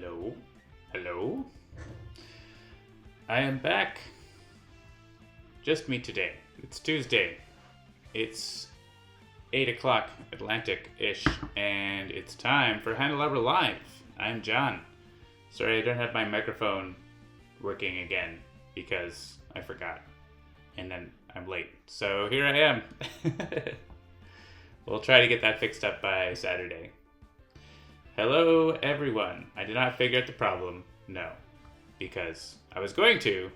Hello? Hello? I am back. Just me today. It's Tuesday. It's 8 o'clock Atlantic-ish, and it's time for Handelabra Live. I'm John. Sorry, I don't have my microphone working again because I forgot. And then I'm late. So here I am. We'll try to get that fixed up by Saturday. Hello, everyone. I did not figure out the problem. No. Because I was going to,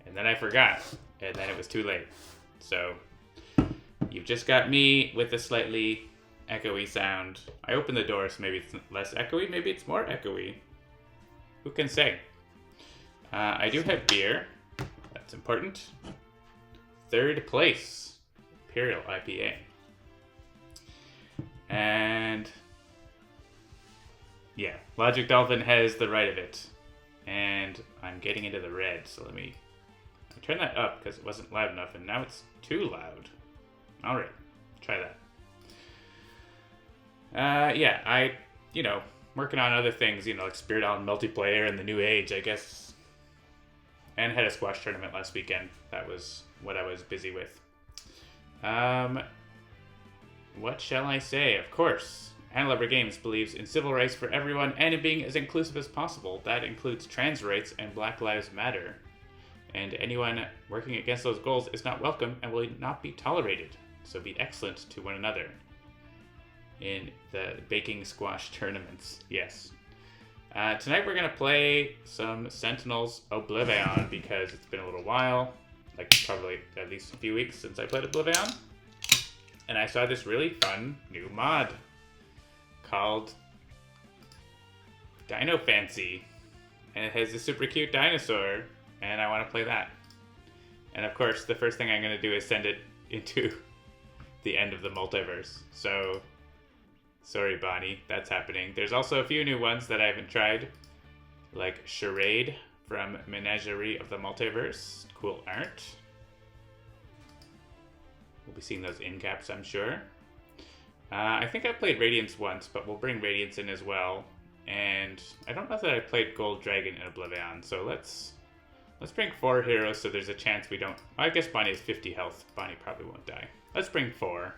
and then I forgot. And then it was too late. So, you've just got me with a slightly echoey sound. I opened the door, so maybe it's less echoey. Maybe it's more echoey. Who can say? I do have beer. That's important. Third place. Imperial IPA. And yeah, Logic Dolphin has the right of it. And I'm getting into the red, so let me turn that up because it wasn't loud enough, and now it's too loud. Alright, try that. Yeah, working on other things, like Spirit Island multiplayer and the New Age, I guess. And had a squash tournament last weekend. That was what I was busy with. What shall I say? Of course, Handelabra Games believes in civil rights for everyone and in being as inclusive as possible. That includes trans rights and Black Lives Matter. And anyone working against those goals is not welcome and will not be tolerated. So be excellent to one another in the baking squash tournaments. Yes. Tonight we're going to play some Sentinels Oblivion because it's been a little while, like probably at least a few weeks since I played Oblivion. And I saw this really fun new mod called Dino Fancy. And it has a super cute dinosaur, and I want to play that. And of course, the first thing I'm going to do is send it into the end of the multiverse. So, sorry Bonnie, that's happening. There's also a few new ones that I haven't tried, like Charade from Menagerie of the Multiverse. Cool art. We'll be seeing those in caps, I'm sure. I think I played Radiance once, but we'll bring Radiance in as well. And I don't know that I played Gold Dragon in Oblivion, so let's bring 4 heroes so there's a chance we don't... I guess Bonnie has 50 health. Bonnie probably won't die. Let's bring 4.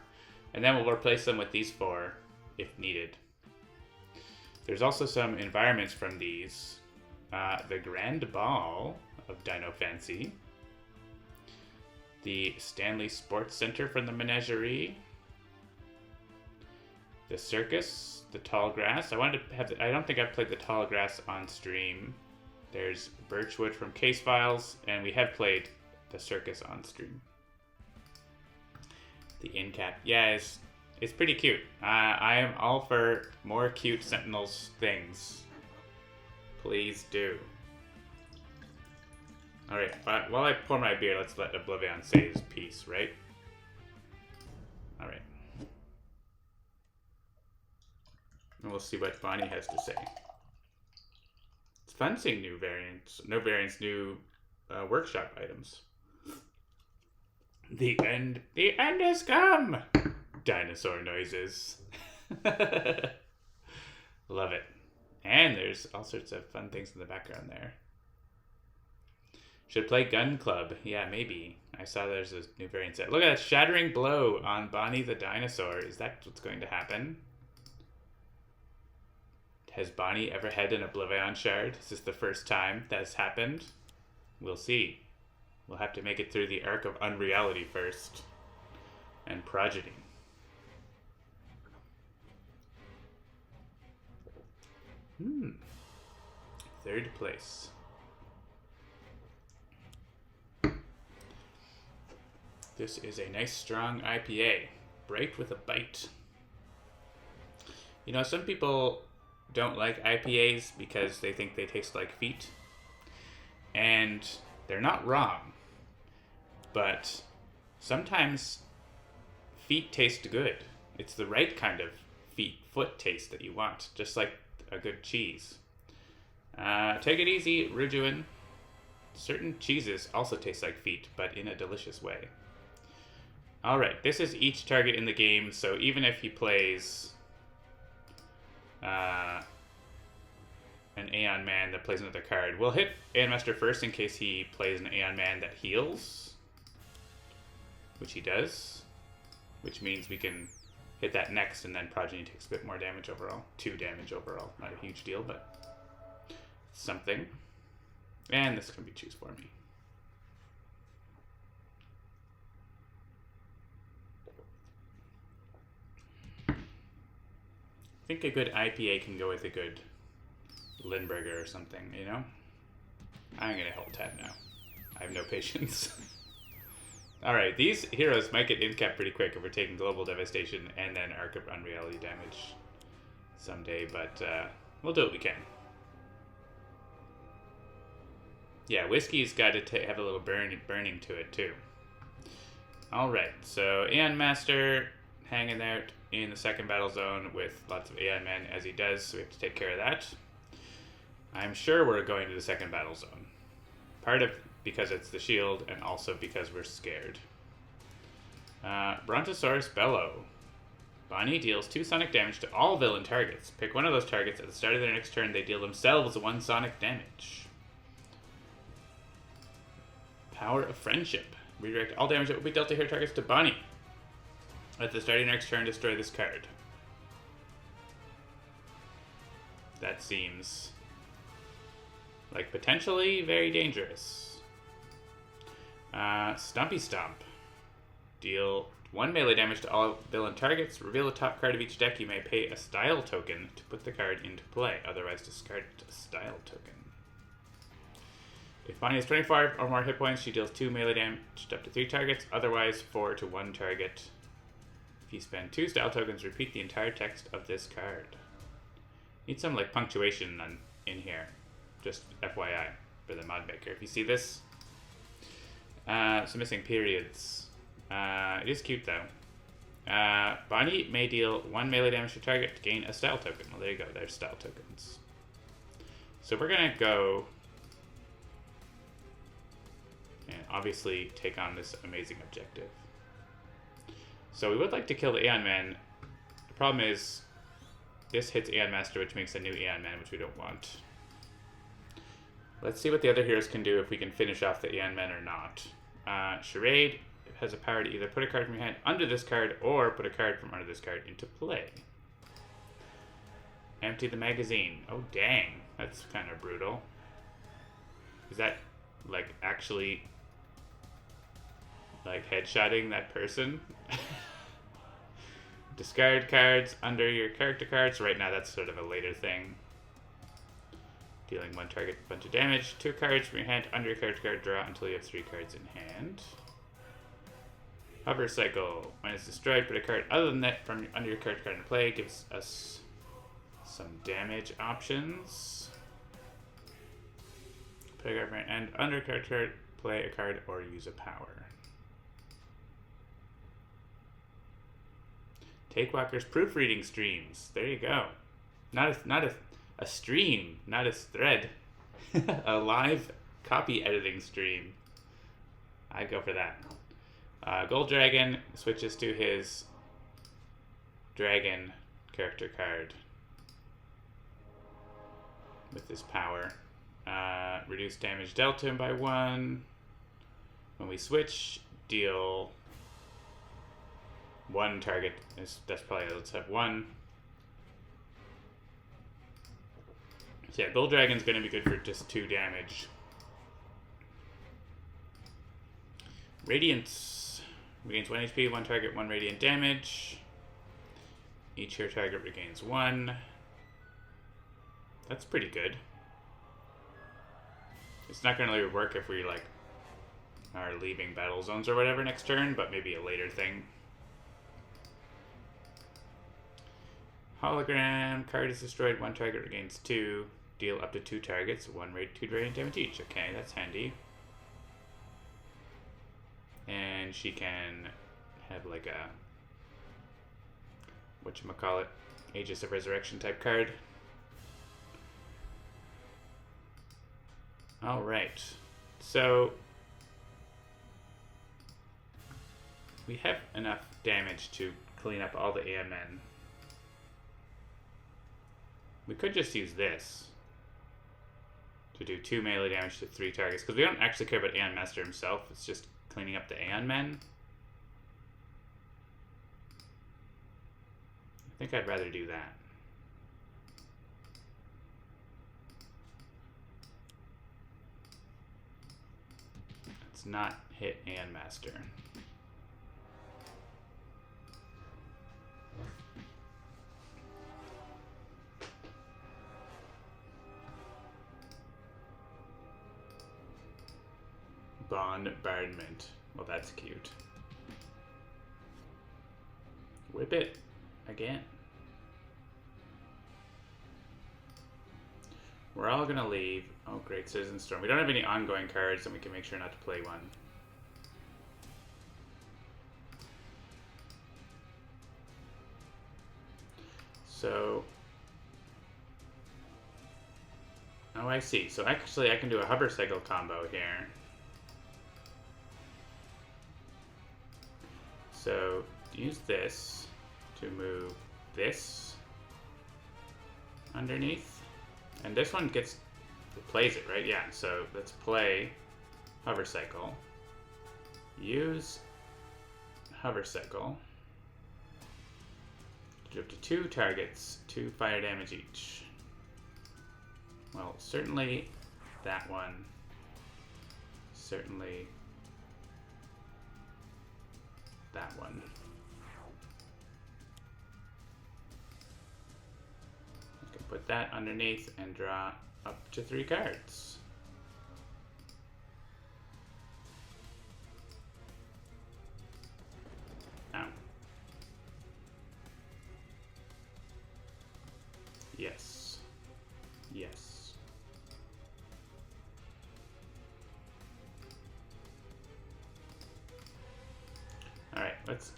And then we'll replace them with these 4 if needed. There's also some environments from these. The Grand Ball of Dino Fancy. The Stanley Sports Center from the Menagerie. The Circus, the Tall Grass. I don't think I've played the Tall Grass on stream. There's Birchwood from Case Files, and we have played the Circus on stream. The In Cap. Yeah, it's pretty cute. I am all for more cute Sentinels things. Please do. Alright, while I pour my beer, let's let Oblivion say his piece, right? Alright. And we'll see what Bonnie has to say. It's fun seeing new workshop items. The end has come! Dinosaur noises. Love it. And there's all sorts of fun things in the background there. Should play Gun Club. Yeah, maybe. I saw there's a new variant set. Look at that Shattering Blow on Bonnie the Dinosaur. Is that what's going to happen? Has Bonnie ever had an Oblivion shard? Is this the first time that's happened? We'll see. We'll have to make it through the arc of unreality first. And progeny. Third place. This is a nice strong IPA. Bright with a bite. Some people don't like IPAs because they think they taste like feet. And they're not wrong. But sometimes feet taste good. It's the right kind of foot taste that you want. Just like a good cheese. Take it easy, Rujuin. Certain cheeses also taste like feet, but in a delicious way. Alright, this is each target in the game, so even if he plays an Aeon Man that plays another card. We'll hit Aeon Master first in case he plays an Aeon Man that heals, which he does, which means we can hit that next, and then Progeny takes a bit more damage overall. 2 damage overall. Not a huge deal, but something. And this can be choose for me. I think a good IPA can go with a good Lindbergher or something, you know? I'm gonna hold tab now. I have no patience. Alright, these heroes might get in-cap pretty quick if we're taking Global Devastation and then Arc of Unreality damage someday, but we'll do what we can. Yeah, Whiskey's got to have a little burning to it, too. Alright, so Aeon Master hanging out in the second battle zone with lots of Aeon Men as he does, so we have to take care of that. I'm sure we're going to the second battle zone. Part of because it's the shield, and also because we're scared. Brontosaurus Bellow. Bonnie deals 2 sonic damage to all villain targets. Pick one of those targets. At the start of their next turn, they deal themselves 1 sonic damage. Power of Friendship. Redirect all damage that will be dealt to hero targets to Bonnie. At the start of your next turn, destroy this card. That seems like potentially very dangerous. Stumpy Stomp. Deal 1 melee damage to all villain targets. Reveal the top card of each deck. You may pay a style token to put the card into play. Otherwise, discard it. Style token. If Bonnie has 25 or more hit points, she deals 2 melee damage to up to 3 targets. Otherwise, 4 to 1 target. If you spend 2 style tokens, repeat the entire text of this card. Need some like punctuation in here. Just FYI for the mod maker. If you see this, some missing periods. It is cute though. Bonnie may deal 1 melee damage to target to gain a style token. Well, there you go. There's style tokens. So we're gonna go and obviously take on this amazing objective. So we would like to kill the Aeon Man. The problem is this hits Aeon Master, which makes a new Aeon Man, which we don't want. Let's see what the other heroes can do if we can finish off the Aeon Men or not. Charade has a power to either put a card from your hand under this card or put a card from under this card into play. Empty the magazine. Oh, dang. That's kind of brutal. Is that, like, actually, like, headshotting that person? Discard cards under your character cards. Right now, that's sort of a later thing. Dealing 1 target a bunch of damage. 2 cards from your hand under your character card. Draw until you have 3 cards in hand. Hover Cycle. When it's destroyed, put a card other than that from under your character card in play. Gives us some damage options. Put a card from your hand under character card, play a card, or use a power. Take Walker's proofreading streams. There you go. Not a stream, not a thread. A live copy editing stream. I'd go for that. Gold Dragon switches to his dragon character card with this power. Reduce damage dealt to him by 1. When we switch, deal 1 target. That's probably, let's have 1. So yeah, Gold Dragon's going to be good for just 2 damage. Radiance. Regains 1 HP, 1 target, 1 radiant damage. Each hero target regains 1. That's pretty good. It's not going to really work if we, like, are leaving battle zones or whatever next turn, but maybe a later thing. Hologram. Card is destroyed. 1 target regains 2. Deal up to 2 targets. 2 radiant damage each. Okay, that's handy. And she can have like a, whatchamacallit, Aegis of Resurrection type card. Alright. So we have enough damage to clean up all the Aeon Men. We could just use this. to do 2 melee damage to 3 targets. Because we don't actually care about Aeon Master himself. It's just cleaning up the Aeon Men. I think I'd rather do that. Let's not hit Aeon Master. Bombardment. Well, that's cute. Whip it again. We're all gonna leave. Oh, great, Citizen Storm. We don't have any ongoing cards, and we can make sure not to play one. So, oh, I see. So actually, I can do a hover cycle combo here. So use this to move this underneath, and this one plays it, right? Yeah. So let's play hover cycle. Use hover cycle. Do up to 2 targets, 2 fire damage each. Well, certainly that one. Certainly that one. I can put that underneath and draw up to 3 cards. Now. Yes. Yes. Alright, let's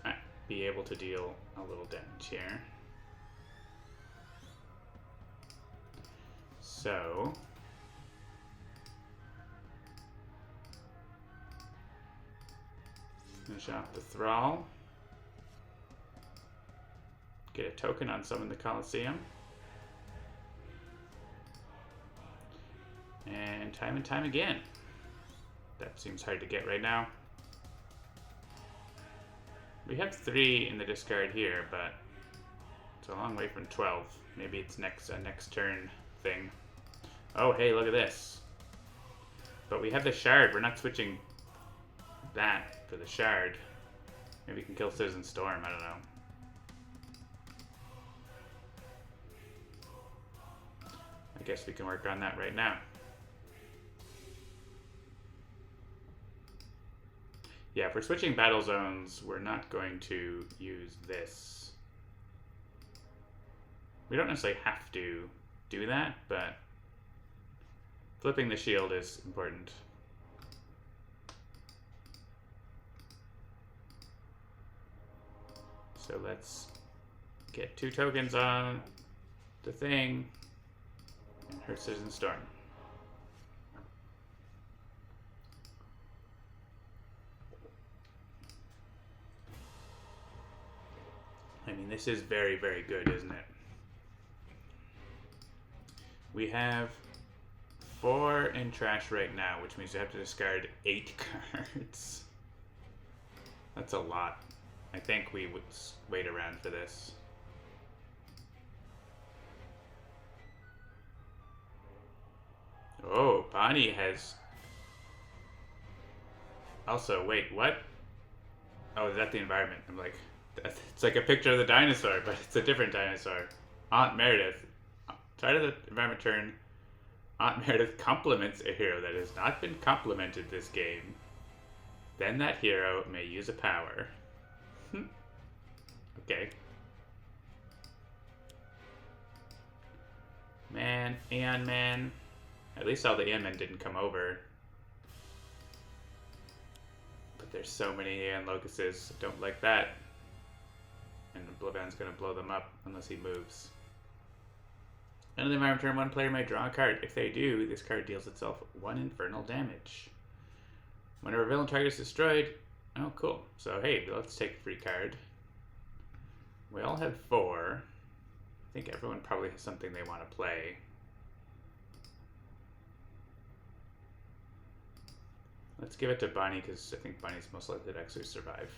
be able to deal a little damage here. So, finish off the Thrall. Get a token on Summon the Colosseum. And time again. That seems hard to get right now. We have 3 in the discard here, but it's a long way from 12. Maybe it's a next turn thing. Oh, hey, look at this. But we have the Shard. We're not switching that for the Shard. Maybe we can kill Citizen Storm. I don't know. I guess we can work on that right now. Yeah, if we're switching battle zones, we're not going to use this. We don't necessarily have to do that, but flipping the shield is important. So let's get 2 tokens on the thing and hurt Citizen Storm. I mean, this is very, very good, isn't it? We have 4 in trash right now, which means we have to discard 8 cards. That's a lot. I think we would wait around for this. Oh, Bonnie has... Also, wait, what? Oh, is that the environment? I'm like... It's like a picture of the dinosaur, but it's a different dinosaur. Aunt Meredith. Start of the environment turn. Aunt Meredith compliments a hero that has not been complimented this game. Then that hero may use a power. Okay. Man, Aeon Man. At least all the Aeon Men didn't come over. But there's so many Aeon Locuses. Don't like that. And Oblivion's gonna blow them up unless he moves. End of the environment turn, 1 player may draw a card. If they do, this card deals itself 1 infernal damage. Whenever a villain target is destroyed... Oh, cool. So, hey, let's take a free card. We all have 4. I think everyone probably has something they want to play. Let's give it to Bunny, because I think Bunny's most likely to actually survive.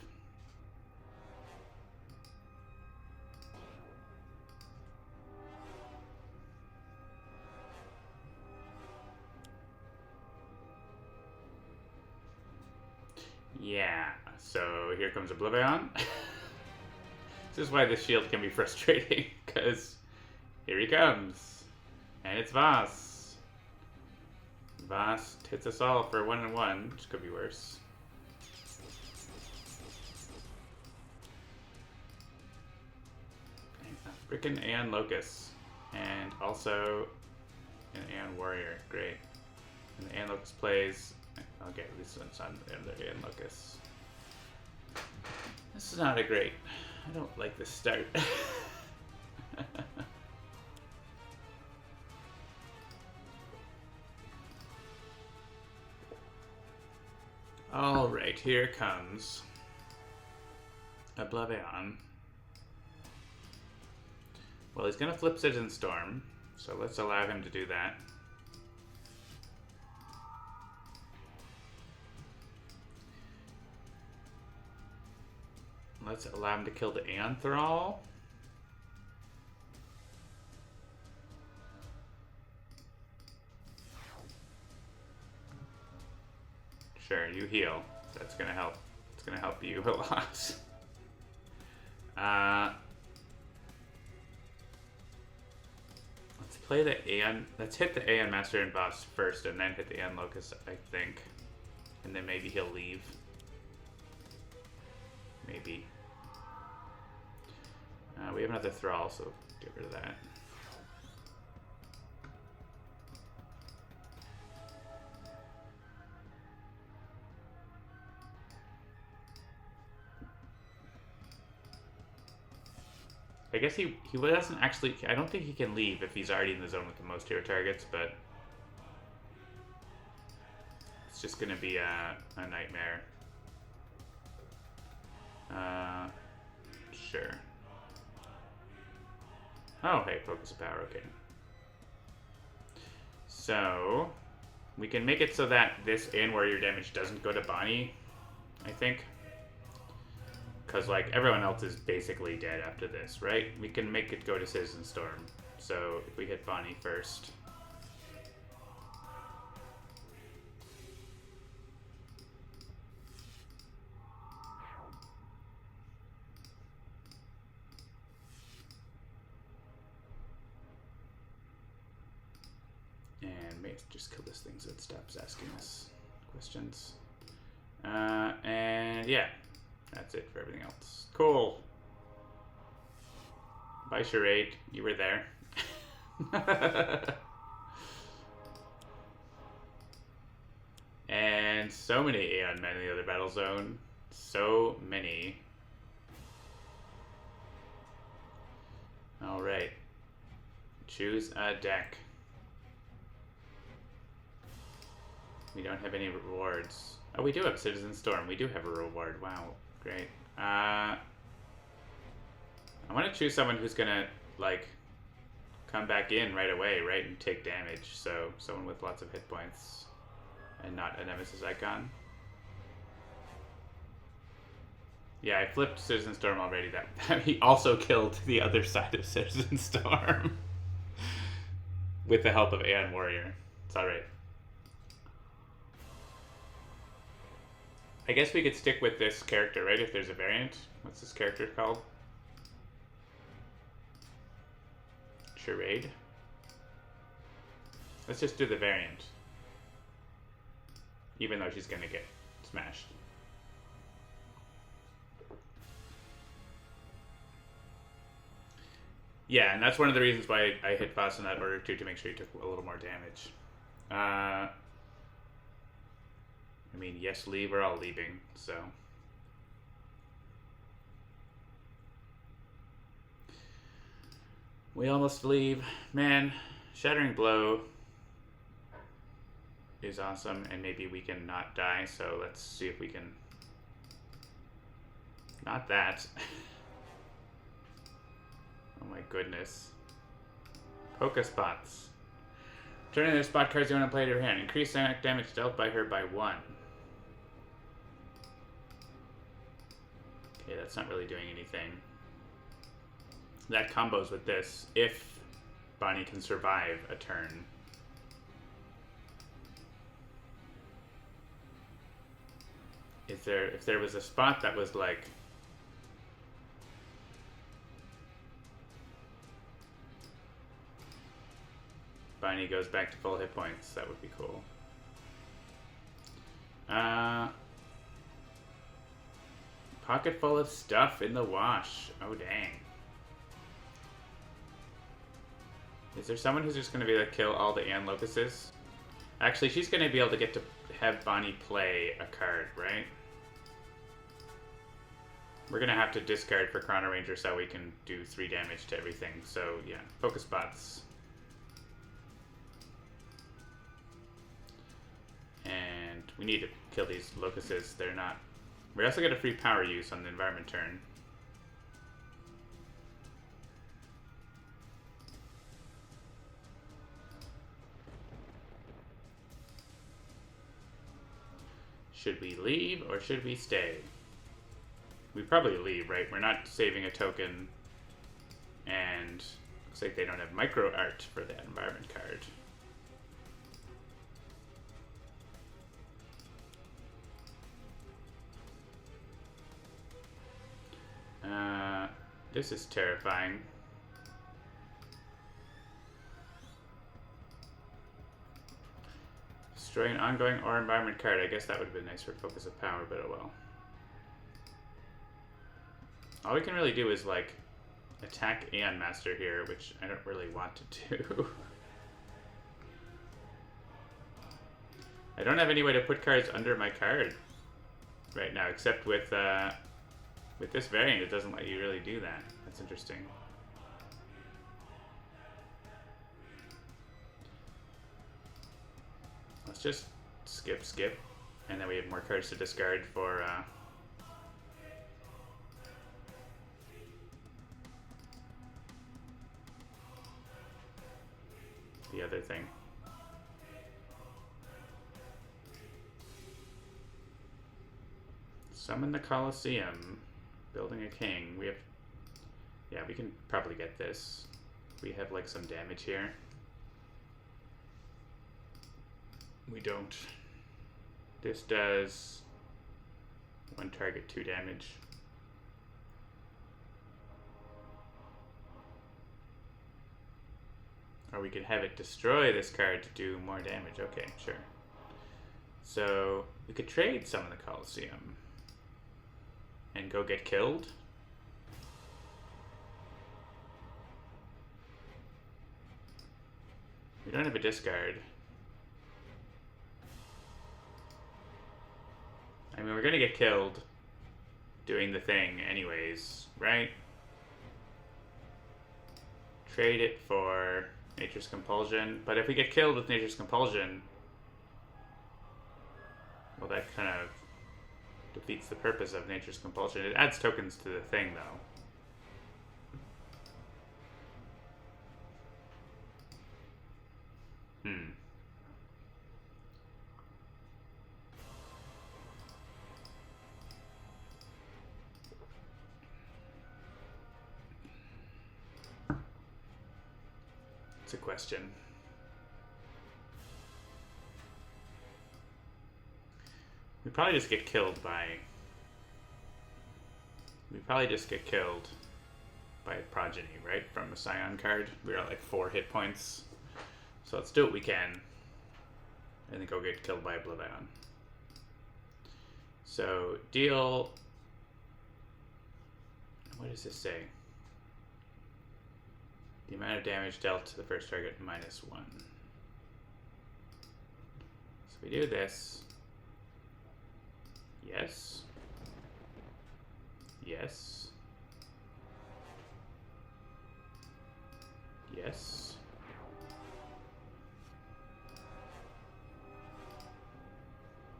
Yeah, so here comes Oblivion. This is why this shield can be frustrating, because here he comes. And it's Voss. Voss hits us all for 1-1, which could be worse. Frickin' Aeon Locust. And also an Aeon Warrior. Great. And the Aeon Locust plays. Okay, this one's on the Aeon Locust. This is not a great. I don't like this start. Alright, here comes Oblivion. Well, he's gonna flip Citizen Storm, so let's allow him to do that. Let's allow him to kill the Aeon Thrall. Sure, you heal. That's gonna help. It's gonna help you a lot. Let's play the Aeon. Let's hit the Aeon Master and Boss first, and then hit the Aeon Locust, I think. And then maybe he'll leave. Maybe. We have another Thrall, so get rid of that. I guess he doesn't actually. I don't think he can leave if he's already in the zone with the most hero targets, but it's just gonna be a nightmare. Sure. Oh, hey, focus of power. Okay. So we can make it so that this Aeon Warrior damage doesn't go to Bonnie, I think. Because, like, everyone else is basically dead after this, right? We can make it go to Citizen Storm. So, if we hit Bonnie first. And maybe just kill this thing so it stops asking us questions. And, yeah. That's it for everything else. Cool. Bye, Charade. You were there. And so many Aeon men in the other battle zone. So many. Alright. Choose a deck. We don't have any rewards. Oh, we do have Citizen Storm. We do have a reward. Wow. Great. I want to choose someone who's gonna, like, come back in right away, right, and take damage. So, someone with lots of hit points. And not a Nemesis icon. Yeah, I flipped Citizen Storm already. That he also killed the other side of Citizen Storm. With the help of Aeon Warrior. It's alright. I guess we could stick with this character, right? If there's a variant. What's this character called? Charade. Let's just do the variant. Even though she's gonna get smashed. Yeah, and that's one of the reasons why I hit Voss in that order too, to make sure he took a little more damage. I mean, yes, leave, we're all leaving, so. We almost leave. Man, Shattering Blow is awesome, and maybe we can not die, so let's see if we can. Not that. Oh my goodness. Polka Spots. Turning their spot cards you want to play to your hand. Increase damage dealt by her by 1. that's not really doing anything. That combos with this if Bonnie can survive a turn. If there was a spot that was like Bonnie goes back to full hit points, that would be cool. Pocket full of stuff in the wash. Oh dang. Is there someone who's just going to be able to kill all the Ann Locusts? Actually, she's going to be able to get to have Bonnie play a card, right? We're going to have to discard for Chrono Ranger so we can do 3 damage to everything. So, yeah, focus bots. And we need to kill these Locusts. They're not... We also get a free power use on the environment turn. Should we leave or should we stay? We probably leave, right? We're not saving a token. And looks like they don't have micro art for that environment card. This is terrifying. Destroy an ongoing or environment card. I guess that would have been nice for Focus of Power, but oh well. All we can really do is, like, attack Aeon Master here, which I don't really want to do. I don't have any way to put cards under my card right now, except with this variant, it doesn't let you really do that. That's interesting. Let's just skip, and then we have more cards to discard for the other thing. Summon the Colosseum. Building a king. We have... Yeah, we can probably get this. We have, like, some damage here. We don't. This does 1 target, 2 damage. Or we could have it destroy this card to do more damage. Okay, sure. So, we could trade Summon the Colosseum. And go get killed. We don't have a discard. I mean, we're gonna get killed doing the thing anyways, right? Trade it for Nature's Compulsion. But if we get killed with Nature's Compulsion, well, that kind of defeats the purpose of Nature's Compulsion. It adds tokens to the thing, though. It's a question. We probably just get killed by... We probably just get killed by Progeny, right? From the Scion card. We're at like 4 hit points. So let's do what we can. And then go get killed by Oblivion. So, deal... What does this say? The amount of damage dealt to the first target -1. So we do this. Yes. Yes. Yes.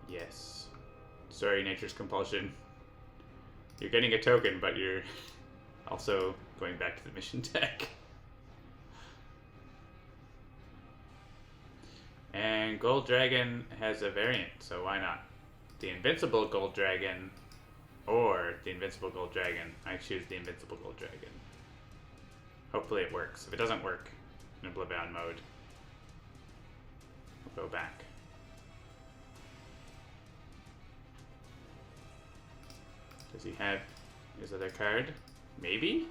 Yes. Sorry, Nature's Compulsion. You're getting a token, but you're also going back to the mission deck. And Gold Dragon has a variant, so why not? The Invincible Gold Dragon or the Invincible Gold Dragon. I choose the Invincible Gold Dragon. Hopefully it works. If it doesn't work in Oblivion mode, we'll go back. Does he have his other card? Maybe?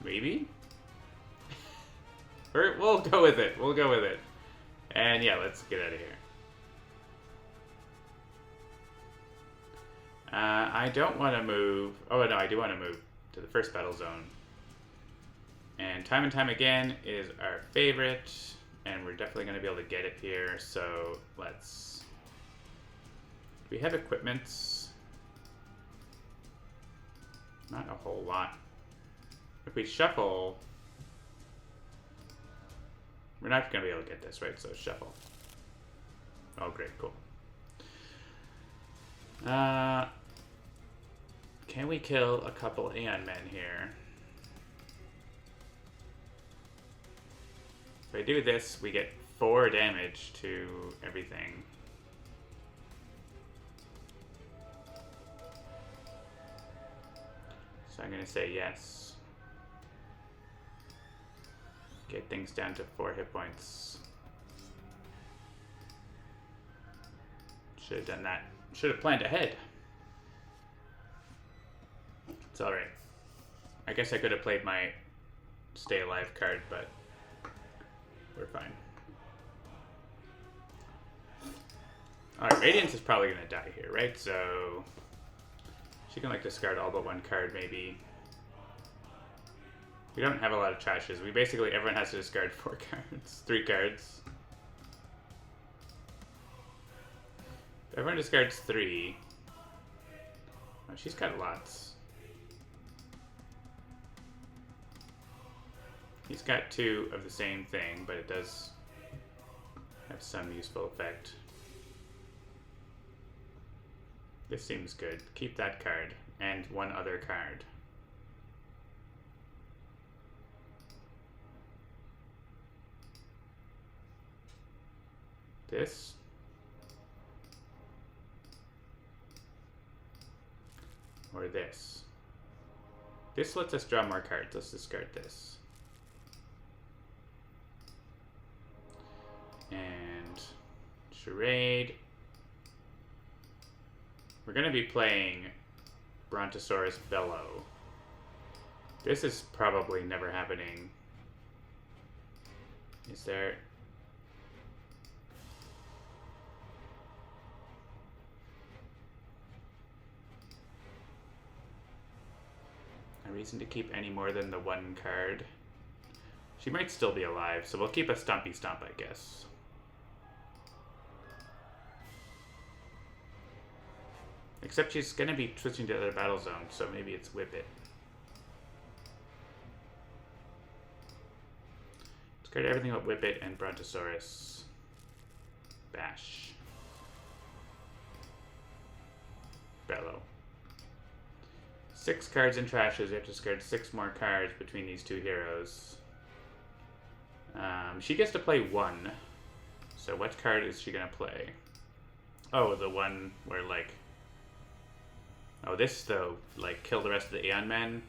Maybe? Or we'll go with it. We'll go with it. And yeah, let's get out of here. I don't want to move. Oh no, I do want to move to the first battle zone. And time again is our favorite. And we're definitely going to be able to get it here. So let's... We have equipments. Not a whole lot. If we shuffle... We're not going to be able to get this, right? So shuffle. Oh, great. Cool. Can we kill a couple Aeon Men here? If I do this, we get 4 damage to everything. So I'm going to say yes. Get things down to 4 hit points. Should have done that. Should have planned ahead. It's alright. I guess I could have played my Stay Alive card, but we're fine. Alright, Radiance is probably going to die here, right? So she can like discard all but 1 card maybe. We don't have a lot of trashes. We basically, everyone has to discard 4 cards. 3 cards. If everyone discards 3. Oh, she's got lots. He's got 2 of the same thing, but it does have some useful effect. This seems good. Keep that card. And 1 other card. This. Or this. This lets us draw more cards. Let's discard this. And Charade. We're going to be playing Brontosaurus Bellow. This is probably never happening. Is there... a reason to keep any more than the 1 card? She might still be alive, so we'll keep a Stumpy Stomp, I guess. Except she's going to be switching to the other battle zone, so maybe it's Whip It. Discard everything but Whip It and Brontosaurus. Bash. Bellow. 6 cards in trashes. We have to discard 6 more cards between these 2 heroes. She gets to play 1. So what card is she going to play? Oh, the one where, like... Oh, this, though, like, kill the rest of the Aeon Men.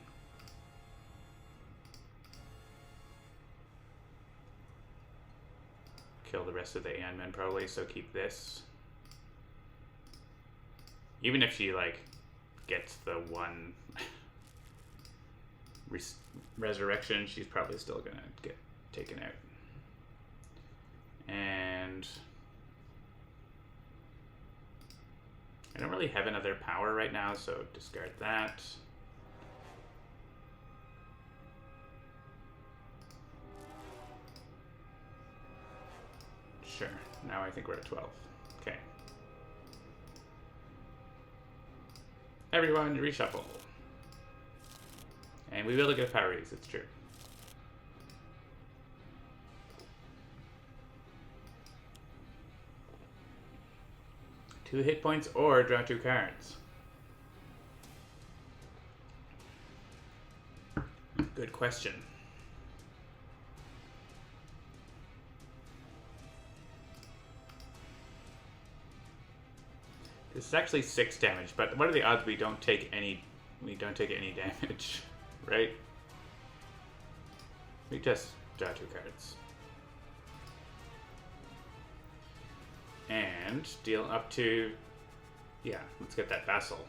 Kill the rest of the Aeon Men, probably, so keep this. Even if she, like, gets the 1 resurrection, she's probably still gonna get taken out. And... I don't really have another power right now, so discard that. Sure. Now I think we're at 12. Okay. Everyone reshuffle. And we will get a power raise, it's true. Two hit points or draw 2 cards. Good question. This is actually 6 damage, but what are the odds we don't take any damage, right? We just draw 2 cards. And deal up to, yeah, let's get that vassal.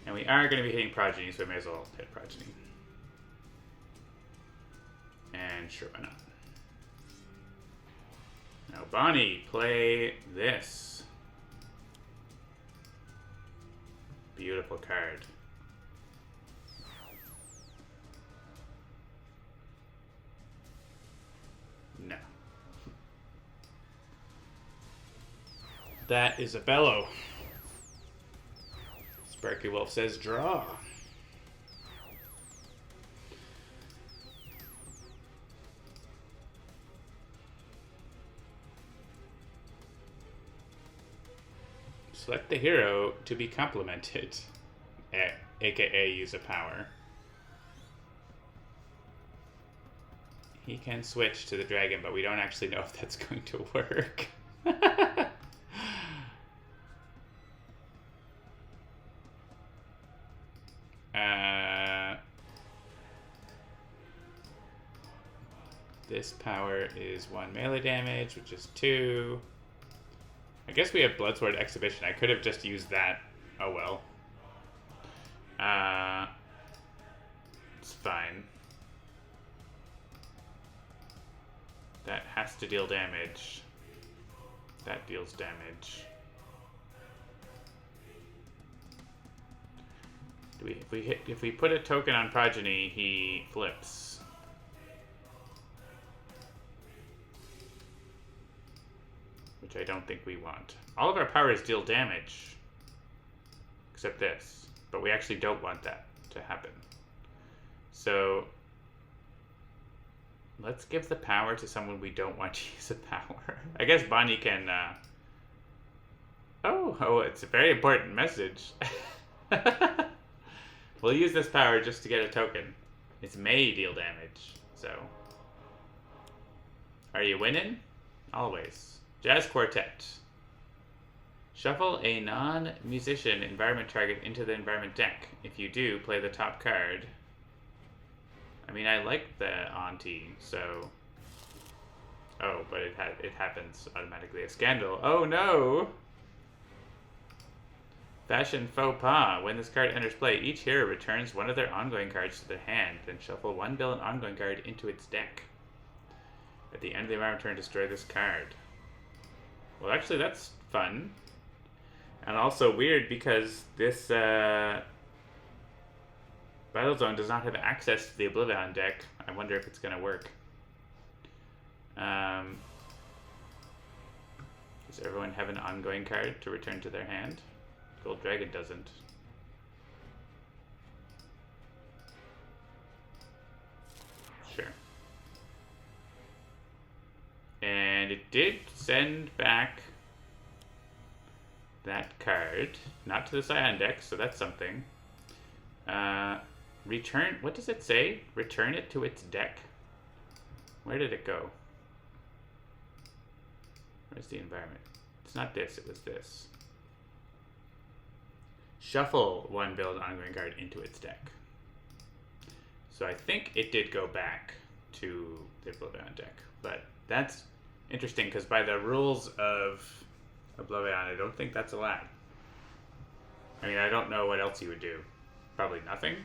And we are going to be hitting progeny, so we may as well hit progeny. And sure, why not? Now, Bonnie, play this. Beautiful card. No. That is a bellow. Sparky Wolf says draw. Select the hero to be complimented, aka use a power. He can switch to the dragon, but we don't actually know if that's going to work. This power is 1 melee damage, which is 2. I guess we have Bloodsword Exhibition. I could have just used that. Oh well. It's fine. That has to deal damage. That deals damage. If we put a token on Progeny, he flips. Which I don't think we want. All of our powers deal damage. Except this. But we actually don't want that to happen. So let's give the power to someone we don't want to use a power. I guess Bonnie can... Oh, it's a very important message. We'll use this power just to get a token. It may deal damage, so... Are you winning? Always. Jazz Quartet. Shuffle a non-musician environment target into the environment deck. If you do, play the top card. I mean, I like the auntie, so... Oh, but it happens automatically. A scandal. Oh no! Fashion faux pas. When this card enters play, each hero returns one of their ongoing cards to their hand, then shuffle 1 villain ongoing card into its deck. At the end of the environment turn, destroy this card. Well, actually, that's fun. And also weird because this Battle Zone does not have access to the Oblivion deck. I wonder if it's going to work. Does everyone have an ongoing card to return to their hand? Gold Dragon doesn't. Sure. And it did send back that card, not to the Scion deck, so that's something. Return, what does it say? Return it to its deck? Where did it go? Where's the environment? It's not this, it was this. Shuffle 1 build ongoing card into its deck. So I think it did go back to the Oblivion deck, but that's interesting because by the rules of Oblivion, I don't think that's allowed. I mean, I don't know what else you would do. Probably nothing.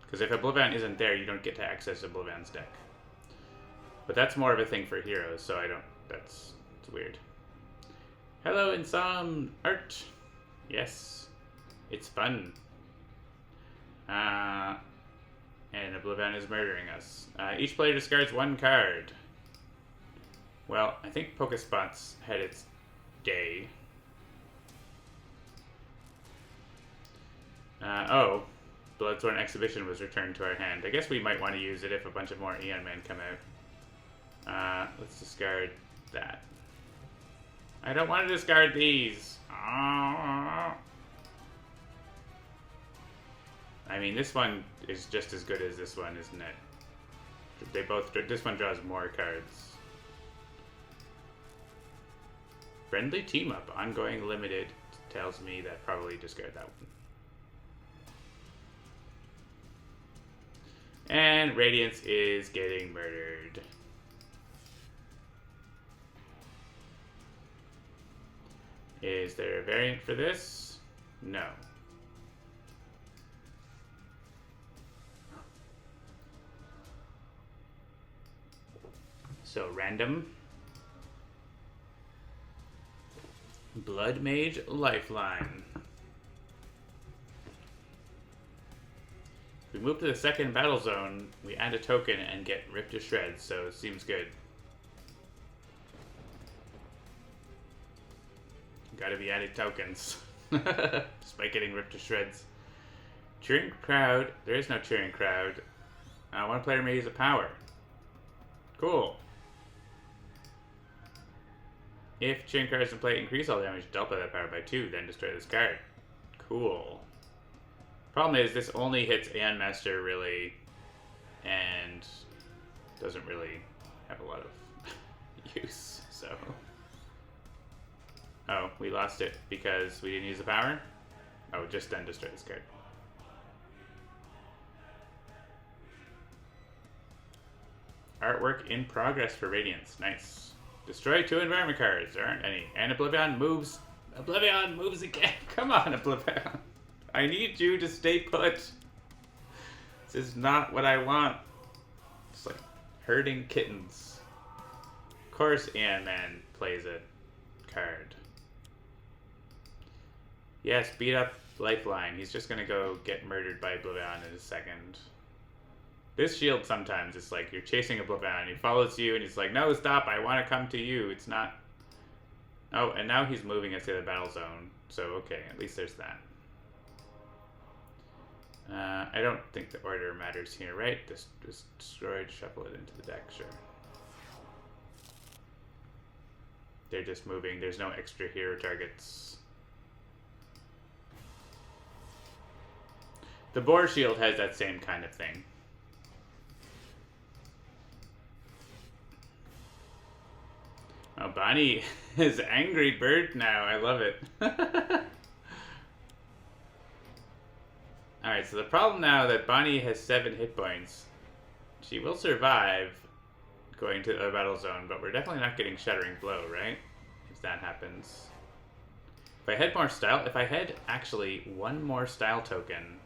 Because if Oblivion isn't there, you don't get to access Oblivion's deck. But that's more of a thing for heroes, so I don't... it's weird. Hello, Insom Art. Yes. It's fun. And Oblivion is murdering us. Each player discards 1 card. Well, I think Pokespots had its day. Oh, Bloodsworn Exhibition was returned to our hand. I guess we might want to use it if a bunch of more Eon Men come out. Let's discard that. I don't want to discard these. I mean, this one is just as good as this one, isn't it? They both. This one draws more cards. Friendly team up. Ongoing limited tells me that probably discard that one. And Radiance is getting murdered. Is there a variant for this? No. So random. Blood Mage Lifeline. If we move to the second battle zone, we add a token and get ripped to shreds, so it seems good. Gotta be added tokens. Just getting ripped to shreds. Cheering crowd. There is no cheering crowd. One player may use a power. Cool. If cheering cards in play increase all damage dealt by that power by 2, then destroy this card. Cool. Problem is, this only hits Aeon Master, really, and doesn't really have a lot of use, so... Oh, we lost it because we didn't use the power? Oh, just then destroy this card. Artwork in progress for Radiance. Nice. Destroy 2 environment cards. There aren't any. And Oblivion moves. Oblivion moves again. Come on, Oblivion. I need you to stay put. This is not what I want. It's like herding kittens. Of course, Man plays a card. Yes, beat up Lifeline. He's just gonna go get murdered by Oblivion in a second. This shield sometimes is like you're chasing Oblivion, he follows you and he's like, no, stop, I want to come to you. It's not... Oh, and now he's moving us to the battle zone. So, okay, at least there's that. I don't think the order matters here, right? Just destroyed, shuffle it into the deck, sure. They're just moving, there's no extra hero targets. The Boar Shield has that same kind of thing. Oh, Bonnie is Angry Bird now. I love it. Alright, so the problem now that Bonnie has 7 hit points. She will survive going to the battle zone, but we're definitely not getting Shattering Blow, right? If that happens. If I had more style, if I had actually one more style token.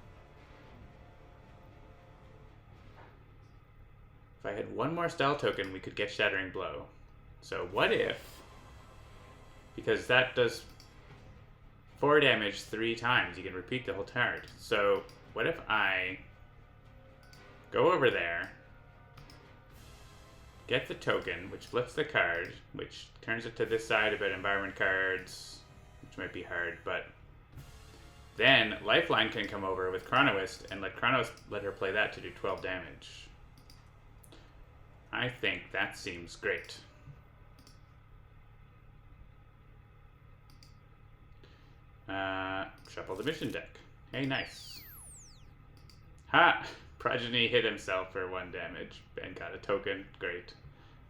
If I had one more style token, we could get Shattering Blow. So what if, because that does 4 damage 3 times, you can repeat the whole card. So what if I go over there, get the token, which flips the card, which turns it to this side about environment cards, which might be hard, but then Lifeline can come over with Chronoist and let her play that to do 12 damage. I think that seems great. Shuffle the mission deck. Hey, nice. Ha! Progeny hit himself for 1 damage and got a token. Great.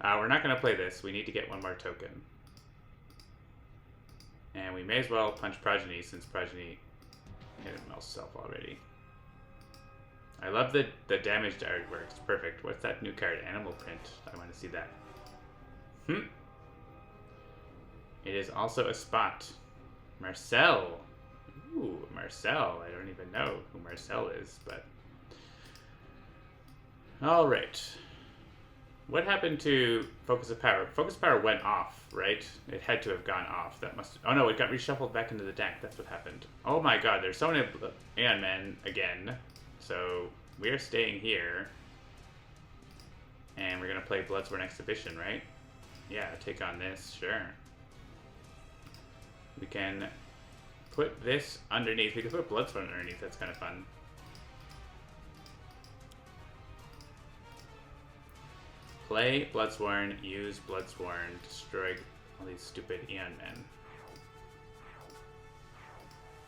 We're not going to play this. We need to get one more token. And we may as well punch Progeny since Progeny hit himself already. I love the damaged artwork. It's perfect. What's that new card? Animal Print. I want to see that. It is also a spot. Marcel. Ooh, Marcel. I don't even know who Marcel is, but... Alright. What happened to Focus of Power? Focus of Power went off, right? It had to have gone off. That must... Oh no, it got reshuffled back into the deck. That's what happened. Oh my god, there's so many Aeon Men again. So, we're staying here. And we're gonna play Bloodsworn Exhibition, right? Yeah, take on this, sure. We can put this underneath. We can put Bloodsworn underneath. That's kind of fun. Play Bloodsworn, use Bloodsworn, destroy all these stupid Aeon Men.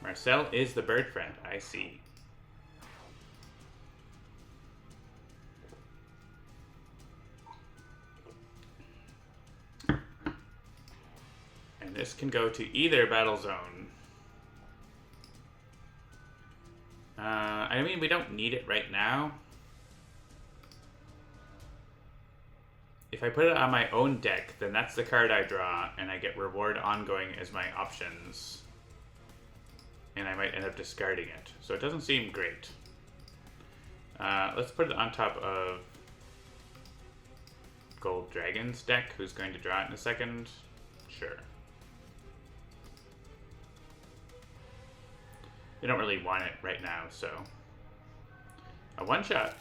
Marcel is the bird friend. I see. And And this can go to either battle zone. I mean, we don't need it right now. If I put it on my own deck, then that's the card I draw, and I get reward ongoing as my options. And I might end up discarding it. So it doesn't seem great. Let's put it on top of Gold Dragon's deck, who's going to draw it in a second. Sure. They don't really want it right now, so. A one-shot.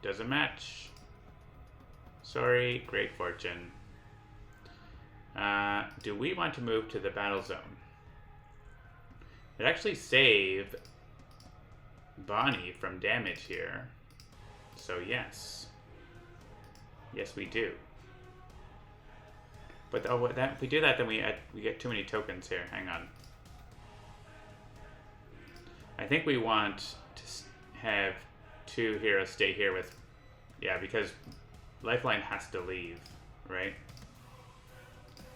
Doesn't match. Sorry, great fortune. Do we want to move to the battle zone? It actually saved Bonnie from damage here. So yes. Yes, we do. But if we do that, then we get too many tokens here. Hang on. I think we want to have 2 heroes stay here with... Yeah, because Lifeline has to leave, right?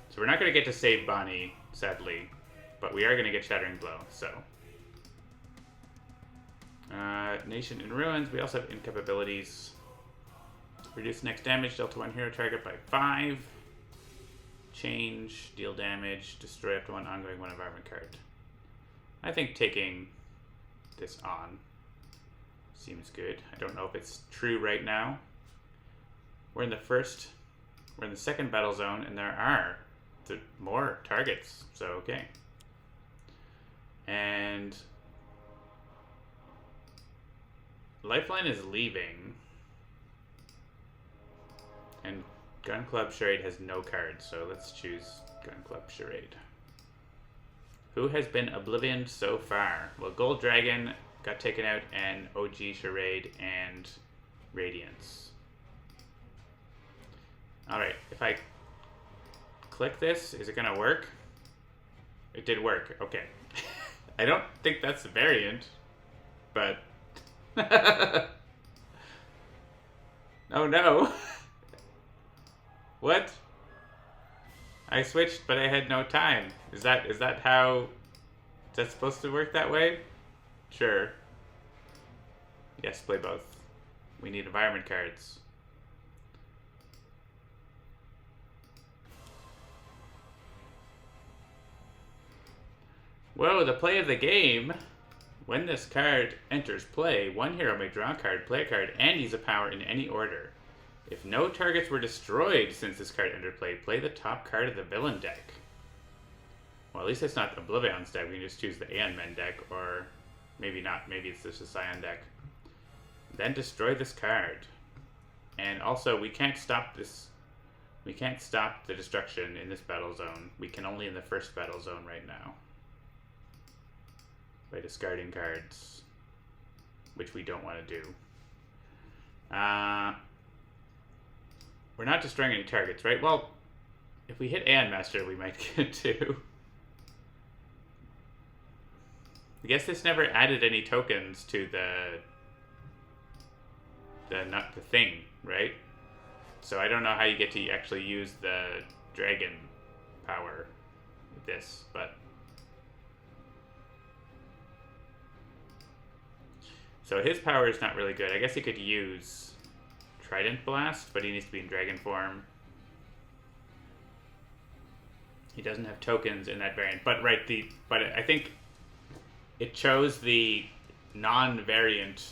So we're not going to get to save Bonnie, sadly. But we are going to get Shattering Blow, so... Nation in Ruins. We also have incapabilities. Reduce next damage, Delta 1 hero target by 5. Change, deal damage, destroy up to 1 ongoing 1 environment card. I think taking this on seems good. I don't know if it's true right now. We're in the second battle zone, and there are more targets, so okay. And Lifeline is leaving. And Gun Club Charade has no cards, so let's choose Gun Club Charade. Who has been oblivioned so far? Well, Gold Dragon got taken out, and OG Charade and Radiance. Alright, if I click this, is it going to work? It did work, okay. I don't think that's the variant, but... Oh no! What? I switched, but I had no time. Is that how... Is that supposed to work that way? Sure. Yes, play both. We need environment cards. Whoa, the play of the game. When this card enters play, 1 hero may draw a card, play a card, and use a power in any order. If no targets were destroyed since this card entered play, play the top card of the villain deck. Well, at least it's not Oblivion's deck. We can just choose the Aeon Men deck, or maybe not. Maybe it's just a Scion deck. Then destroy this card. And also, we can't stop this. We can't stop the destruction in this battle zone. We can only in the first battle zone right now. By discarding cards, which we don't want to do. We're not destroying any targets, right? Well, if we hit Aeon Master, we might get 2. I guess this never added any tokens to the thing, right? So I don't know how you get to actually use the dragon power with this, but... So his power is not really good. I guess he could use Trident Blast, but he needs to be in dragon form. He doesn't have tokens in that variant, but but I think it chose the non-variant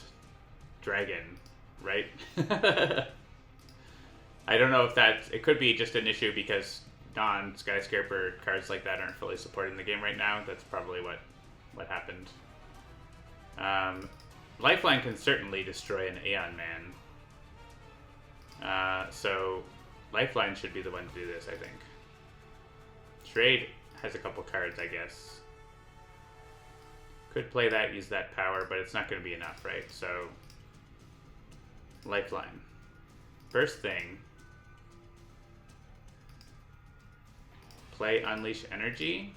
dragon, right? I don't know if it could be just an issue because non-skyscraper cards like that aren't fully supported in the game right now. That's probably what happened. Lifeline can certainly destroy an Aeon Man. So Lifeline should be the one to do this, I think. Trade has a couple cards, I guess. Could play that, use that power, but it's not going to be enough, right? So, Lifeline. First thing, play Unleash Energy.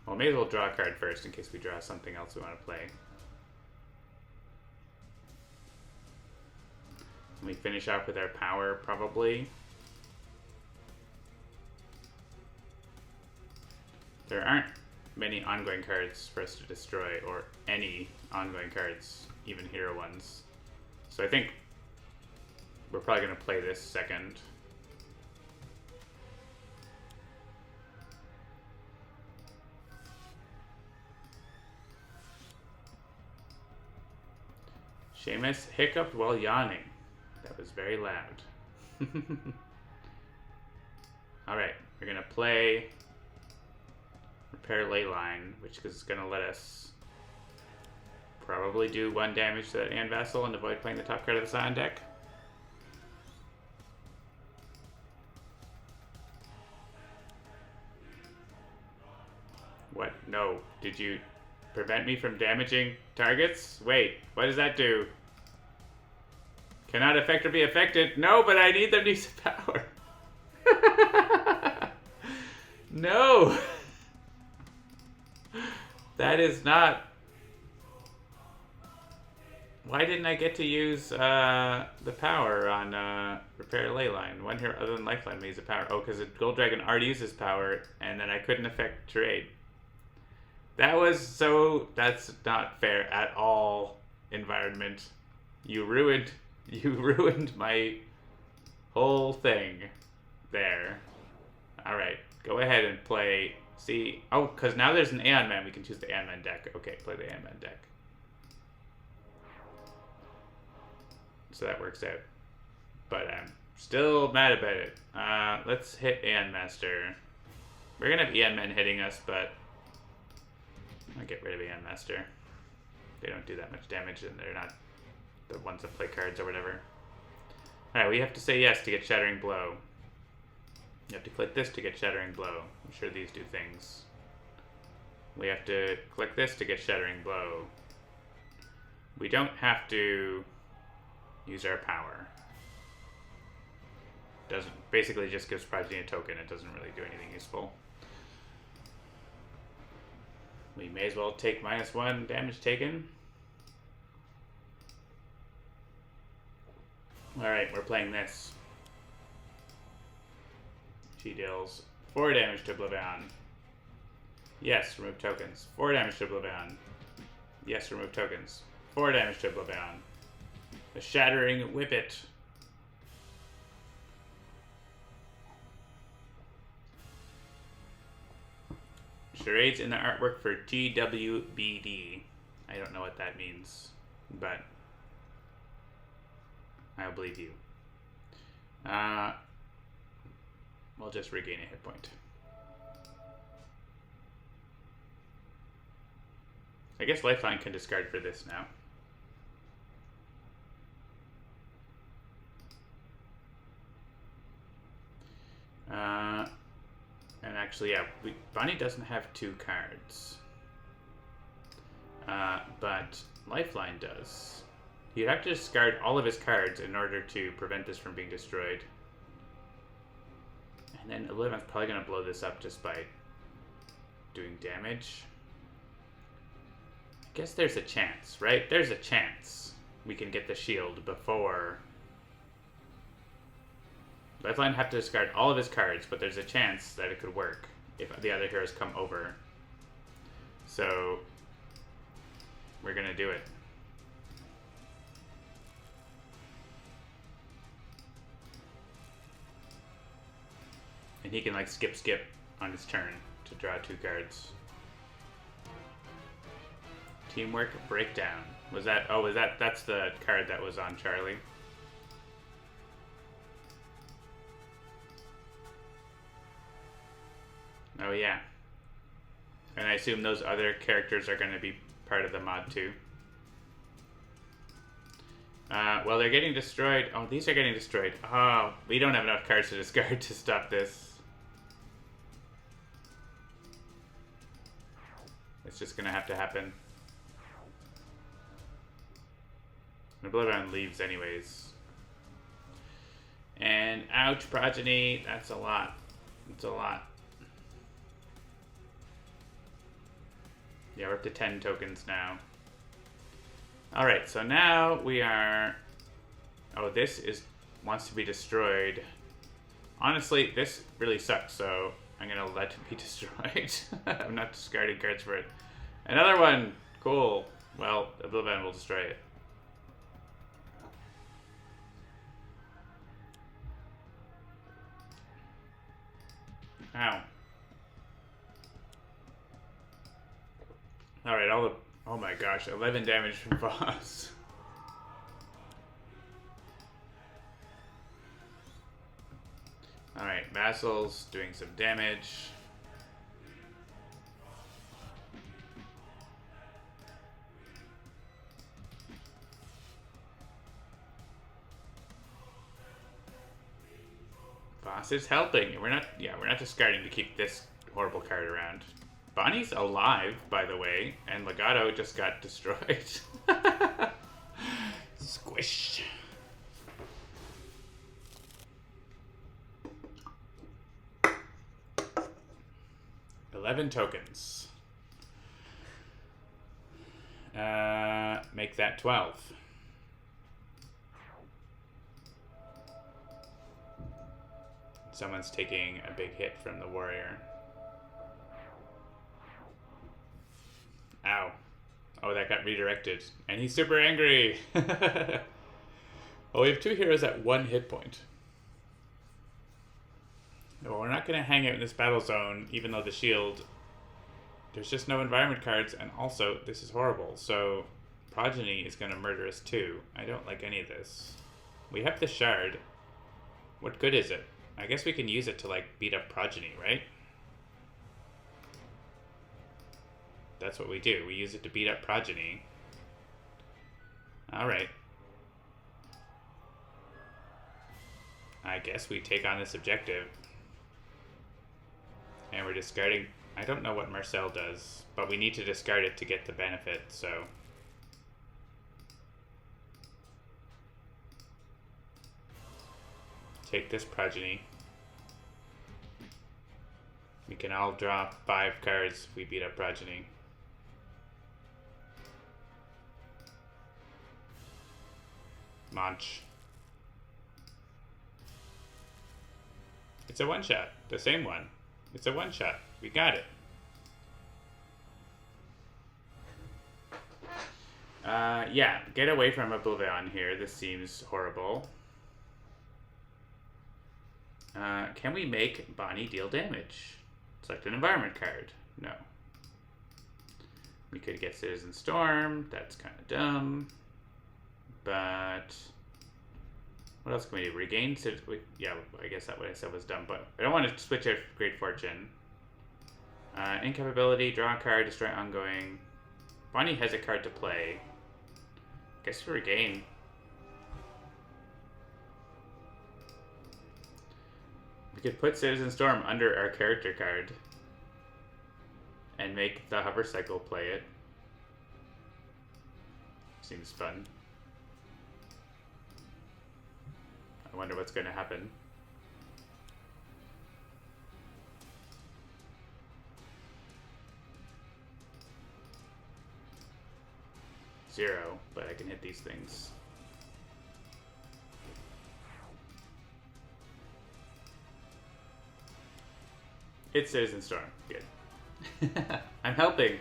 Well, maybe we'll draw a card first in case we draw something else we want to play. we finish off with our power, probably. There aren't many ongoing cards for us to destroy, or any ongoing cards, even hero ones. So I think we're probably going to play this second. Seamus hiccuped while yawning. That was very loud. Alright, we're going to play Repair Leyline, which is going to let us probably do 1 damage to that Ann Vassal and avoid playing the top card of the Scion deck. What? No. Did you prevent me from damaging targets? Wait, what does that do? Cannot affect or be affected. No, but I need them to use power. No. That is not... Why didn't I get to use the power on Repair Leyline? One here other than Lifeline may use the power. Oh, because the Gold Dragon already uses power, and then I couldn't affect trade. That was so... That's not fair at all, environment. You ruined my whole thing there. Alright, go ahead and play... See... Oh, because now there's an Aeon Man. We can choose the Aeon Man deck. Okay, play the Aeon Man deck. So that works out. But I'm still mad about it. Let's hit Aeon Master. We're going to have Aeon Men hitting us, but... I'll get rid of Aeon Master. They don't do that much damage, and they're not the ones that play cards or whatever. Alright, we have to say yes to get Shattering Blow. You have to click this to get Shattering Blow. I'm sure these do things. We have to click this to get Shattering Blow. We don't have to use our power. Doesn't basically just gives Progeny a token. It doesn't really do anything useful. We may as well take -1 damage taken. Alright, we're playing this. She deals 4 damage to Oblivion. Yes, remove tokens. 4 damage to Oblivion. Yes, remove tokens. 4 damage to Oblivion. The Shattering Whippet. Charades in the artwork for TWBD. I don't know what that means, but I'll believe you. We'll just regain a hit point. I guess Lifeline can discard for this now. And actually, yeah, Bonnie doesn't have 2 cards. But Lifeline does. You'd have to discard all of his cards in order to prevent this from being destroyed. And then Oblivion's probably going to blow this up just by doing damage. I guess there's a chance, right? There's a chance we can get the shield before... Lifeline have to discard all of his cards, but there's a chance that it could work if the other heroes come over. So, we're gonna do it. And he can like skip on his turn to draw 2 cards. Teamwork Breakdown. Was that, oh, was that, that's the card that was on Charlie. Oh yeah. And I assume those other characters are going to be part of the mod too. Well, they're getting destroyed. Oh, these are getting destroyed. Oh, we don't have enough cards to discard to stop this. It's just going to have to happen. Oblivion leaves anyways. And ouch, Progeny. That's a lot. It's a lot. Yeah, we're up to 10 tokens now. Alright, so now we are Oh, this wants to be destroyed. Honestly, this really sucks, so I'm gonna let it be destroyed. I'm not discarding cards for it. Another one! Cool. Well, Oblivion will destroy it. Ow. Alright, oh my gosh, 11 damage from Voss. Alright, Vassal's doing some damage. Voss is helping. We're not discarding to keep this horrible card around. Bonnie's alive, by the way, and Legato just got destroyed. Squish. $11 tokens. Make that 12. Someone's taking a big hit from the warrior. Ow. Oh, that got redirected. And he's super angry. Well, we have 2 heroes at 1 hit point. Well, we're not going to hang out in this battle zone, even though the shield... There's just no environment cards, and also, this is horrible. So, Progeny is going to murder us too. I don't like any of this. We have the shard. What good is it? I guess we can use it to, like, beat up Progeny, right? That's what we do. We use it to beat up Progeny. Alright. I guess we take on this objective. And we're discarding... I don't know what Marcel does, but we need to discard it to get the benefit, so... Take this Progeny. We can all draw 5 cards if we beat up Progeny. Launch. It's a one-shot. The same one. It's a one-shot. We got it. Yeah, get away from Oblivion here. This seems horrible. Can we make Bonnie deal damage? Select an environment card. No. We could get Citizen Storm. That's kind of dumb. But what else can we do? Regain yeah, I guess that what I said was dumb, but I don't want to switch out Great Fortune. Incapability, draw a card, destroy ongoing. Bonnie has a card to play. Guess we regain. We could put Citizen Storm under our character card and make the hover cycle play it. Seems fun. I wonder what's going to happen. Zero, but I can hit these things. Hit Citizen Storm. Good. I'm helping.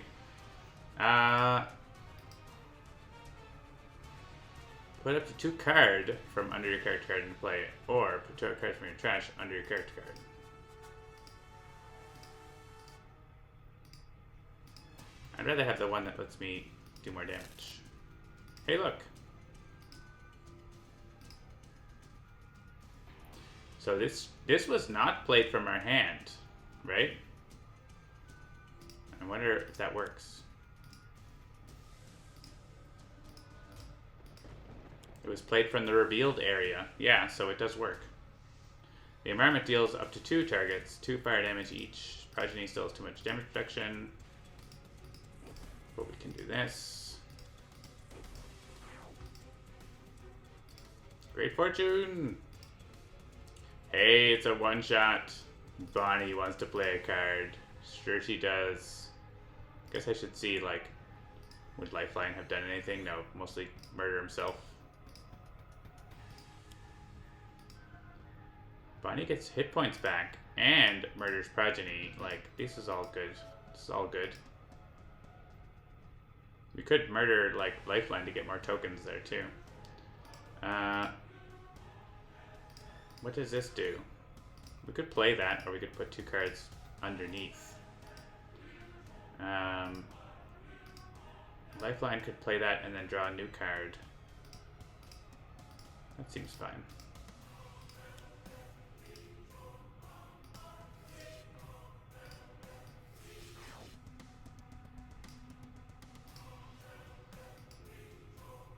Put up to 2 card from under your character card into play, or put 2 cards from your trash under your character card. I'd rather have the one that lets me do more damage. Hey, look. So this was not played from our hand, right? I wonder if that works. It was played from the revealed area. Yeah, so it does work. The environment deals up to 2 targets, 2 fire damage each. Progeny still has too much damage protection. But we can do this. Great Fortune! Hey, it's a one-shot. Bonnie wants to play a card. Sure she does. Guess I should see, like, would Lifeline have done anything? No, mostly murder himself. Bonnie gets hit points back and murders progeny. Like, this is all good. This is all good. We could murder, like, Lifeline to get more tokens there, too. What does this do? We could play that, or we could put 2 cards underneath. Lifeline could play that and then draw a new card. That seems fine.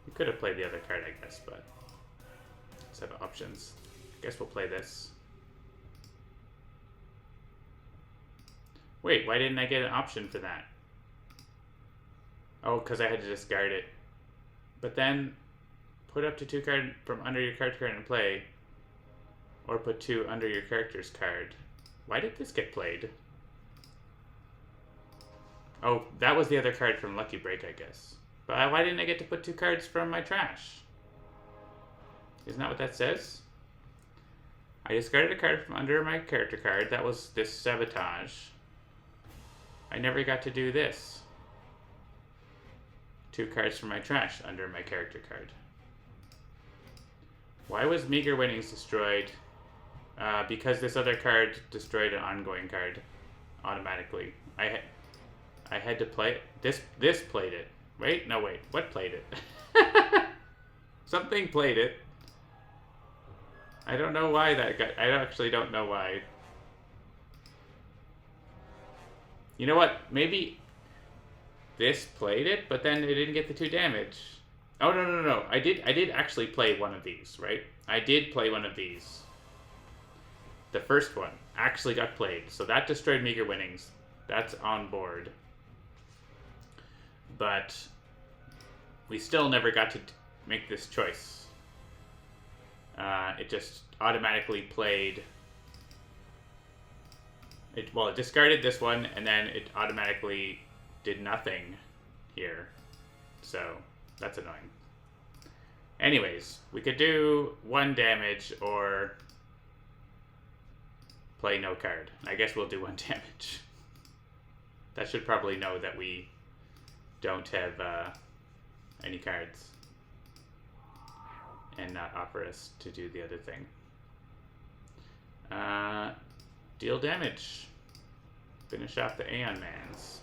We could have played the other card, I guess, but let's have options. I guess we'll play this. Wait, why didn't I get an option for that? Oh, because I had to discard it. But then, put up to 2 cards from under your character card and play. Or put 2 under your character's card. Why did this get played? Oh, that was the other card from Lucky Break, I guess. But why didn't I get to put 2 cards from my trash? Isn't that what that says? I discarded a card from under my character card. That was this Sabotage. I never got to do this. 2 cards from my trash under my character card. Why was Meager Winnings destroyed? Because this other card destroyed an ongoing card automatically. I had to play it. This played it. Wait, no wait. What played it? Something played it. I don't know why that got... I actually don't know why. You know what? Maybe this played it, but then it didn't get the 2 damage. Oh, no. I did actually play one of these, right? I did play one of these. The first one actually got played. So that destroyed Meager Winnings. That's on board. But we still never got to make this choice. It just automatically played... It discarded this one, and then it automatically did nothing here. So, that's annoying. Anyways, we could do 1 damage or play no card. I guess we'll do 1 damage. That should probably know that we don't have any cards. And not offer us to do the other thing. Deal damage. Finish off the Aeon Mans.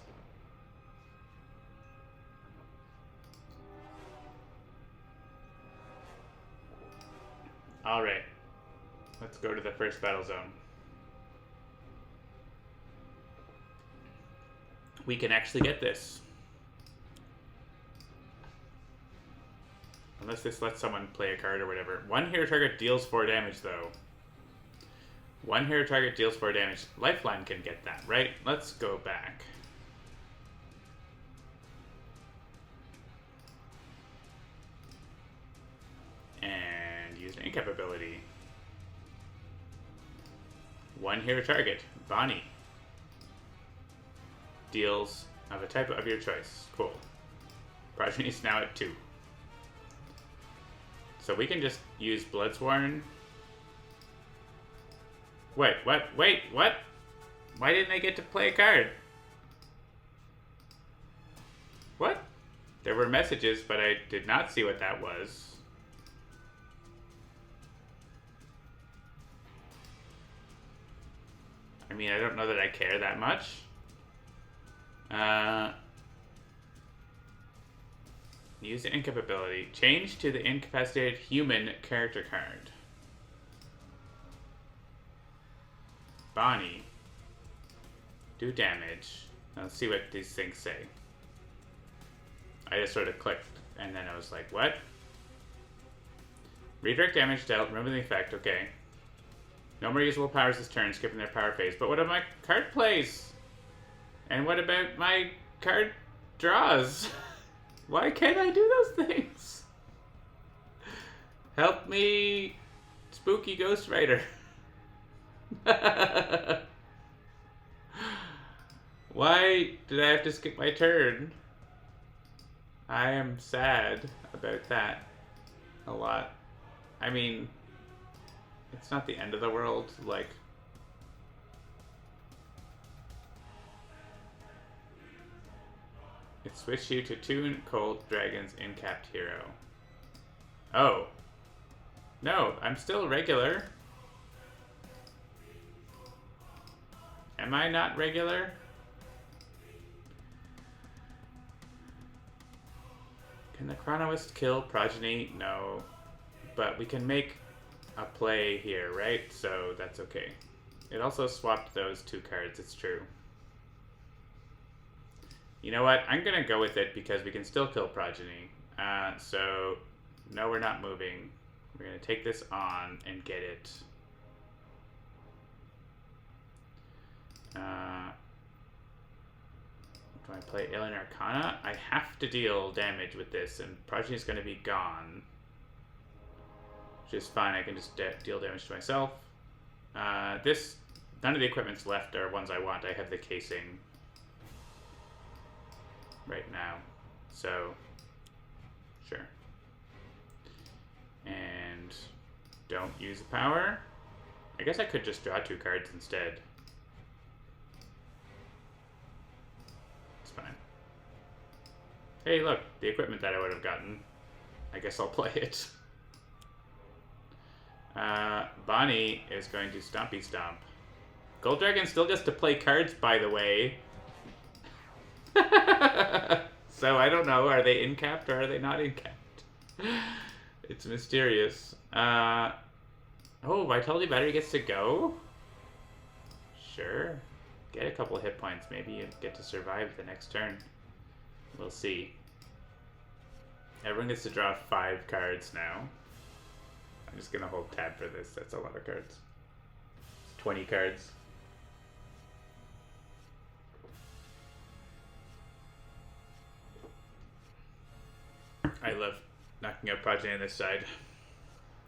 Alright. Let's go to the first battle zone. We can actually get this. Unless this lets someone play a card or whatever. 1 hero target deals 4 damage, though. 1 hero target deals 4 damage. Lifeline can get that, right? Let's go back. And use an incap ability. 1 hero target. Bonnie. Deals of a type of your choice. Cool. Progeny is now at 2. So we can just use Bloodsworn. Wait, what? Wait, what? Why didn't I get to play a card? What? There were messages, but I did not see what that was. I mean, I don't know that I care that much. Use the incap ability. Change to the incapacitated human character card. Bonnie. Do damage. Let's see what these things say. I just sort of clicked, and then I was like, what? Redirect damage dealt. Remember the effect. Okay. No more usable powers this turn, skipping their power phase. But what about my card plays? And what about my card draws? Why can't I do those things? Help me, Spooky Ghost Rider. Why did I have to skip my turn? I am sad about that a lot. I mean, It's not the end of the world, like... It switched you to 2 Cold Dragons in Capped Hero. Oh. No, I'm still regular. Am I not regular? Can the Chronoist kill Progeny? No. But we can make a play here, right? So that's okay. It also swapped those 2 cards, it's true. You know what? I'm gonna go with it because we can still kill Progeny. So, no, we're not moving. We're gonna take this on and get it. Do I play Alien Arcana? I have to deal damage with this, and Progeny's gonna be gone. Which is fine, I can just deal damage to myself. None of the equipments left are ones I want. I have the casing right now, so sure. And don't use the power. I guess I could just draw 2 cards instead. It's fine. Hey, look, the equipment that I would have gotten. I guess I'll play it. Bonnie is going to Stompy Stomp. Gold Dragon still gets to play cards, by the way. So I don't know, are they in-capped or are they not in-capped? It's mysterious. Oh, Vitality Battery gets to go? Sure. Get a couple hit points. Maybe you get to survive the next turn. We'll see. Everyone gets to draw 5 cards now. I'm just gonna hold tab for this. That's a lot of cards. It's 20 cards. I love knocking out Progeny on this side.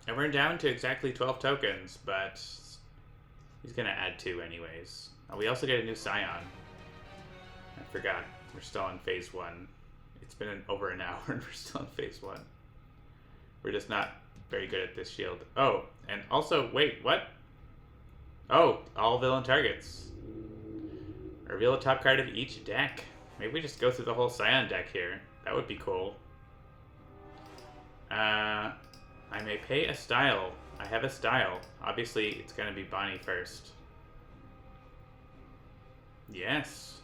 And we're down to exactly 12 tokens, but he's going to add 2 anyways. Oh, we also get a new Scion. I forgot. We're still on phase 1. It's been over an hour and we're still on phase 1. We're just not very good at this shield. Oh, and also, wait, what? Oh, all villain targets. Reveal a top card of each deck. Maybe we just go through the whole Scion deck here. That would be cool. I may pay a style. I have a style. Obviously, it's going to be Bonnie first. Yes.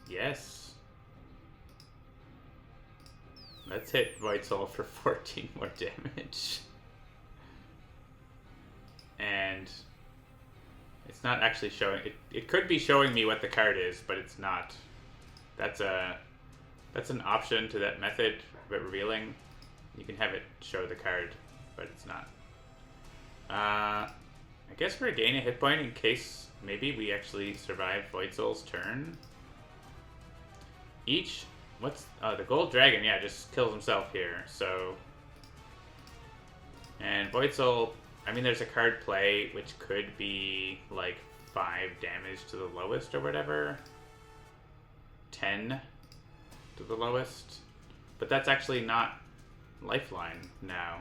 Yes. Let's hit Void Soul for 14 more damage. And it's not actually showing... It could be showing me what the card is, but it's not. That's an option to that method, but revealing... You can have it show the card, but it's not. I guess we're gaining a hit point in case maybe we actually survive Void Soul's turn. The Gold Dragon, yeah, just kills himself here, so. And Void Soul, I mean, there's a card play, which could be like 5 damage to the lowest or whatever. 10 to the lowest. But that's actually not Lifeline now.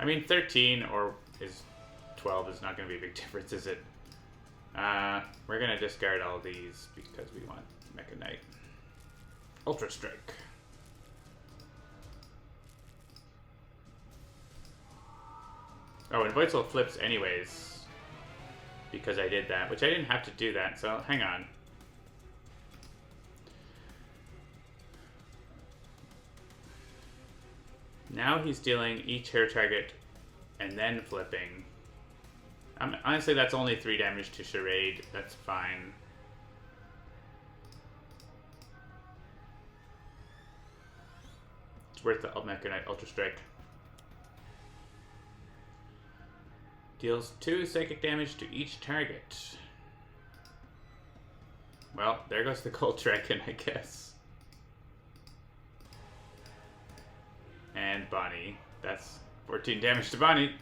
I mean, 13 or 12 is not going to be a big difference, is it? We're going to discard all these because we want Mecha Knight. Ultra Strike. Oh, and Void Soul flips anyways because I did that, which I didn't have to do that, so hang on. Now he's dealing each hero target and then flipping. Honestly, that's only 3 damage to Charade. That's fine. It's worth the Mecha Knight Ultra Strike. Deals 2 psychic damage to each target. Well, there goes the Gold Dragon, I guess. And Bonnie. That's 14 damage to Bonnie.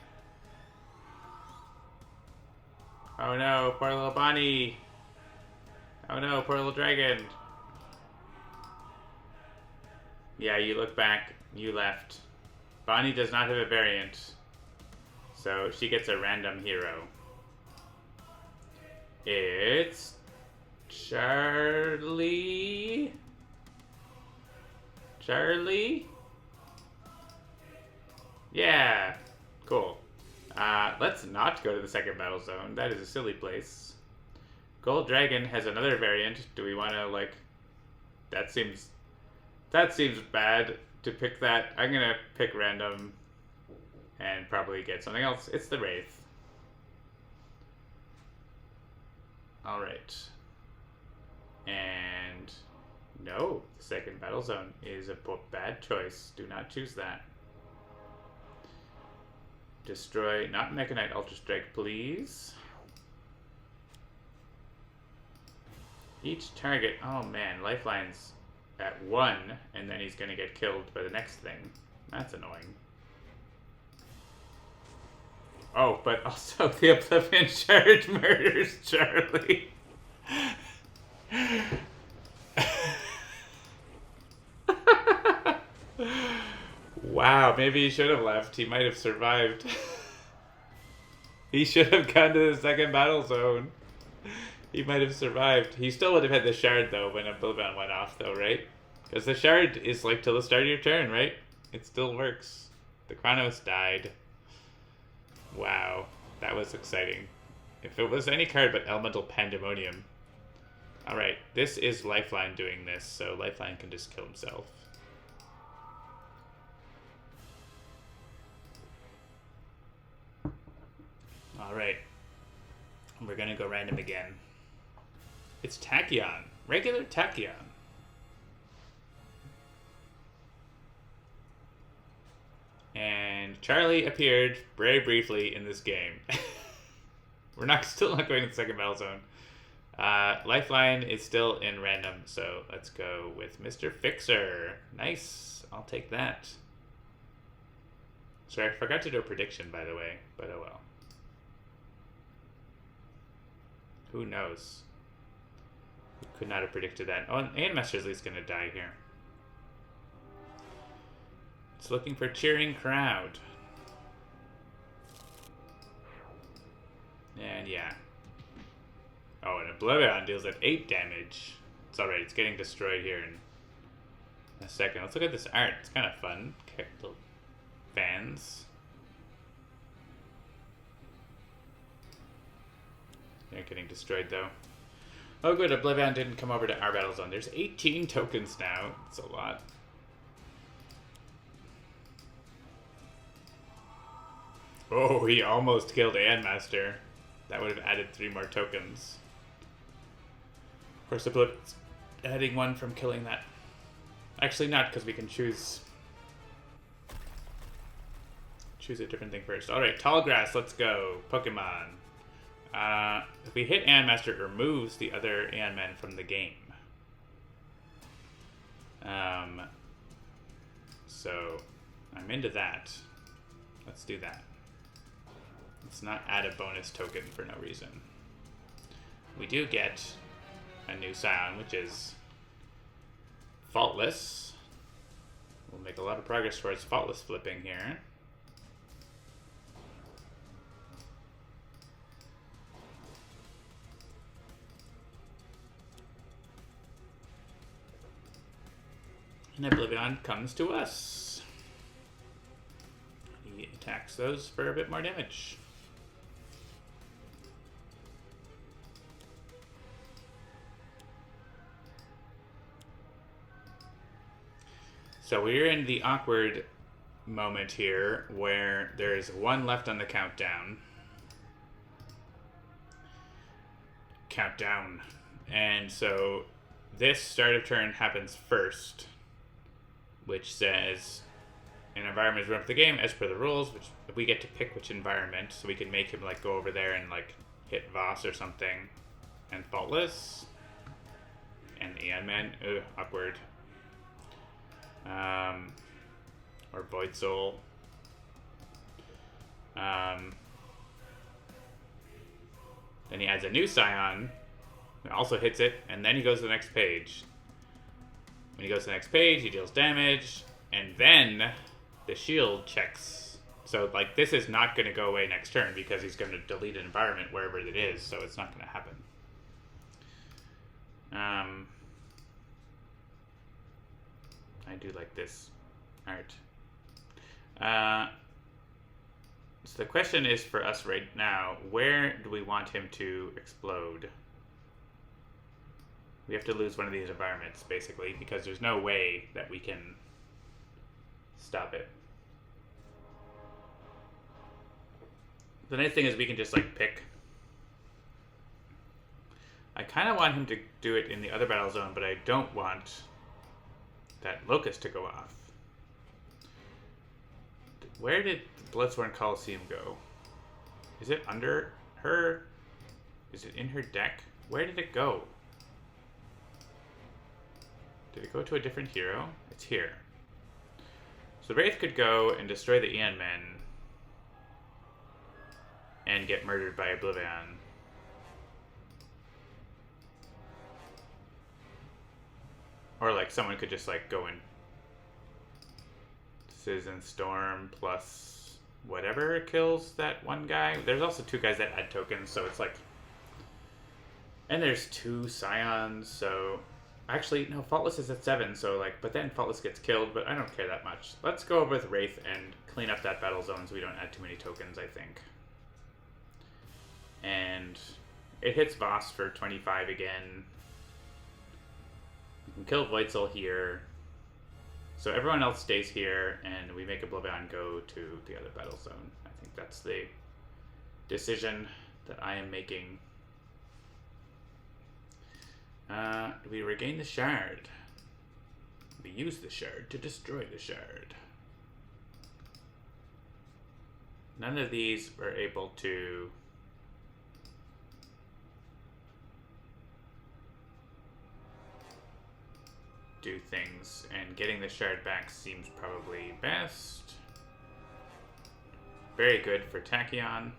Oh no, poor little Bonnie. Oh no, poor little dragon. Yeah, you look back. You left. Bonnie does not have a variant. So she gets a random hero. It's Charlie. Charlie? Yeah. Cool. Let's not go to the second battle zone. That is a silly place. Gold Dragon has another variant. Do we want to, like... That seems bad to pick that. I'm gonna pick random and probably get something else. It's the Wraith. Alright. And... No, the second battle zone is a bad choice. Do not choose that. Destroy, not Mega Knight Ultra Strike, please. Each target, oh man, Lifeline's at 1, and then he's gonna get killed by the next thing. That's annoying. Oh, but also the Oblivion Shard murders Charlie. Wow, maybe he should have left. He might have survived. He should have gone to the second battle zone. He might have survived. He still would have had the shard, though, when Oblivion went off, though, right? Because the shard is, like, till the start of your turn, right? It still works. The Chronos died. Wow. That was exciting. If it was any card but Elemental Pandemonium. Alright, this is Lifeline doing this, so Lifeline can just kill himself. Alright. We're gonna go random again. It's Tachyon. Regular Tachyon. And Charlie appeared very briefly in this game. We're still not going to the second battle zone. Lifeline is still in random, so let's go with Mr. Fixer. Nice. I'll take that. Sorry, I forgot to do a prediction, by the way, but oh well. Who knows? Could not have predicted that. Oh, and Master Lee's gonna die here. It's looking for cheering crowd. And yeah. Oh, and Oblivion deals at 8 damage. It's alright, it's getting destroyed here in a second. Let's look at this art. It's kind of fun. Little fans. They're getting destroyed though. Oh good, Oblivion didn't come over to our battle zone. There's 18 tokens now. It's a lot. Oh, he almost killed Master. That would have added 3 more tokens. Of course, Oblivion's adding 1 from killing that. Actually not, because we can choose a different thing first. Alright, Tall Grass, let's go. Pokemon. If we hit Master, it removes the other Men from the game. So, I'm into that. Let's do that. Let's not add a bonus token for no reason. We do get a new Scion, which is Faultless. We'll make a lot of progress towards Faultless flipping here. And Oblivion comes to us. He attacks those for a bit more damage. So we're in the awkward moment here where there's 1 left on the countdown. And so this start of turn happens first, which says an environment is run for the game as per the rules, which we get to pick which environment, so we can make him like go over there and like hit Voss or something. And Faultless. And the Man. Ugh, awkward. Or Void Soul. Then he adds a new Scion. It also hits it, and then he goes to the next page. When he goes to the next page, he deals damage, and then the shield checks So, like, this is not going to go away next turn because he's going to delete an environment wherever it is, so it's not going to happen. I do like this art. So the question is for us right now, where do we want him to explode? We have to lose one of these environments, basically, because there's no way that we can stop it. The nice thing is we can just, like, pick. I kind of want him to do it in the other battle zone, but I don't want that locust to go off. Where did the Bloodsworn Coliseum go? Is it under her? Is it in her deck? Where did it go? Did it go to a different hero? It's here. So Wraith could go and destroy the Aeon Men and get murdered by Oblivion. Or, like, someone could just, like, go and Citizen Storm plus whatever kills that one guy. There's also two guys that add tokens, so it's like... And there's two Scions, so... Actually, no, Faultless is at 7, so, like... But then Faultless gets killed, but I don't care that much. Let's go over with Wraith and clean up that battle zone so we don't add too many tokens, I think. And it hits Voss for 25 again. We can kill Voidsel here. So everyone else stays here, and we make Oblivion go to the other battle zone. I think that's the decision that I am making. Do we regain the shard? We use the shard to destroy the shard. None of these were able to... do things, and getting the shard back seems probably best. Very good for Tachyon.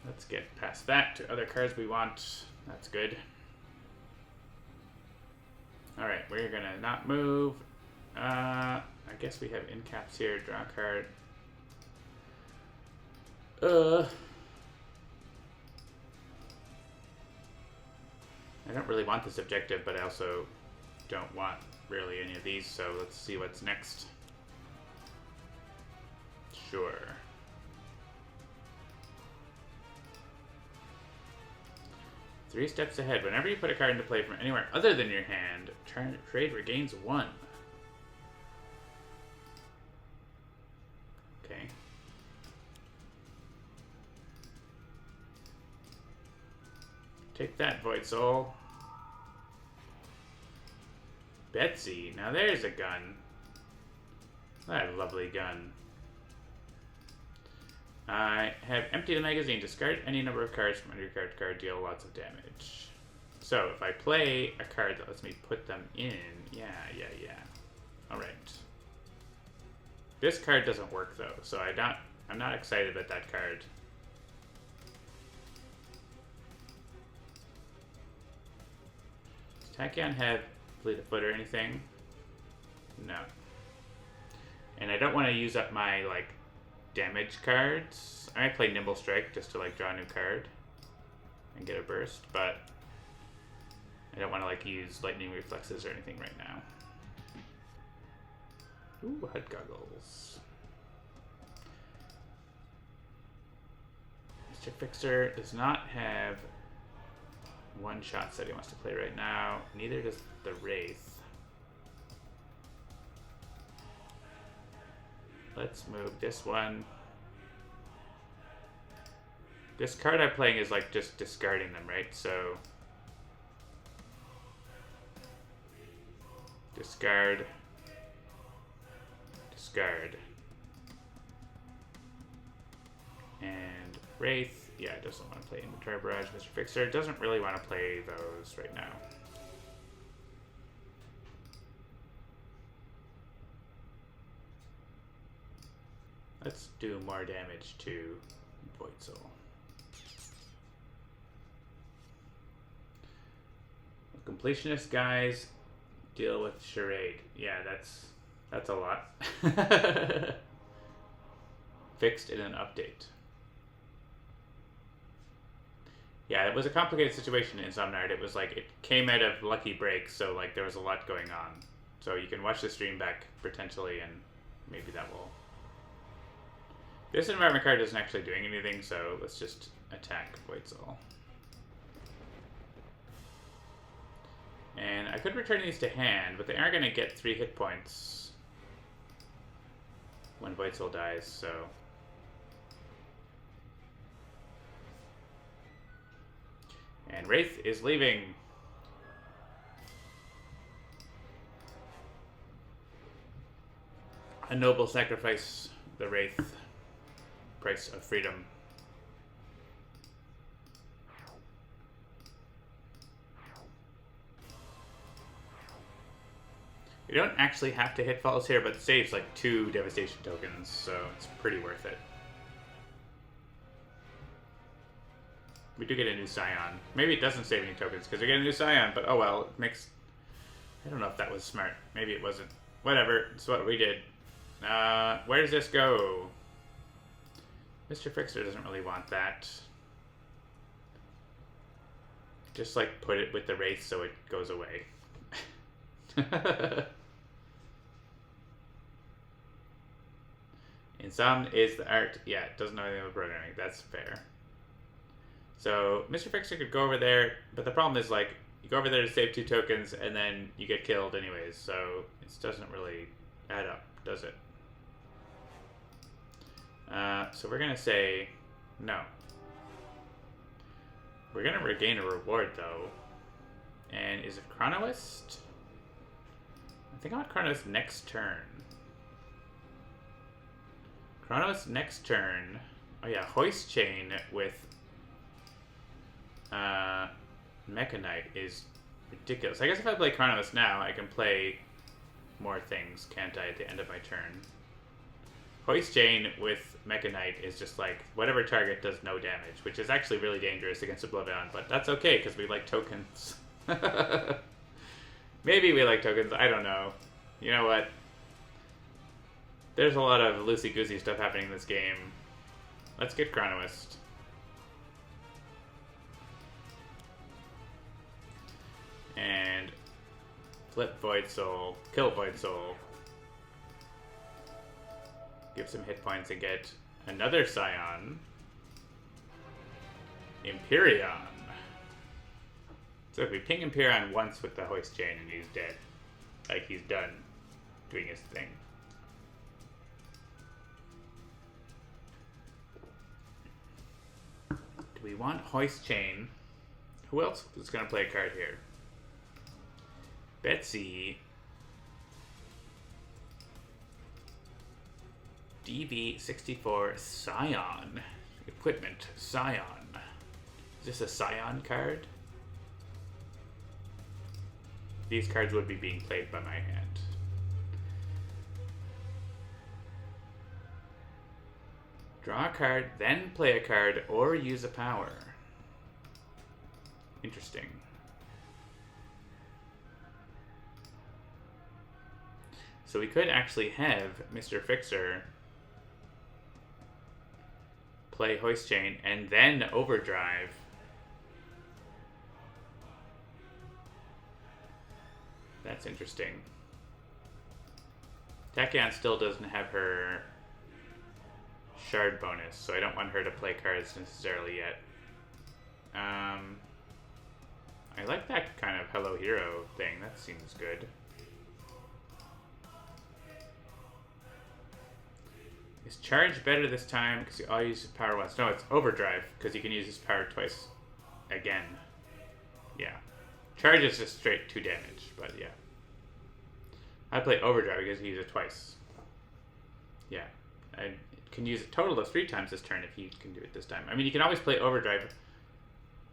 Let's get past that to other cards we want. That's good. Alright, we're gonna not move. I guess we have incaps here. Draw a card. I don't really want this objective, but I also don't want really any of these, so let's see what's next. Sure. Three steps ahead. Whenever you put a card into play from anywhere other than your hand, trade regains 1. Okay. Take that, Void Soul. Betsy. Now there's a gun. That a lovely gun. I have emptied the magazine. Discard any number of cards from under your card, deal lots of damage. So if I play a card that lets me put them in, yeah. Alright. This card doesn't work though, so I'm not excited about that card. Does Tachyon have Fleet of Foot or anything? No. And I don't want to use up my, like, damage cards. I might play Nimble Strike just to, like, draw a new card and get a burst, but I don't want to, like, use Lightning Reflexes or anything right now. Ooh, Head Goggles. Mr. Fixer does not have one-shots that he wants to play right now. Neither does the Wraith. Let's move this one. This card I'm playing is like just discarding them, right? So discard, discard, and Wraith. Yeah, doesn't want to play Inventory Barrage. Mr. Fixer doesn't really want to play those right now. Let's do more damage to Void Soul. Completionist guys deal with charade. Yeah, that's a lot. Fixed in an update. Yeah, it was a complicated situation in Somnard. It was like it came out of lucky breaks, so like there was a lot going on. So you can watch the stream back potentially, and maybe that will. This environment card isn't actually doing anything, so let's just attack Voidsel. And I could return these to hand, but they are going to get 3 hit points when Voidsel dies, so. And Wraith is leaving. A noble sacrifice, the Wraith. Price of freedom. You don't actually have to hit falls here, but it saves like 2 devastation tokens, so it's pretty worth it. We do get a new Scion. Maybe it doesn't save any tokens because we get a new Scion, but oh well, it makes... I don't know if that was smart. Maybe it wasn't. Whatever, it's what we did. Where does this go? Mr. Fixer doesn't really want that. Just like put it with the Wraith so it goes away. Insomn is the art. Yeah, it doesn't know anything about programming. That's fair. So Mr. Fixer could go over there, but the problem is like you go over there to save 2 tokens and then you get killed anyways, so it doesn't really add up, does it? So we're gonna say no. We're gonna regain a reward though. And is it Chronoist? I think I want Chronoist next turn. Chronoist next turn. Oh yeah, Hoist Chain with Mechanite is ridiculous. I guess if I play Chronoist now, I can play more things, can't I, at the end of my turn? Hoist Chain with Mechanite is just like, whatever target does no damage, which is actually really dangerous against Oblivion, but that's okay, because we like tokens. Maybe we like tokens, I don't know. You know what? There's a lot of loosey-goosey stuff happening in this game. Let's get Chronoist. And flip Voidsel, kill Voidsel. Give some hit points and get another Scion. Empyrean. So if we ping Empyrean once with the Hoist Chain and he's dead. Like he's done doing his thing. Do we want Hoist Chain? Who else is going to play a card here? Betsy. DB64 Scion. Equipment. Scion. Is this a Scion card? These cards would be being played by my hand. Draw a card, then play a card, or use a power. Interesting. So we could actually have Mr. Fixer play Hoist Chain and then Overdrive. That's interesting. Tachyon still doesn't have her shard bonus, so I don't want her to play cards necessarily yet. I like that kind of Hello Hero thing. That seems good. Is Charge better this time because you all use his power once? No, it's Overdrive because you can use his power twice again. Yeah. Charge is just straight 2 damage, but yeah. I play Overdrive because you use it twice. Yeah. I can use a total of 3 times this turn if you can do it this time. I mean, you can always play Overdrive.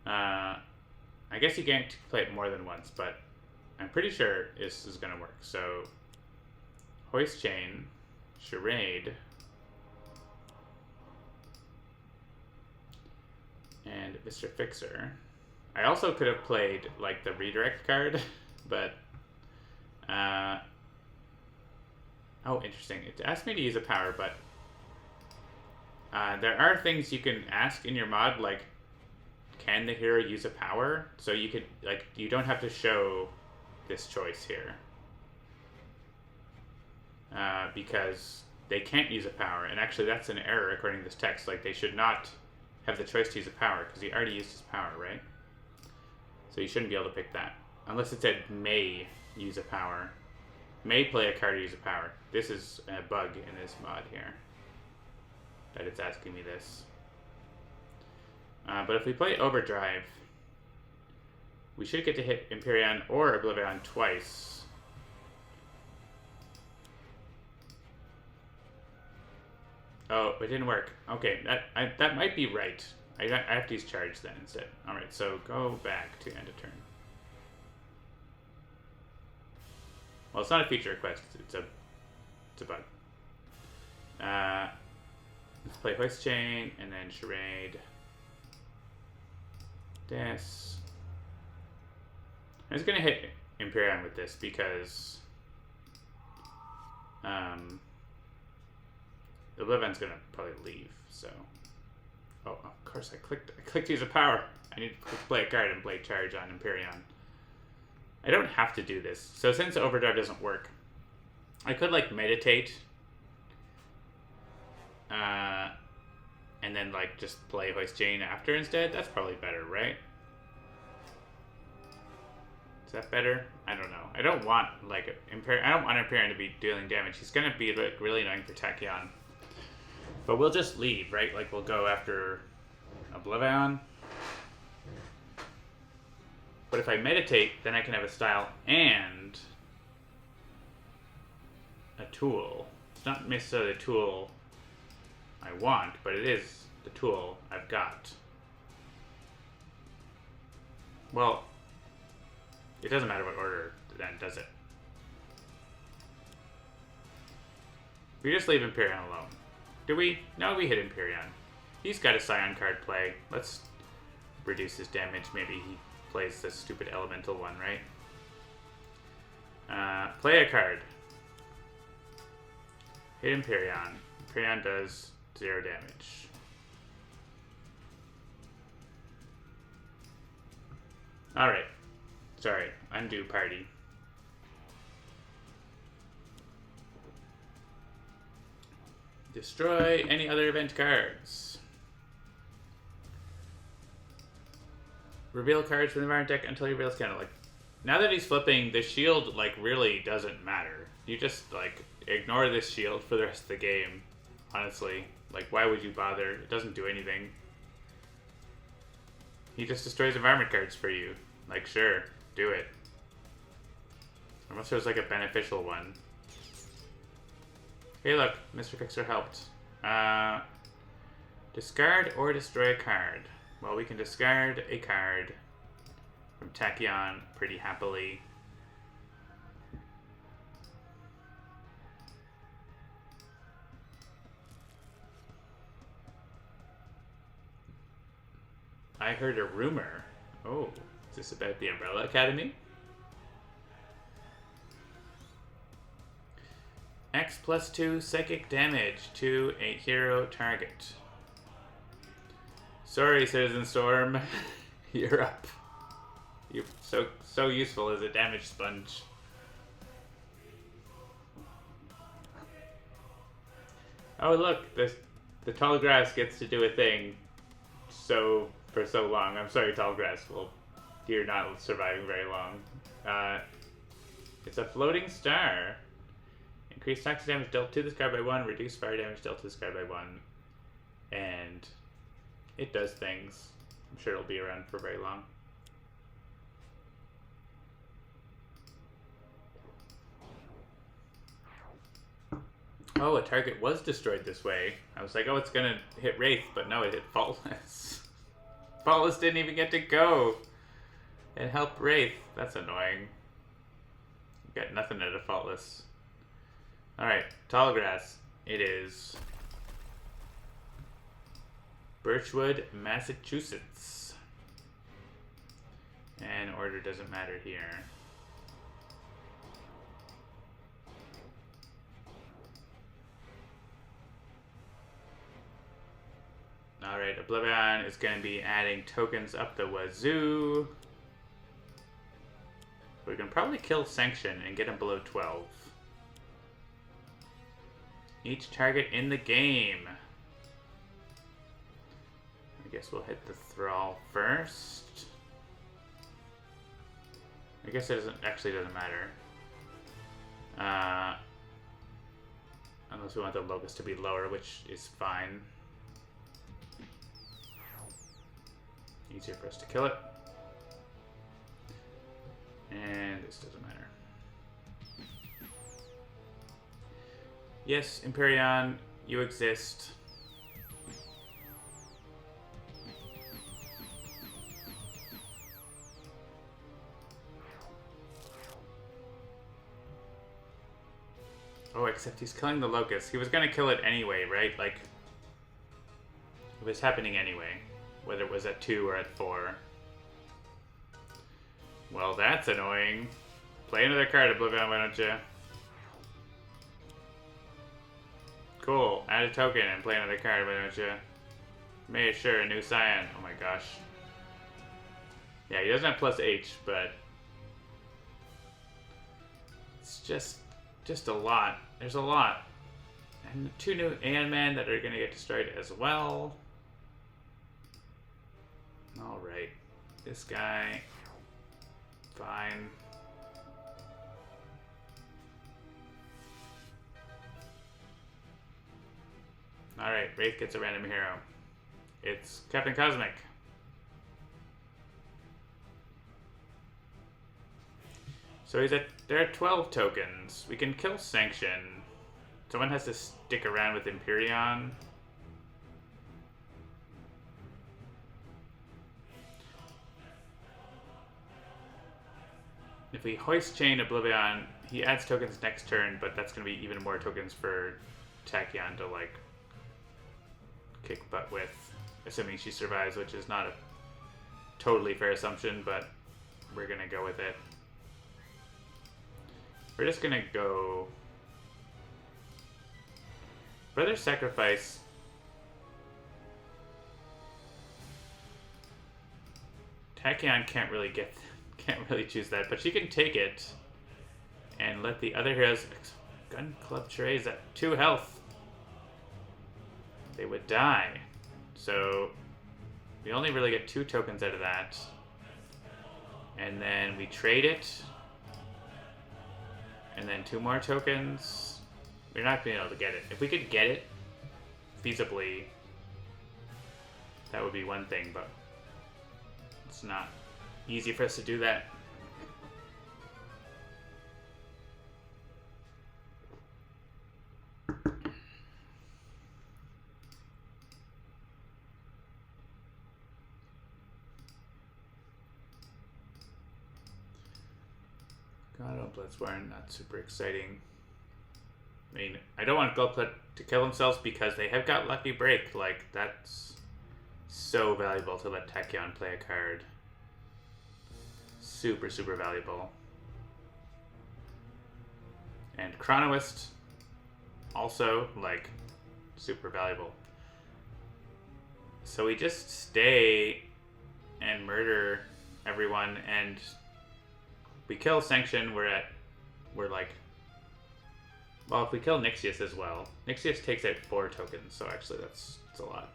I guess you can't play it more than once, but I'm pretty sure this is going to work. So, Hoist Chain, Charade, and Mr. Fixer. I also could have played, like, the redirect card, but... oh, interesting. It asked me to use a power, but... there are things you can ask in your mod, like, can the hero use a power? So you could, like, you don't have to show this choice here. Because they can't use a power, and actually that's an error according to this text. Like, they should not have the choice to use a power, because he already used his power, right? So you shouldn't be able to pick that. Unless it said may use a power. May play a card to use a power. This is a bug in this mod here, that it's asking me this. But if we play Overdrive, we should get to hit Empyrean or Oblivion twice. Oh, it didn't work. Okay, that might be right. I have to use Charge then instead. Alright, so go back to end of turn. Well, it's not a feature request. It's a bug. Let's play Hoist Chain, and then Charade. This. I'm just going to hit Empyrean with this because Oblivion's going to probably leave, so... Oh, of course, I clicked use a power. I need to play a card and play Charge on Empyrean. I don't have to do this. So since Overdrive doesn't work, I could, like, meditate. And then, like, just play Hoist Chain after instead. That's probably better, right? Is that better? I don't know. I don't want, like, I don't want Empyrean to be dealing damage. He's gonna be, like, really annoying for Tachyon. But we'll just leave, right? Like, we'll go after Oblivion. But if I meditate, then I can have a style and a tool. It's not necessarily the tool I want, but it is the tool I've got. Well, it doesn't matter what order then, does it? We just leave Empyrean alone. Do we? No, we hit Empyrean. He's got a Scion card play. Let's reduce his damage. Maybe he plays the stupid elemental one, right? Play a card. Hit Empyrean. Empyrean does 0 damage. Alright. Sorry. Undo party. Destroy any other event cards. Reveal cards from the environment deck until he reveals counter. Like, now that he's flipping, the shield, like, really doesn't matter. You just, like, ignore this shield for the rest of the game. Honestly. Like, why would you bother? It doesn't do anything. He just destroys environment cards for you. Like, sure, do it. Unless there's, like, a beneficial one. Hey, look, Mr. Fixer helped. Discard or destroy a card. Well, we can discard a card from Tachyon pretty happily. I heard a rumor. Oh, is this about the Umbrella Academy? X +2 psychic damage to a hero target. Sorry, Citizen Storm. You're up. You're so useful as a damage sponge. Oh look, the tall grass gets to do a thing for so long. I'm sorry, tall grass. Well, you're not surviving very long. It's a floating star. Increase toxic damage dealt to this card by 1, reduce fire damage dealt to this card by 1. And it does things. I'm sure it'll be around for very long. Oh, a target was destroyed this way. I was like, oh, it's gonna hit Wraith, but no, it hit Faultless. Faultless didn't even get to go and help Wraith. That's annoying. You got nothing out of Faultless. Alright, tall grass. It is Birchwood, Massachusetts. order doesn't matter here. Alright, Oblivion is going to be adding tokens up the wazoo. We can probably kill Sanction and get him below 12. Each target in the game. I guess we'll hit the Thrall first. I guess it doesn't matter. Unless we want the Locust to be lower, which is fine. Easier for us to kill it. And this doesn't matter. Yes, Empyrean, you exist. Oh, except he's killing the Locust. He was gonna kill it anyway, right? Like, it was happening anyway. Whether it was at 2 or at 4. Well, that's annoying. Play another card, Oblivion, why don't you? Cool. Add a token and play another card, why don't you? Made sure, a new Scion. Oh my gosh. Yeah, he doesn't have plus H, but it's just a lot. There's a lot. And 2 new Ant-Man that are gonna get destroyed as well. Alright. This guy. Fine. Alright, Wraith gets a random hero. It's Captain Cosmic. So there are 12 tokens. We can kill Sanction. Someone has to stick around with Empyrean. If we hoist Chain Oblivion, he adds tokens next turn, but that's going to be even more tokens for Tachyon to, like, kick butt with, assuming she survives, which is not a totally fair assumption, but we're going to go with it. We're just going to go Brother Sacrifice. Tachyon can't really choose that, but she can take it and let the other heroes. Gun Club Therese at 2 health. They would die. So we only really get 2 tokens out of that. And then we trade it. And then 2 more tokens. We're not being able to get it. If we could get it feasibly, that would be one thing, but it's not easy for us to do that. God, oh, Bloodsworn, not super exciting. I mean, I don't want Gulplet to kill themselves because they have got Lucky Break. Like, that's so valuable to let Tachyon play a card. Super, super valuable. And Chronoist, also, like, super valuable. So we just stay and murder everyone, and we kill Sanction, we're like, well, if we kill Nixius as well, Nixius takes out 4 tokens, so actually that's a lot.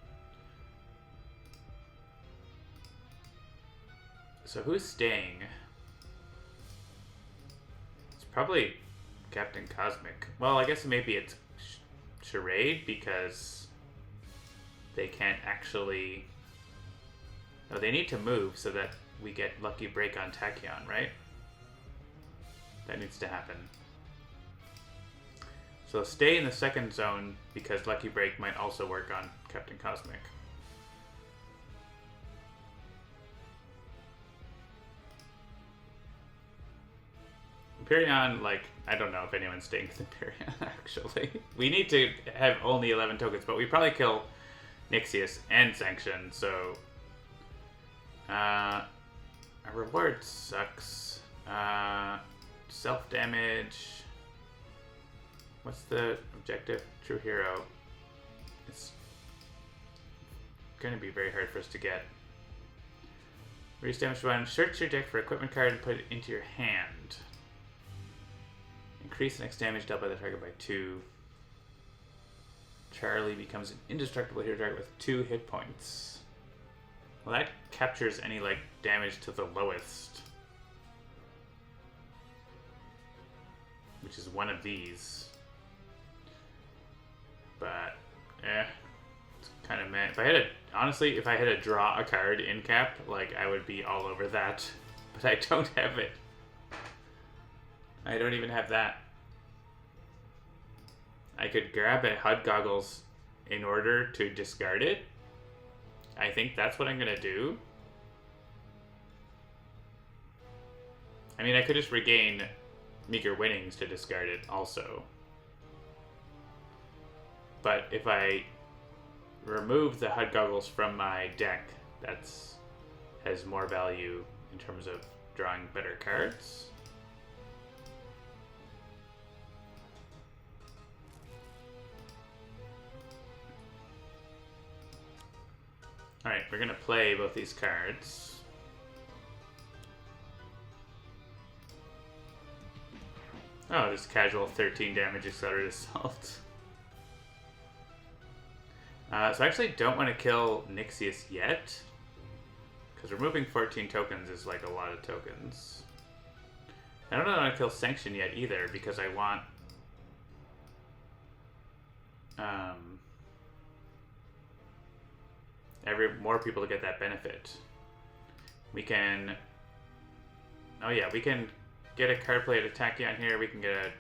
So who's staying? It's probably Captain Cosmic. Well, I guess maybe it's Charade, because they can't actually... Oh, they need to move so that we get Lucky Break on Tachyon, right? That needs to happen. So stay in the second zone, because Lucky Break might also work on Captain Cosmic. Empyrean, like, I don't know if anyone's staying with Empyrean, actually. We need to have only 11 tokens, but we probably kill Nixius and Sanction, so... our Our reward sucks. Self-damage. What's the objective? True hero. It's going to be very hard for us to get. Reduce damage to one. Search your deck for equipment card and put it into your hand. Increase next damage dealt by the target by 2. Charlie becomes an indestructible hero target with 2 hit points. Well, that captures any, like, damage to the lowest. Which is one of these. But, it's kind of meh. If I had honestly, if I had to draw a card in cap, like, I would be all over that. But I don't have it. I don't even have that. I could grab a HUD goggles in order to discard it. I think that's what I'm going to do. I mean, I could just regain meager winnings to discard it also. But if I remove the HUD goggles from my deck, that's has more value in terms of drawing better cards. Alright, we're going to play both these cards. Oh, just casual 13 damage accelerated assault. So I actually don't want to kill Nixius yet. Because removing 14 tokens is like a lot of tokens. I don't really want to kill Sanction yet either, because I want... more people to get that benefit. We can... Oh yeah, we can get a card play to Tachyon here. We can get a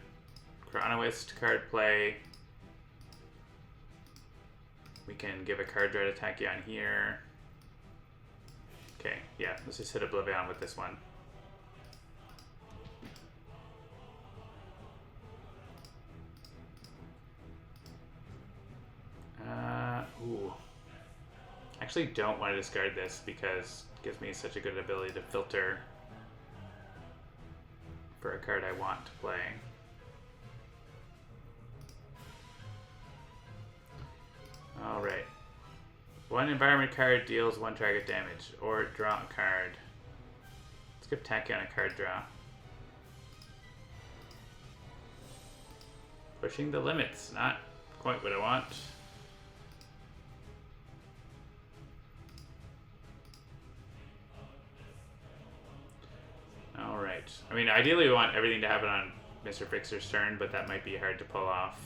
Chronoist card play. We can give a card draw to Tachyon here. Okay, yeah, let's just hit Oblivion with this one. Ooh. I actually don't want to discard this because it gives me such a good ability to filter for a card I want to play. Alright. One environment card deals 1 target damage, or draw a card. Let's give Tachyon a card draw. Pushing the limits, not quite what I want. Alright. I mean, ideally we want everything to happen on Mr. Fixer's turn, but that might be hard to pull off.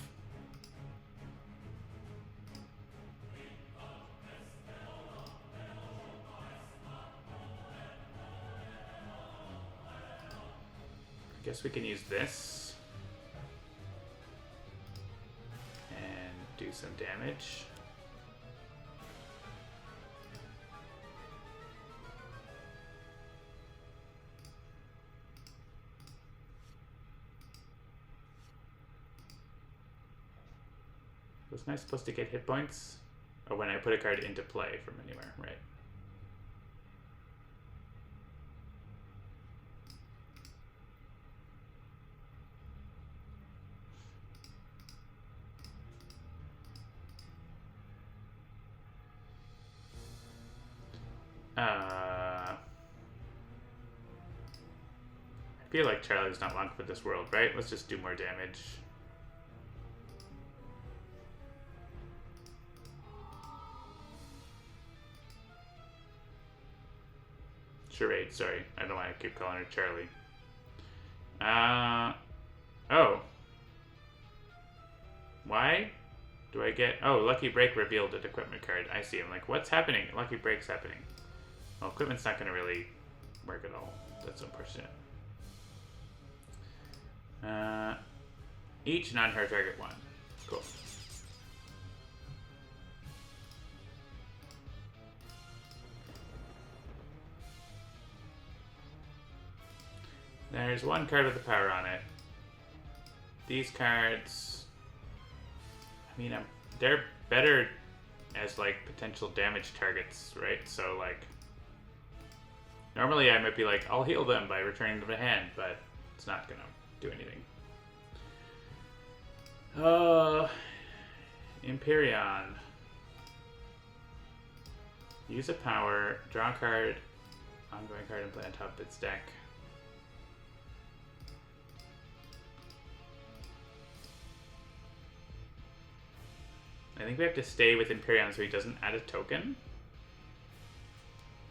I guess we can use this. And do some damage. Wasn't I supposed to get hit points? Oh, when I put a card into play from anywhere, right. I feel like Charlie's not long for this world, right? Let's just do more damage. Charade, sorry. I don't know why I keep calling her Charlie. Oh. Why do I get... Oh, Lucky Break revealed an equipment card. I see. I'm like, what's happening? Lucky Break's happening. Well, equipment's not going to really work at all. That's unfortunate. Each non-hard target 1. Cool. There's one card with the power on it. These cards... I mean, they're better as, like, potential damage targets, right? So, like... Normally I might be like, I'll heal them by returning them to hand, but it's not gonna do anything. Empyrean. Use a power, draw a card, ongoing card, and play on top of its deck. I think we have to stay with Empyrean so he doesn't add a token.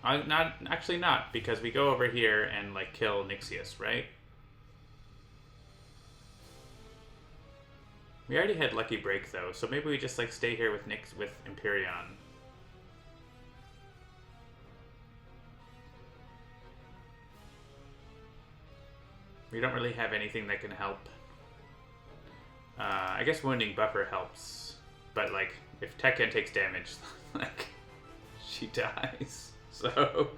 Not, because we go over here and like kill Nixius, right? We already had Lucky Break though, so maybe we just like stay here with Empyrean. We don't really have anything that can help. I guess Wounding Buffer helps, but like if Tekken takes damage, like she dies, so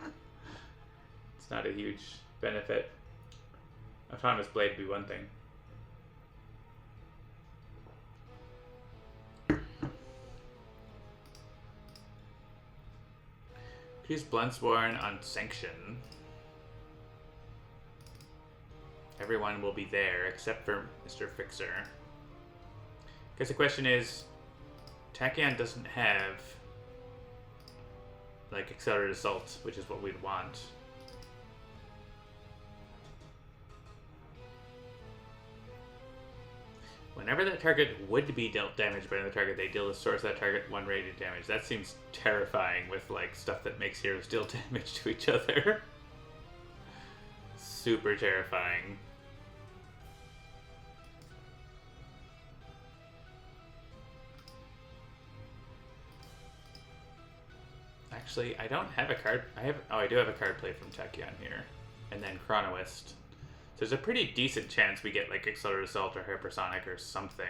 it's not a huge benefit. Autonomous Blade would be one thing. Use Bluntsworn on Sanction. Everyone will be there except for Mr. Fixer. Because the question is, Tachyon doesn't have like Accelerated Assault, which is what we'd want. Whenever that target would be dealt damage by another target, they deal the source of that target 1 radiant damage. That seems terrifying with like stuff that makes heroes deal damage to each other. Super terrifying. Actually, I don't have a card. I do have a card play from Tachyon here, and then Chronoist. So there's a pretty decent chance we get like Accelerated Assault or Hypersonic or something.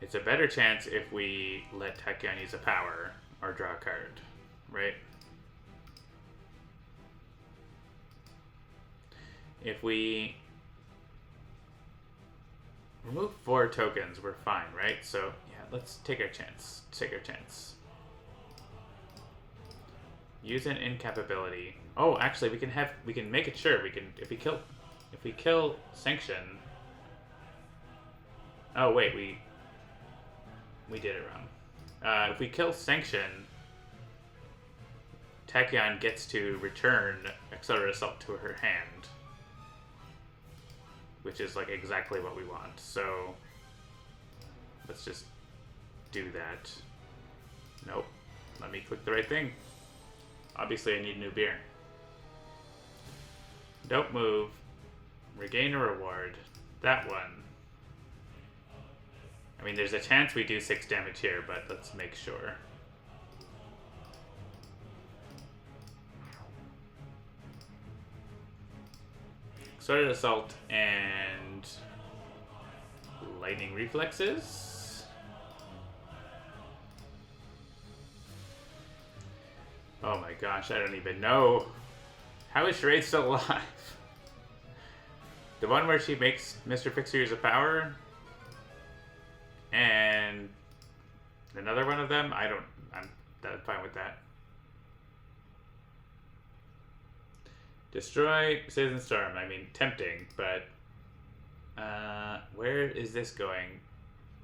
It's a better chance if we let Tachyon use a power or draw a card, right? If we remove 4 tokens, we're fine, right? So yeah, let's take our chance. Take our chance. Use an incapability. Oh, actually, we can make it sure. If we kill Sanction. Oh wait, we did it wrong. If we kill Sanction, Tachyon gets to return Accelerated Assault to her hand, which is like exactly what we want. So let's just do that. Nope. Let me click the right thing. Obviously, I need a new beer. Don't move. Regain a reward. That one. I mean, there's a chance we do 6 damage here, but let's make sure. Accelerated Assault and Lightning Reflexes. Oh my gosh, I don't even know. How is Charade still alive? The one where she makes Mr. Fixer use a power? And another one of them? I'm fine with that. Destroy Citizen Storm. I mean, tempting, but where is this going?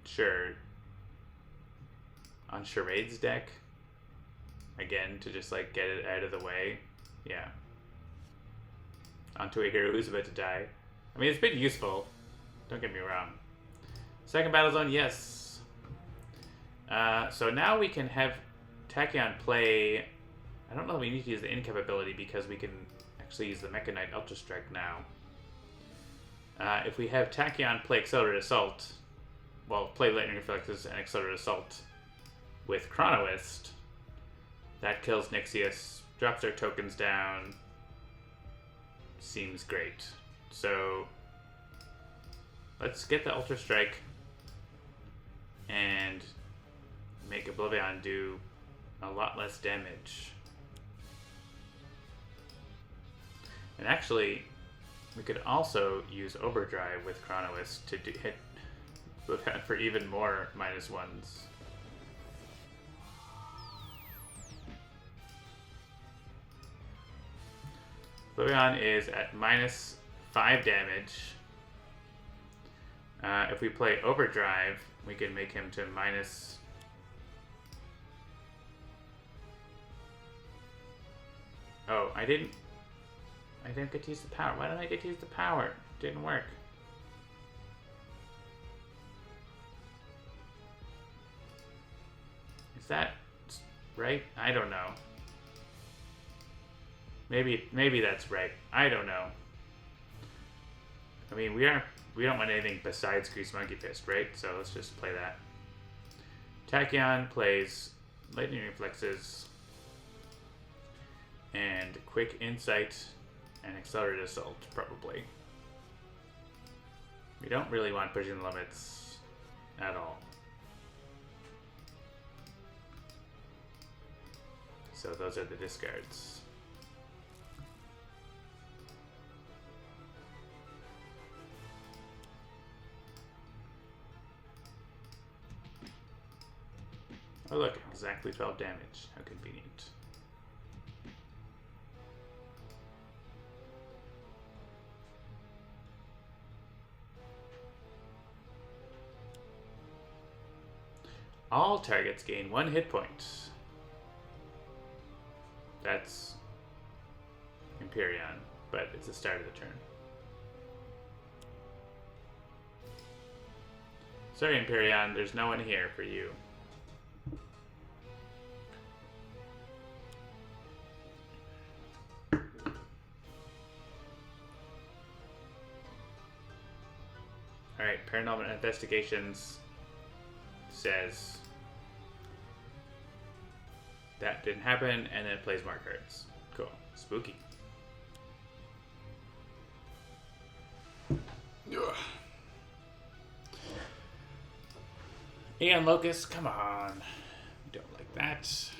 Sure. On Charade's deck? Again, to just like get it out of the way. Yeah. Onto a hero who's about to die. I mean, it's been useful. Don't get me wrong. Second battle zone, yes. So now we can have Tachyon play. I don't know if we need to use the incapability because we can actually use the Mechanite Ultra Strike now. If we have Tachyon play Accelerated Assault, well, play Lightning Reflexes and Accelerated Assault with Chronoist, that kills Nixius, drops our tokens down. Seems great. So let's get the Ultra Strike and make Oblivion do a lot less damage. And actually, we could also use Overdrive with Chronoist to hit Oblivion for even more -1s. Oblivion is at -5 damage. If we play Overdrive, we can make him to minus... Oh, I didn't get to use the power. Why didn't I get to use the power? It didn't work. Is that right? I don't know. Maybe that's right. I don't know. I mean, we don't want anything besides Grease Monkey Fist, right? So let's just play that. Tachyon plays Lightning Reflexes and Quick Insight and Accelerated Assault, probably. We don't really want pushing the limits at all. So those are the discards. Oh look, exactly 12 damage. How convenient. All targets gain 1 hit point. That's Empyrean, but it's the start of the turn. Sorry, Empyrean, there's no one here for you. Alright, Paranormal Investigations says that didn't happen, and then it plays more cards. Cool. Spooky. Ugh. Aeon Locust, come on. We don't like that.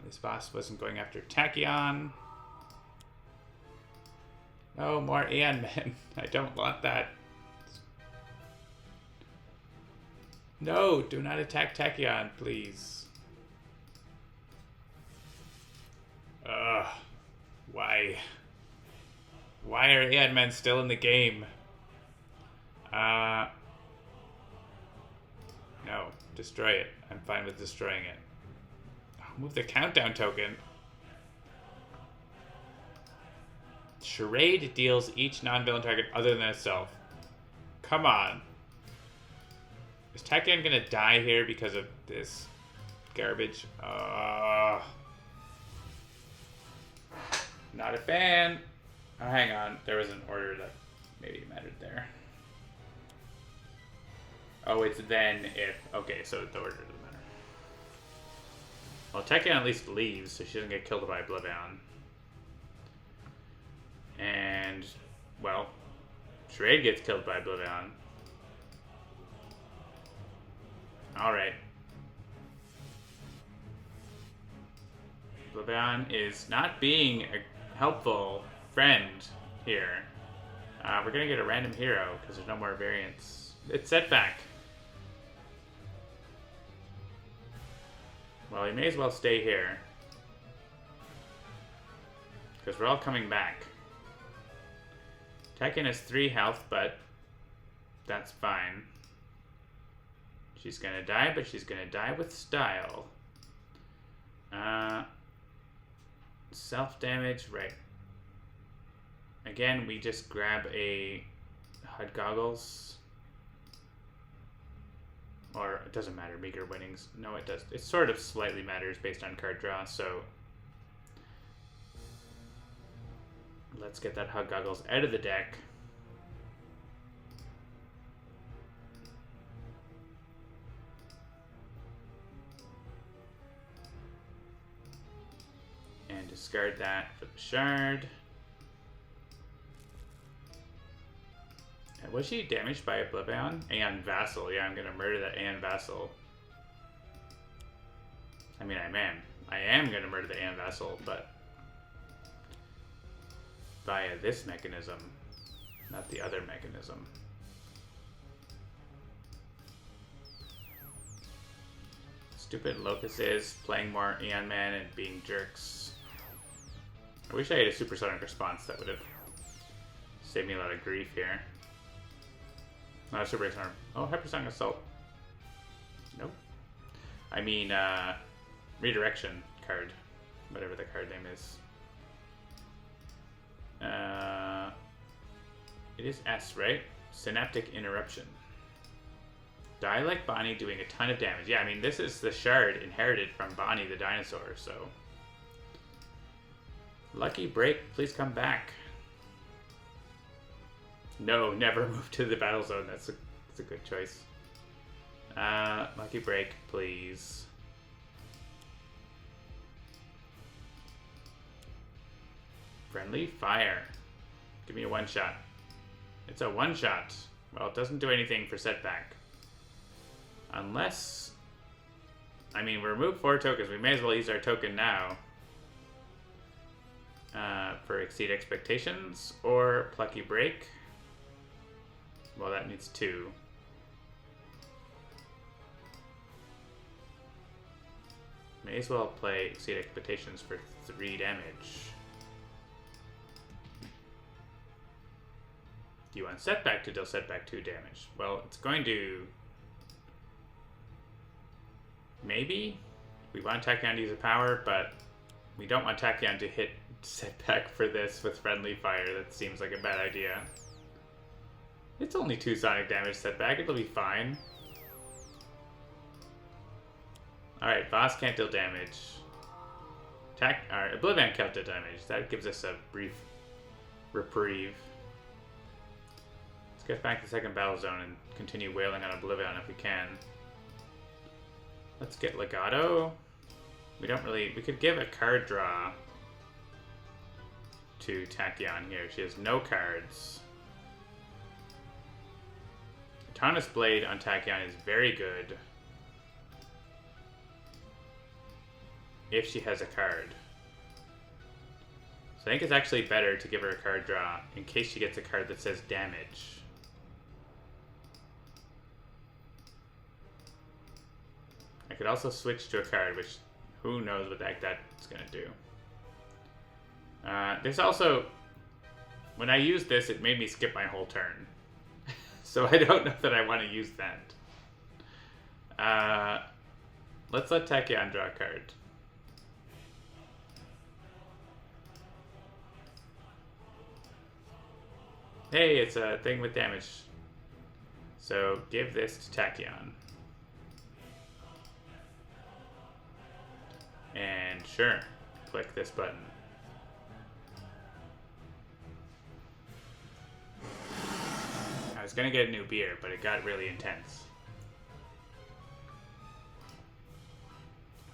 This boss wasn't going after Tachyon. No more Aeon Men. I don't want that. No, do not attack Tachyon, please. Ugh. Why? Why are Aeon Men still in the game? No, destroy it. I'm fine with destroying it. I'll move the countdown token. Charade deals each non-villain target other than itself. Come on. Is Tachyon gonna die here because of this garbage? Not a fan. Oh, hang on. There was an order that maybe mattered there. Oh, it's then if... Okay, so the order doesn't matter. Well, Tachyon at least leaves, so she doesn't get killed by Oblivion. And, well, Charade gets killed by Oblivion. Alright. Oblivion is not being a helpful friend here. We're gonna get a random hero because there's no more variants. It's setback. Well, he may as well stay here. Because we're all coming back. Tachyon has 3 health, but that's fine. She's gonna die, but she's gonna die with style. Self-damage, right. Again, we just grab a HUD goggles. Or, it doesn't matter, meager winnings. No, it does. It sort of slightly matters based on card draw, so... Let's get that HUD goggles out of the deck. And discard that for the shard. Was she damaged by Oblivion? Aeon Vassal. Yeah, I'm gonna murder that Aeon Vassal. I mean, I am gonna murder the Aeon Vassal, but via this mechanism, not the other mechanism. Stupid Locusts playing more Aeon Man and being jerks. I wish I had a supersonic response. That would have saved me a lot of grief here. Not a supersonic. Oh, hypersonic assault. Nope. I mean, redirection card. Whatever the card name is. It is S, right? Synaptic interruption. Die like Bonnie, doing a ton of damage. Yeah, I mean, this is the shard inherited from Bonnie the dinosaur, so. Lucky break, please come back. No, never move to the battle zone. That's a good choice. Lucky break, please. Friendly fire. Give me a one shot. It's a one shot. Well, it doesn't do anything for setback. Unless... I mean, we removed 4 tokens. We may as well use our token now. For Exceed Expectations or Plucky Break. Well, that needs 2. May as well play Exceed Expectations for 3 damage. Do you want setback to deal setback 2 damage? Well, it's going to... Maybe? We want Tachyon to use a power, but we don't want Tachyon to hit setback for this with friendly fire. That seems like a bad idea. It's only 2 sonic damage setback. It'll be fine. Alright, boss can't deal damage. Alright, Oblivion can't deal damage. That gives us a brief reprieve. Let's get back to the second battle zone and continue wailing on Oblivion if we can. Let's get Legato. We don't really... We could give a card draw to Tachyon here. She has no cards. Tarnished Blade on Tachyon is very good if she has a card. So I think it's actually better to give her a card draw in case she gets a card that says damage. I could also switch to a card, which who knows what that's going to do. There's also, when I used this, it made me skip my whole turn. So I don't know that I want to use that. Let's let Tachyon draw a card. Hey, it's a thing with damage. So give this to Tachyon. And sure, click this button. I was gonna get a new beer, but it got really intense.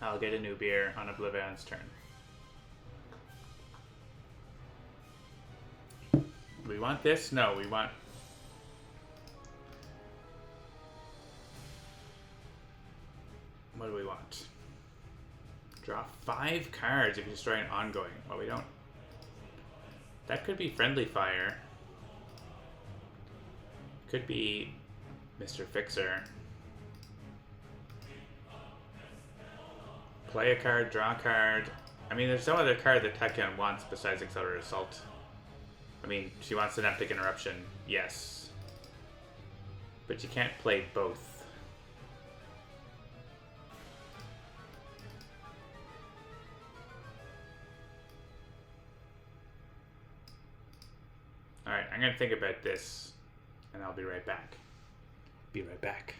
I'll get a new beer on Oblivion's turn. We want this? No, we want... What do we want? Draw 5 cards if you destroy an ongoing. Well, we don't... That could be Friendly Fire. Could be Mr. Fixer. Play a card, draw a card. I mean, there's some other card that Tachyon wants besides Accelerated Assault. I mean, she wants Synaptic Interruption, yes. But you can't play both. Alright, I'm gonna think about this, and I'll be right back. Be right back.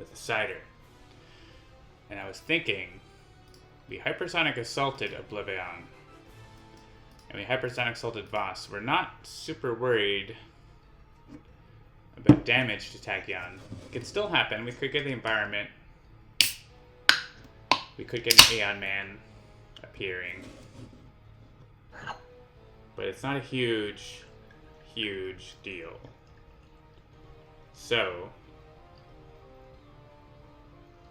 with a cider. And I was thinking, we hypersonic assaulted Oblivion. And we hypersonic assaulted Voss. We're not super worried about damage to Tachyon. It could still happen. We could get the environment. We could get an Aeon Man appearing. But it's not a huge deal. So,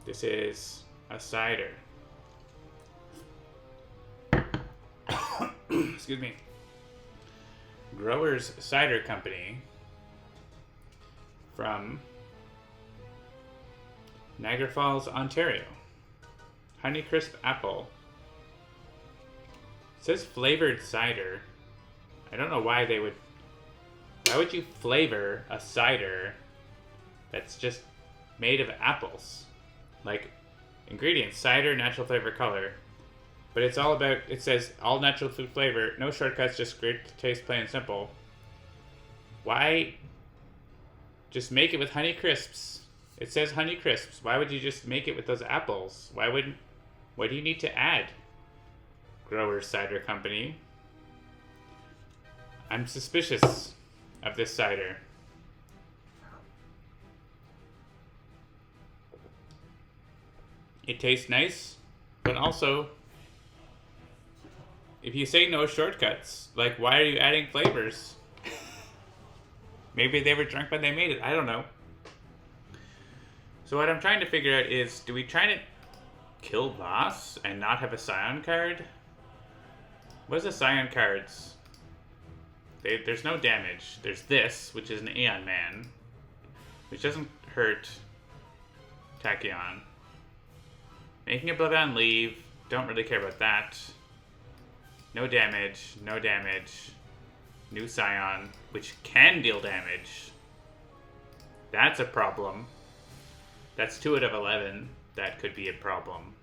this is a cider. Excuse me. Growers Cider Company from Niagara Falls, Ontario. Honeycrisp apple. It says flavored cider. I don't know why they would. Why would you flavor a cider that's just made of apples? Like, ingredients: cider, natural flavor, color. But it's all about, it says, all natural food flavor, no shortcuts, just great taste, plain and simple. Why just make it with Honey Crisps? It says Honey Crisps. Why would you just make it with those apples? What do you need to add? Growers Cider Company. I'm suspicious of this cider. It tastes nice, but also, if you say no shortcuts, like, why are you adding flavors? Maybe they were drunk when they made it. I don't know. So what I'm trying to figure out is, do we try to kill Voss and not have a Scion card? What is the Scion cards? There's no damage. There's this, which is an Aeon Man, which doesn't hurt Tachyon. Making Oblivion leave. Don't really care about that. No damage, no damage. New Scion, which can deal damage. That's a problem. That's 2 out of 11. That could be a problem.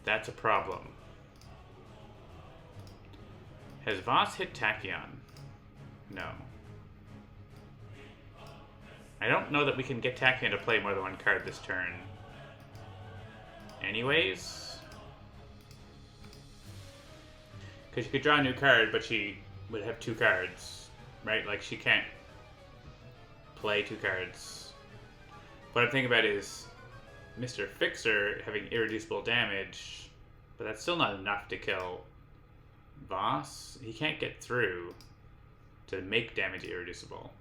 That's a problem. Has Voss hit Tachyon? No. I don't know that we can get Tachyon to play more than one card this turn. Anyways, because you could draw a new card, but she would have 2 cards, right? Like, she can't play 2 cards. What I'm thinking about is Mr. Fixer having irreducible damage, but that's still not enough to kill Voss. He can't get through to make damage irreducible.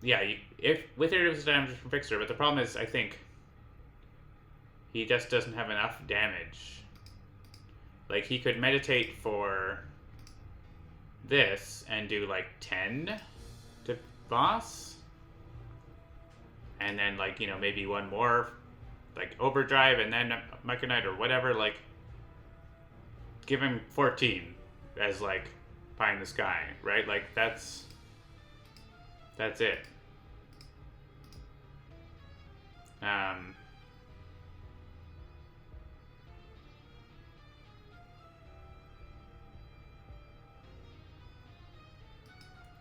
Yeah, if with irreducible damage from Fixer, but the problem is, I think he just doesn't have enough damage. Like, he could meditate for this and do like 10 to Voss, and then, like, you know, maybe one more, like Overdrive, and then Mechanite or whatever. Like, give him 14 as like pie in the sky, right? Like, that's it. I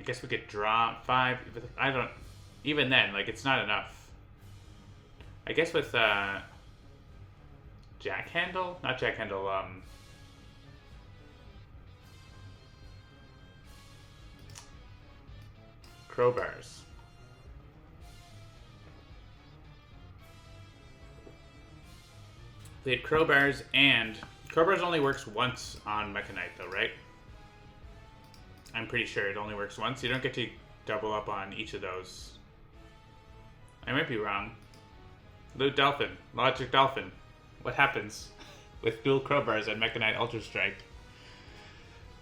guess we could draw 5. But I don't. Even then, like, it's not enough. I guess with Jack Handle, not Jack Handle. Crowbars. We had crowbars, and crowbars only works once on Mechanite, though, right? I'm pretty sure it only works once. You don't get to double up on each of those. I might be wrong. Loot Dolphin. Logic Dolphin. What happens with dual crowbars and Mechanite Ultra Strike?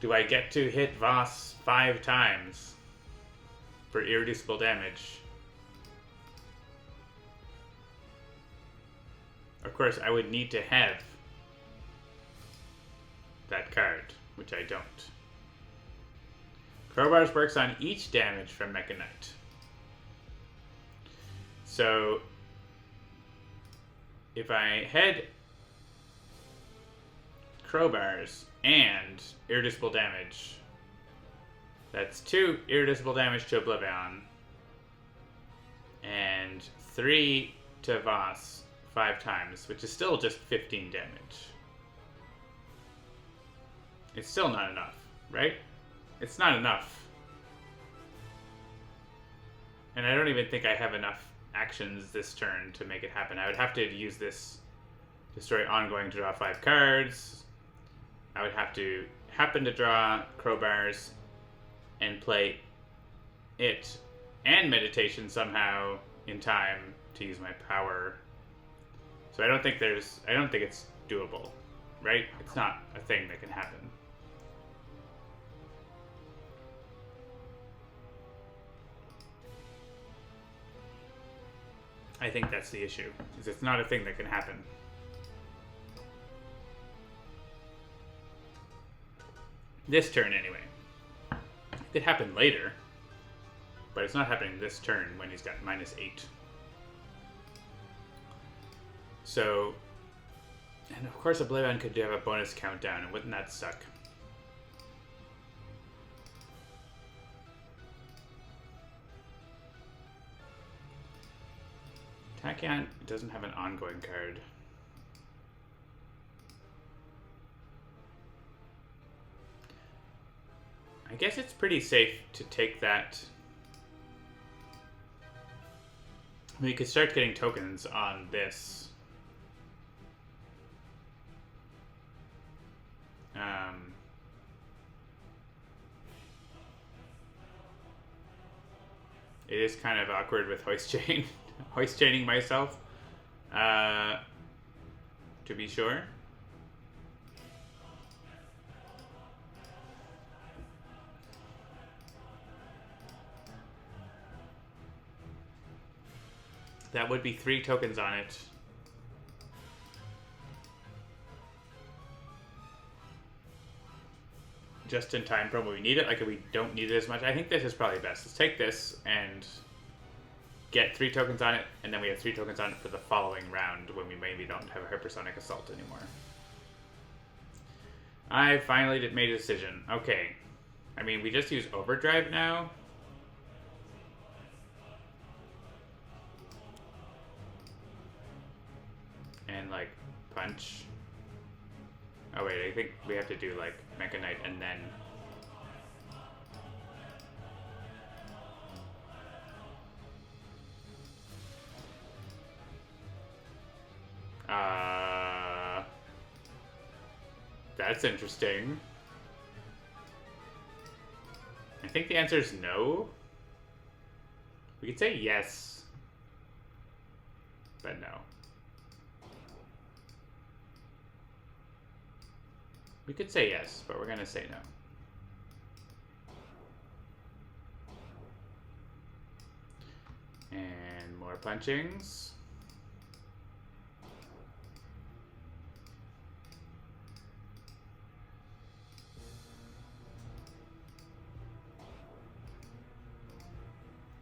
Do I get to hit Voss 5 times for irreducible damage? Of course, I would need to have that card, which I don't. Crowbars works on each damage from Mechanite. So, if I had crowbars and irreducible damage, That's 2 irreducible damage to Oblivion. And 3 to Voss 5 times, which is still just 15 damage. It's still not enough, right? It's not enough. And I don't even think I have enough actions this turn to make it happen. I would have to use this Destroy Ongoing to draw 5 cards. I would have to happen to draw Crowbars and play it and Meditation somehow in time to use my power. So I don't think it's doable, right? It's not a thing that can happen. I think that's the issue, is it's not a thing that can happen. This turn, anyway. It could happen later, but it's not happening this turn when he's got -8. So, and of course Oblivion could have a bonus countdown, and wouldn't that suck? Tachyon doesn't have an ongoing card. I guess it's pretty safe to take that. We could start getting tokens on this. It is kind of awkward with hoist chaining myself, to be sure. That would be 3 tokens on it. Just in time from when we need it. Like, if we don't need it as much. I think this is probably best. Let's take this and get 3 tokens on it, and then we have 3 tokens on it for the following round when we maybe don't have a Hypersonic Assault anymore. I finally made a decision. Okay. I mean, we just use Overdrive now. And, like, punch. Oh, wait, I think we have to do, like, Mecha Knight and then... That's interesting. I think the answer is no. We could say yes. But no. We could say yes, but we're gonna say no. And more punchings.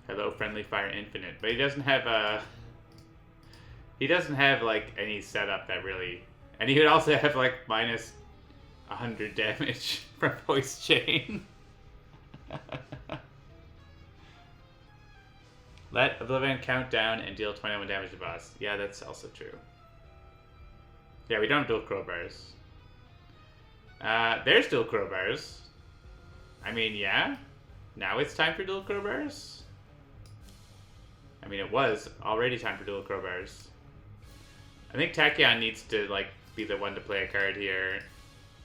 Hello, Friendly Fire Infinite. But he doesn't have he doesn't have, like, any setup that really... And he would also have, like, minus 100 damage from Hoist Chain. Let Oblivion count down and deal 21 damage to boss. Yeah, that's also true. Yeah, we don't have dual crowbars. There's dual crowbars. I mean, yeah. Now it's time for dual crowbars. I mean, it was already time for dual crowbars. I think Tachyon needs to, like, be the one to play a card here.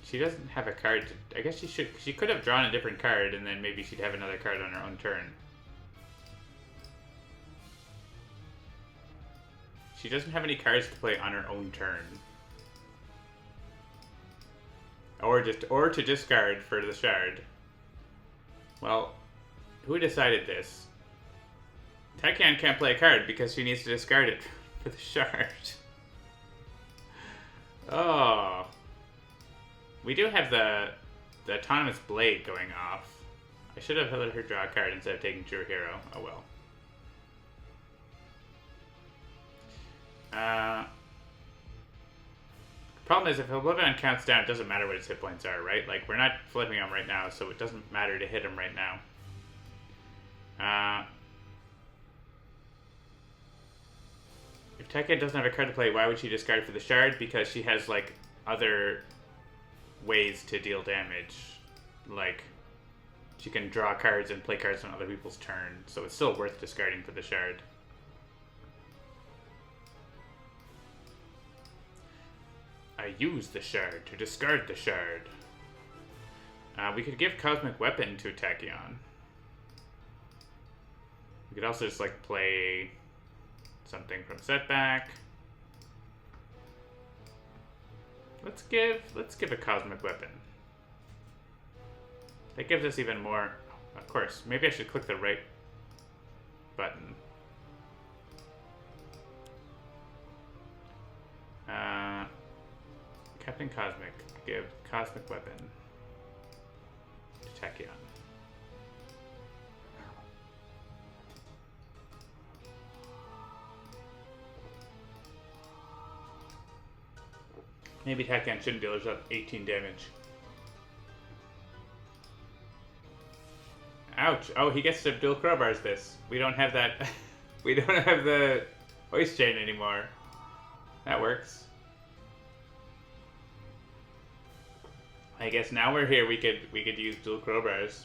She doesn't have a card to... I guess she could have drawn a different card, and then maybe she'd have another card on her own turn. She doesn't have any cards to play on her own turn. Or to discard for the shard. Well, who decided this? Tachyon can't play a card because she needs to discard it for the shard. Oh. We do have the Autonomous Blade going off. I should have let her draw a card instead of taking True Hero. Oh well. Problem is, if Oblivion counts down, it doesn't matter what his hit points are, right? Like, we're not flipping him right now, so it doesn't matter to hit him right now. If Tekka doesn't have a card to play, why would she discard for the shard? Because she has, like, other ways to deal damage. Like, she can draw cards and play cards on other people's turn, so it's still worth discarding for the shard. I use the shard to discard the shard. We could give Cosmic Weapon to Tachyon. We could also just, like, play something from Setback. Let's give a Cosmic Weapon. That gives us even more. Of course, maybe I should click the right button. Captain Cosmic, give Cosmic Weapon to Tachyon. Maybe Tachyon shouldn't deal us 18 damage. Ouch. Oh, he gets to dual crowbars this. We don't have that. We don't have the voice chain anymore. That works. I guess now we're here, we could use dual crowbars.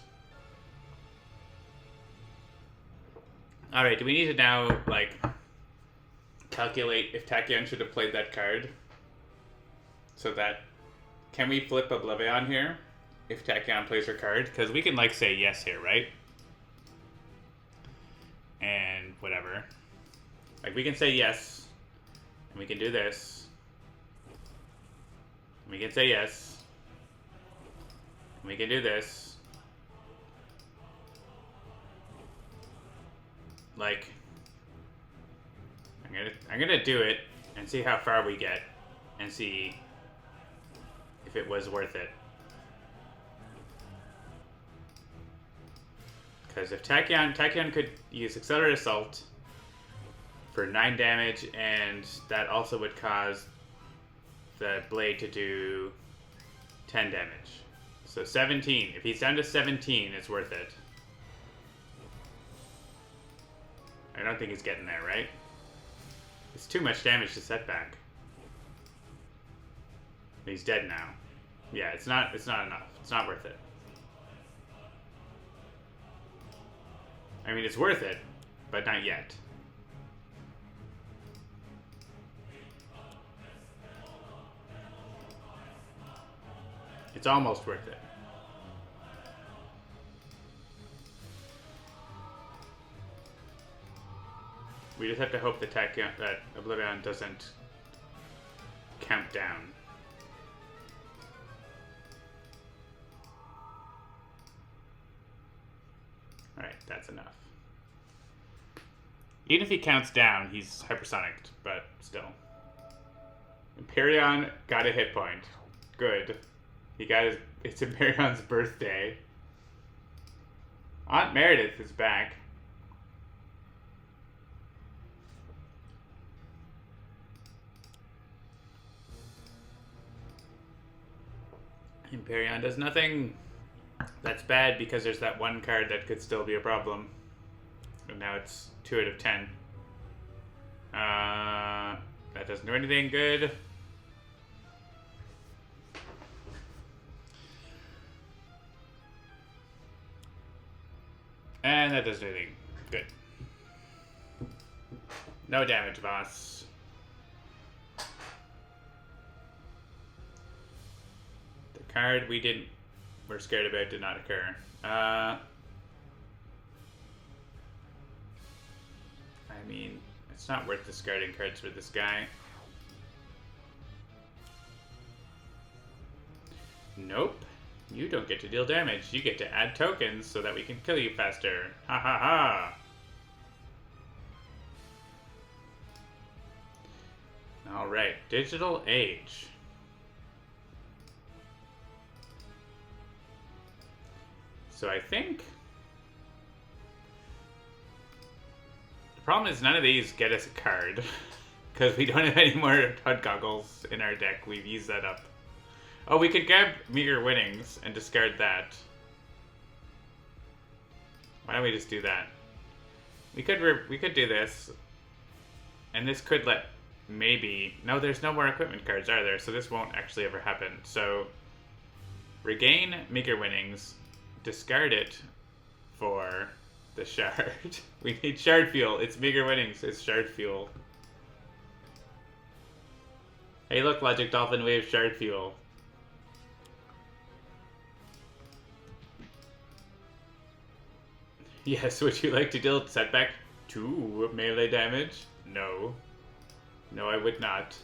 Alright, do we need to now, like, calculate if Tachyon should have played that card? So that, can we flip Oblivion here if Tachyon plays her card? Because we can, like, say yes here, right? And whatever. Like, we can say yes, and we can do this. And we can say yes. And we can do this. Like, I'm gonna do it and see how far we get and see if it was worth it. Because if Tachyon could use Accelerated Assault for 9 damage, and that also would cause the blade to do 10 damage. So 17. If he's down to 17, it's worth it. I don't think he's getting there, right? It's too much damage to Setback. He's dead now. Yeah, it's not enough. It's not worth it. I mean, it's worth it, but not yet. It's almost worth it. We just have to hope that Oblivion doesn't count down. Alright, that's enough. Even if he counts down, he's hypersonicked, but still. Empyreon got a hit point. Good. He got it's Empyreon's birthday. Aunt Meredith is back. Empyreon does nothing. That's bad because there's that one card that could still be a problem. And now it's 2 out of 10. That doesn't do anything good. And that doesn't do anything good. No damage, boss. The card we're scared about did not occur. I mean, it's not worth discarding cards for this guy. Nope. You don't get to deal damage. You get to add tokens so that we can kill you faster. Ha ha ha. Alright, Digital Age. So I think the problem is none of these get us a card. Because we don't have any more HUD goggles in our deck. We've used that up. Oh, we could grab Meager Winnings and discard that. Why don't we just do that? We could do this. And this could let maybe... No, there's no more equipment cards, are there? So this won't actually ever happen. So regain Meager Winnings. Discard it for the shard. We need shard fuel. It's Meager Winnings. It's shard fuel. Hey, look, Logic Dolphin, we have shard fuel. Yes, would you like to deal setback 2 melee damage? No. No, I would not.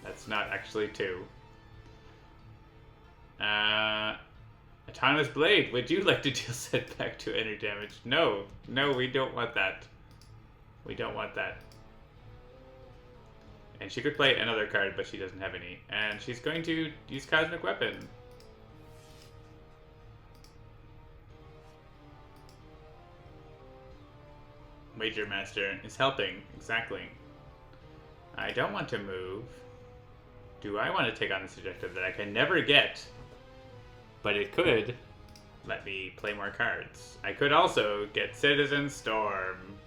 That's not actually 2. Autonomous Blade, would you like to deal setback 2 energy damage? No. No, we don't want that. We don't want that. And she could play another card, but she doesn't have any. And she's going to use Cosmic Weapon. Wager Master is helping, exactly. I don't want to move. Do I want to take on this objective that I can never get? But it could let me play more cards. I could also get Citizen Storm.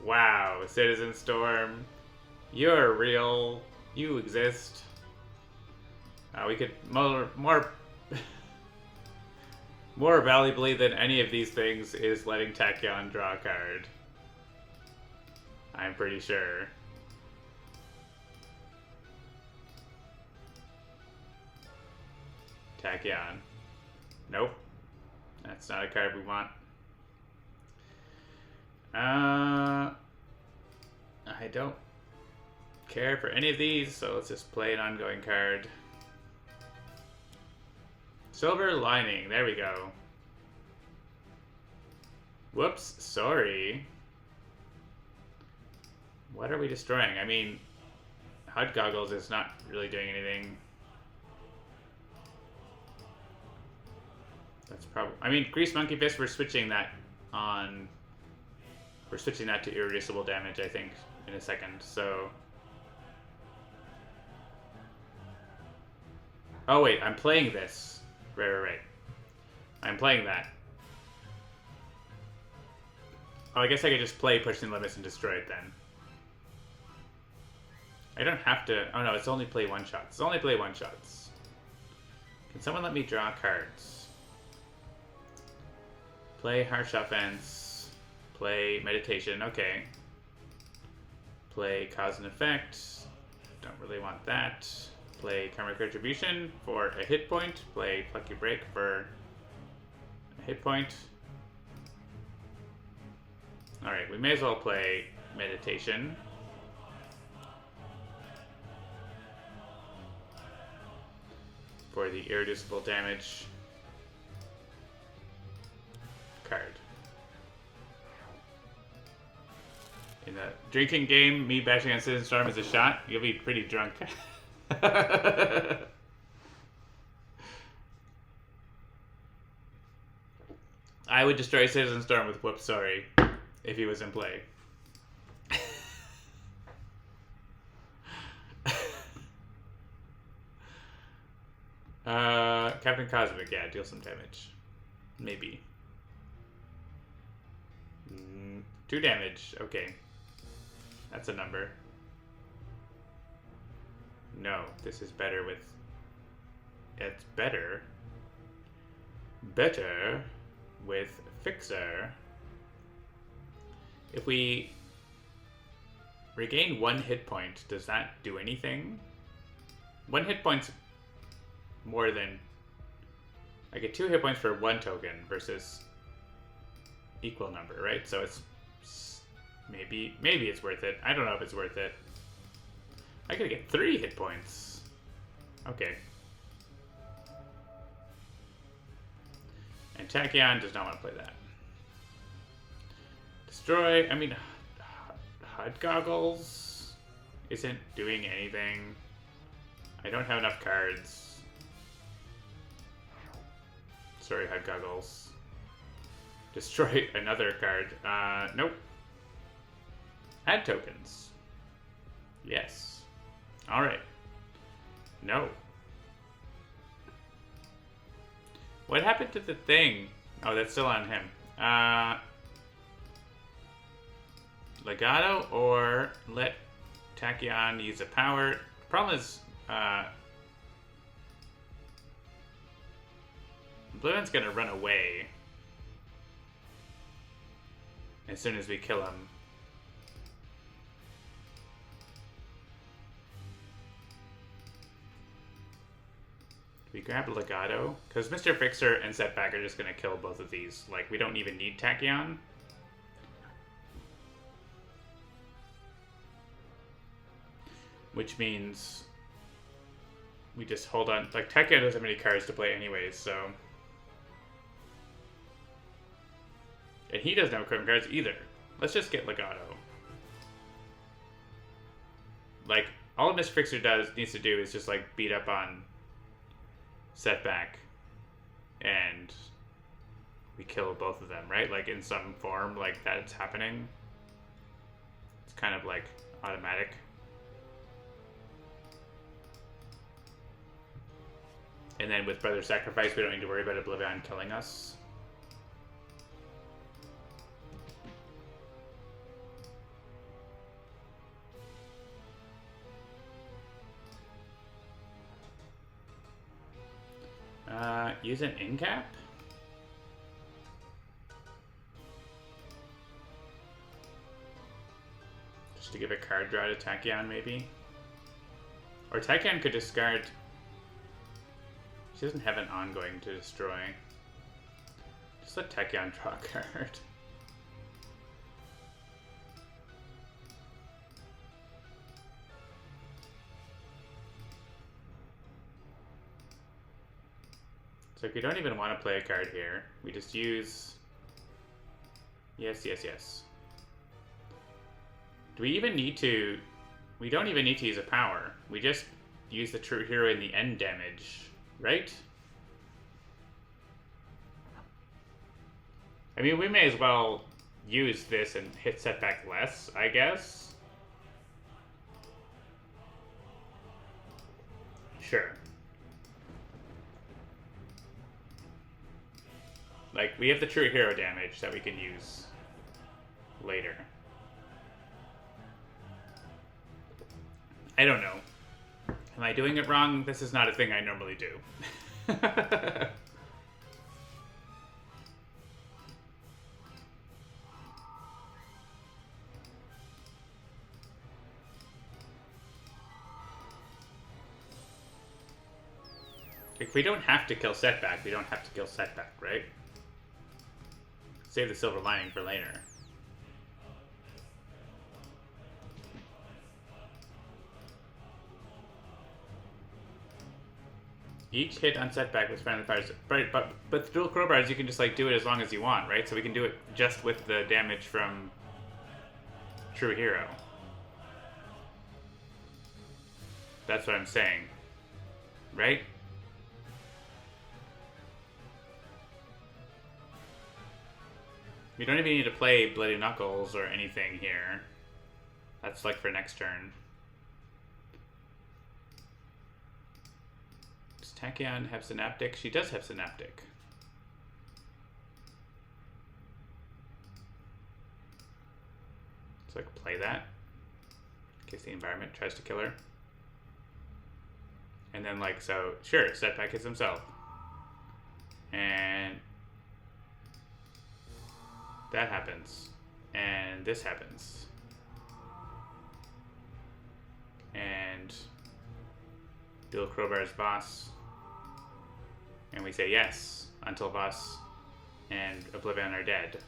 Wow, Citizen Storm. You're real. You exist. We could more more valuably than any of these things is letting Tachyon draw a card. I'm pretty sure. Tachyon. Nope. That's not a card we want. I don't care for any of these, so let's just play an ongoing card. Silver Lining, there we go. Whoops, sorry. What are we destroying? I mean, HUD Goggles is not really doing anything. That's probably... I mean, Grease Monkey Fist, we're switching that on... We're switching that to irreducible damage, I think, in a second, so... Oh wait, I'm playing this. Right. I'm playing that. Oh, I guess I could just play Pushing Limits and destroy it then. I don't have to... Oh no, it's only play one-shots. It's only play one-shots. Can someone let me draw cards? Play Harsh Offense. Play Meditation. Okay. Play Cause and Effect. Don't really want that. Play Karmic Retribution for a hit point. Play Plucky Break for a hit point. Alright, we may as well play Meditation. For the irreducible damage card. In the drinking game, me bashing on Citizen Storm is a shot. You'll be pretty drunk. I would destroy Citizen Storm with Whoops Sorry if he was in play. Captain Cosmic, yeah, deal some damage. Maybe. 2 damage, okay. That's a number. No, this is better with... It's better. Better with Fixer. If we regain 1 hit point, does that do anything? 1 hit point's more than... I get 2 hit points for 1 token versus equal number, right? So it's... Maybe it's worth it. I don't know if it's worth it. I could get 3 hit points. Okay. And Tachyon does not want to play that. Destroy, I mean, HUD Goggles isn't doing anything. I don't have enough cards. Sorry, HUD Goggles. Destroy another card. Nope. Add tokens. Yes. Alright. No. What happened to the thing? Oh, that's still on him. Legato or let Tachyon use a power. Problem is, Oblivion's gonna run away as soon as we kill him. We grab Legato, because Mr. Fixer and Setback are just going to kill both of these. Like, we don't even need Tachyon. Which means we just hold on. Like, Tachyon doesn't have any cards to play anyways, so... And he doesn't have equipment cards either. Let's just get Legato. Like, all Mr. Fixer needs to do is just, like, beat up on Setback, and we kill both of them, right? Like in some form, like that's happening. It's kind of like automatic. And then with Brother Sacrifice, we don't need to worry about Oblivion killing us. Use an in-cap? Just to give a card draw to Tachyon, maybe? Or Tachyon could discard... She doesn't have an ongoing to destroy. Just let Tachyon draw a card. So if we don't even want to play a card here, we just use... Yes, yes, yes. Do we even need to... We don't even need to use a power. We just use the True Hero in the end damage, right? I mean, we may as well use this and hit Setback less, I guess. Sure. Like, we have the True Hero damage that we can use later. I don't know. Am I doing it wrong? This is not a thing I normally do. If we don't have to kill Setback, we don't have to kill Setback, right? Save the silver lining for later. Each hit on Setback with friendly fires. Right, but with dual crowbars, you can just like do it as long as you want, right? So we can do it just with the damage from True Hero. That's what I'm saying. Right? We don't even need to play Bloody Knuckles or anything here. That's like for next turn. Does Tachyon have Synaptic? She does have Synaptic. So I can play that. In case the environment tries to kill her. And then like, so, sure, Setback hits himself. And that happens. And this happens. And Dual Crowbar's boss. And we say yes until boss and Oblivion are dead.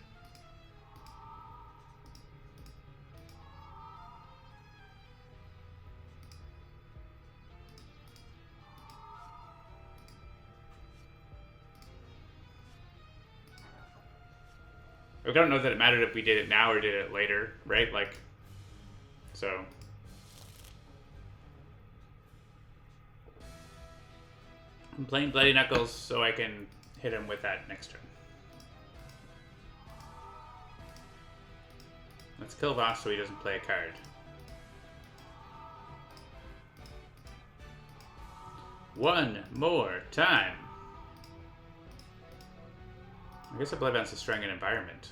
I don't know that it mattered if we did it now or did it later, right? Like, so. I'm playing Bloody Knuckles so I can hit him with that next turn. Let's kill Voss so he doesn't play a card. One more time. I guess Oblivion's destroying an environment.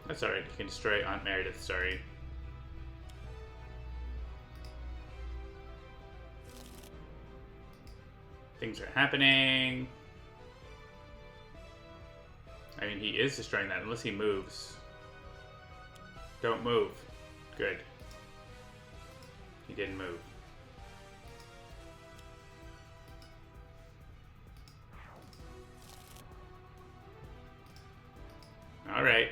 That's alright, you can destroy Aunt Meredith, sorry. Things are happening. I mean, he is destroying that, unless he moves. Don't move. Good. He didn't move. Alright.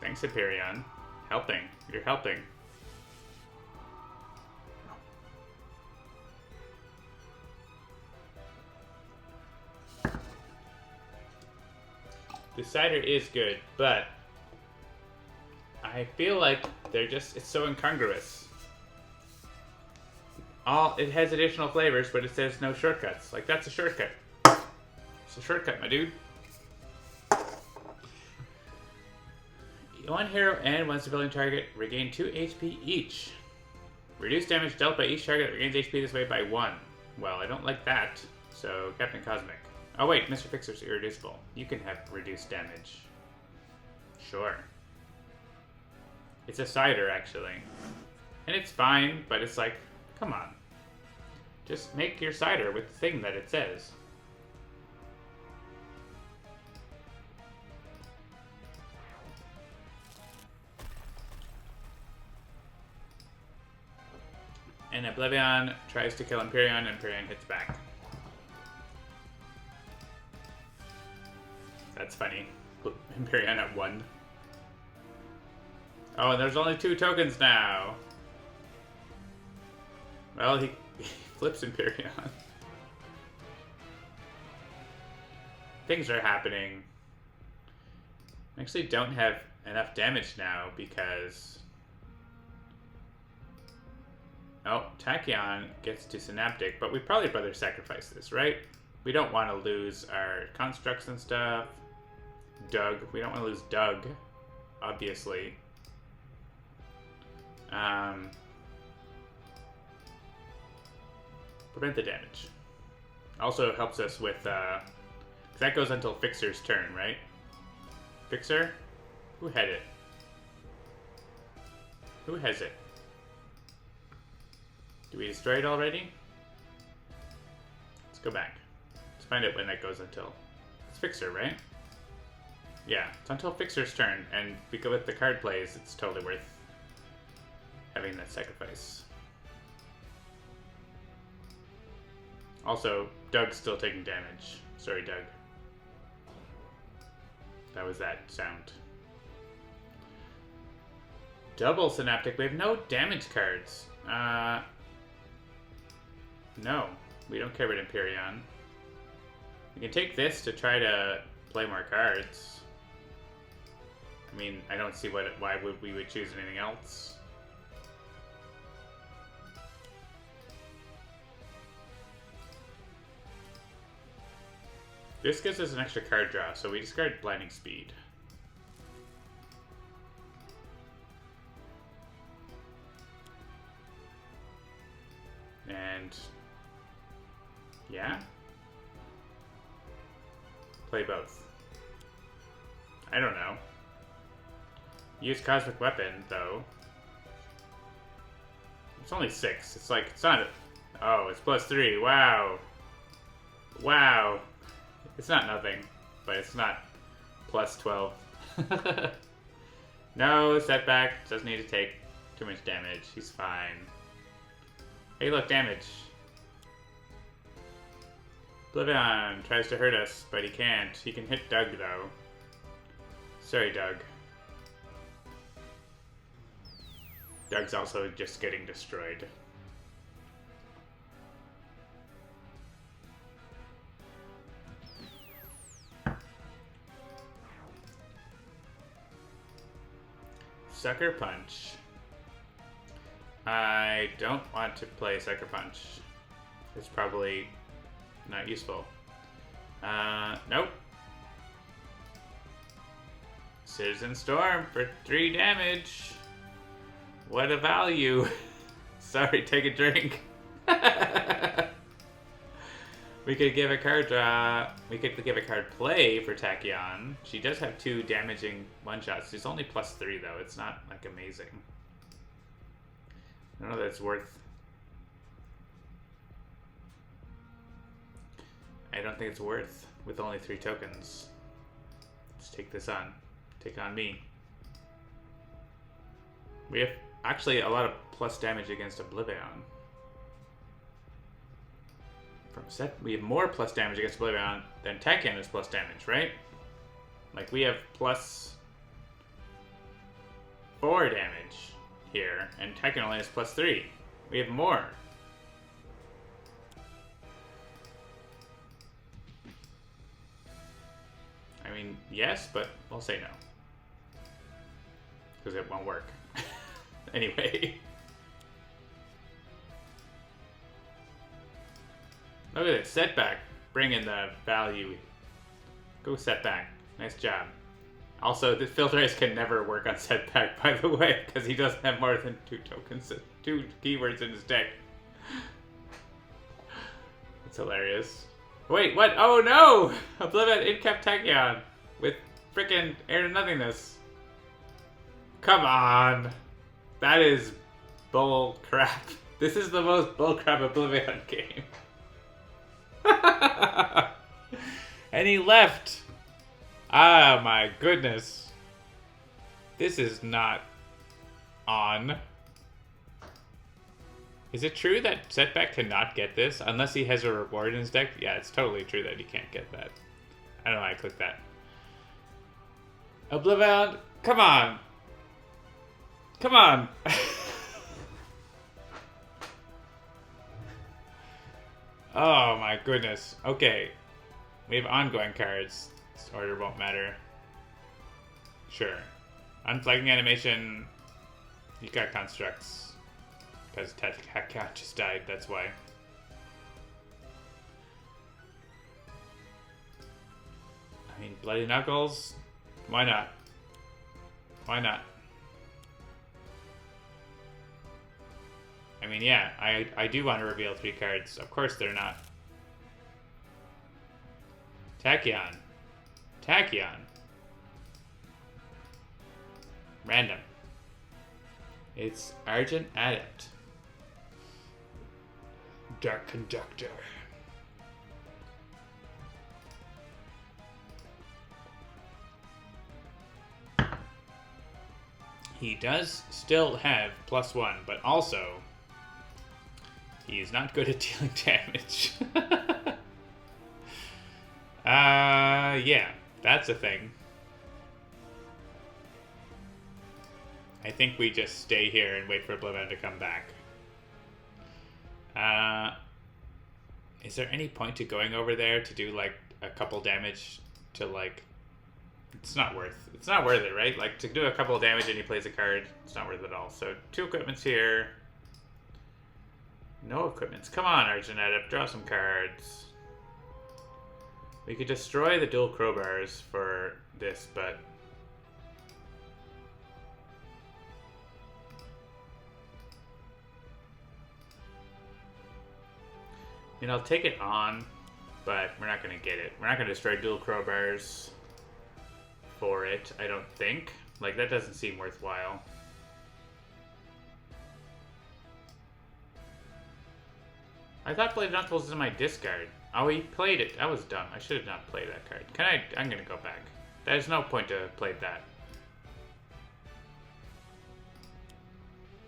Thanks, Hyperion. Helping. You're helping. The cider is good, but I feel like it's so incongruous. It has additional flavors, but it says no shortcuts. Like, that's a shortcut. It's a shortcut, my dude. One hero and one civilian target regain 2 HP each. Reduce damage dealt by each target that regains HP this way by 1. Well, I don't like that. So, Captain Cosmic. Oh wait, Mr. Fixer's irreducible. You can have reduced damage. Sure. It's a cider, actually. And it's fine, but it's like, come on. Just make your cider with the thing that it says. And Oblivion tries to kill Empyrean, and Empyrean hits back. That's funny. Empyrean at 1. Oh, and there's only 2 tokens now. Well, he flips Empyrean. Things are happening. I actually don't have enough damage now because... Oh, Tachyon gets to Synaptic, but we'd probably rather sacrifice this, right? We don't want to lose our constructs and stuff. Doug. We don't want to lose Doug, obviously. Prevent the damage. Also helps us with, because that goes until Fixer's turn, right? Fixer? Who had it? Who has it? Do we destroy it already? Let's go back. Let's find out when that goes until. It's Fixer, right? Yeah, it's until Fixer's turn, and because with the card plays, it's totally worth having that sacrifice. Also, Doug's still taking damage. Sorry, Doug. That was that sound. Double Synaptic. We have no damage cards. No. We don't care about Empyrean. We can take this to try to play more cards. I mean, I don't see why we would choose anything else. This gives us an extra card draw, so we discard Blinding Speed. And... yeah? Play both. I don't know. Use Cosmic Weapon, though. It's only 6. It's like, it's not... oh, it's +3. Wow. Wow. It's not nothing, but it's not +12. No, setback. Doesn't need to take too much damage. He's fine. Hey, look, damage. Oblivion tries to hurt us, but he can't. He can hit Doug, though. Sorry, Doug. Doug's also just getting destroyed. Sucker Punch. I don't want to play Sucker Punch. It's probably not useful. Nope. Citizen Storm for 3 damage. What a value. Sorry, take a drink. We could give a card draw. We could give a card play for Tachyon. She does have 2 damaging one-shots. She's only +3 though. It's not like amazing. I don't know that it's worth. I don't think it's worth with only 3 tokens. Let's take this on. Take on me. We have actually a lot of plus damage against Oblivion. From set, we have more plus damage against Oblivion than Tachyon is plus damage, right? Like we have +4 damage here, and Tachyon only has +3. We have more. I mean, yes, but I'll say no. Because it won't work. Anyway. Look at this. Setback. Bring in the value. Go Setback. Nice job. Also, the filter ice can never work on Setback, by the way, because he doesn't have more than 2 tokens, 2 keywords in his deck. It's hilarious. Wait, what? Oh no! Oblivion in-cap Tachyon with frickin' Air to Nothingness. Come on! That is bull crap. This is the most bull crap Oblivion game. And he left. Ah, my goodness. This is not on. Is it true that Setback cannot get this unless he has a reward in his deck? Yeah, it's totally true that he can't get that. I don't know why I clicked that. Oblivion, come on. Come on. Oh my goodness. Okay. We have ongoing cards. This order won't matter. Sure. Unflagging animation. You got constructs. Because Tachyon just died, that's why. I mean, Bloody Knuckles? Why not? Why not? I mean, yeah, I do want to reveal 3 cards. Of course they're not. Tachyon. Tachyon. Random. It's Argent Adept. Dark Conductor. He does still have +1, but also he is not good at dealing damage. Yeah, that's a thing. I think we just stay here and wait for Oblivion to come back. Is there any point to going over there to do like a couple damage to like? It's not worth it, right? Like to do a couple of damage and he plays a card, it's not worth it at all. So 2 equipments here. No equipments. Come on, Argent Adept, draw some cards. We could destroy the dual crowbars for this, but I mean, I'll take it on, but we're not going to get it. We're not going to destroy dual crowbars for it, I don't think. Like, that doesn't seem worthwhile. I thought Blade Knuckles is in my discard. Oh, he played it. That was dumb. I should have not played that card. I'm going to go back. There's no point to play that.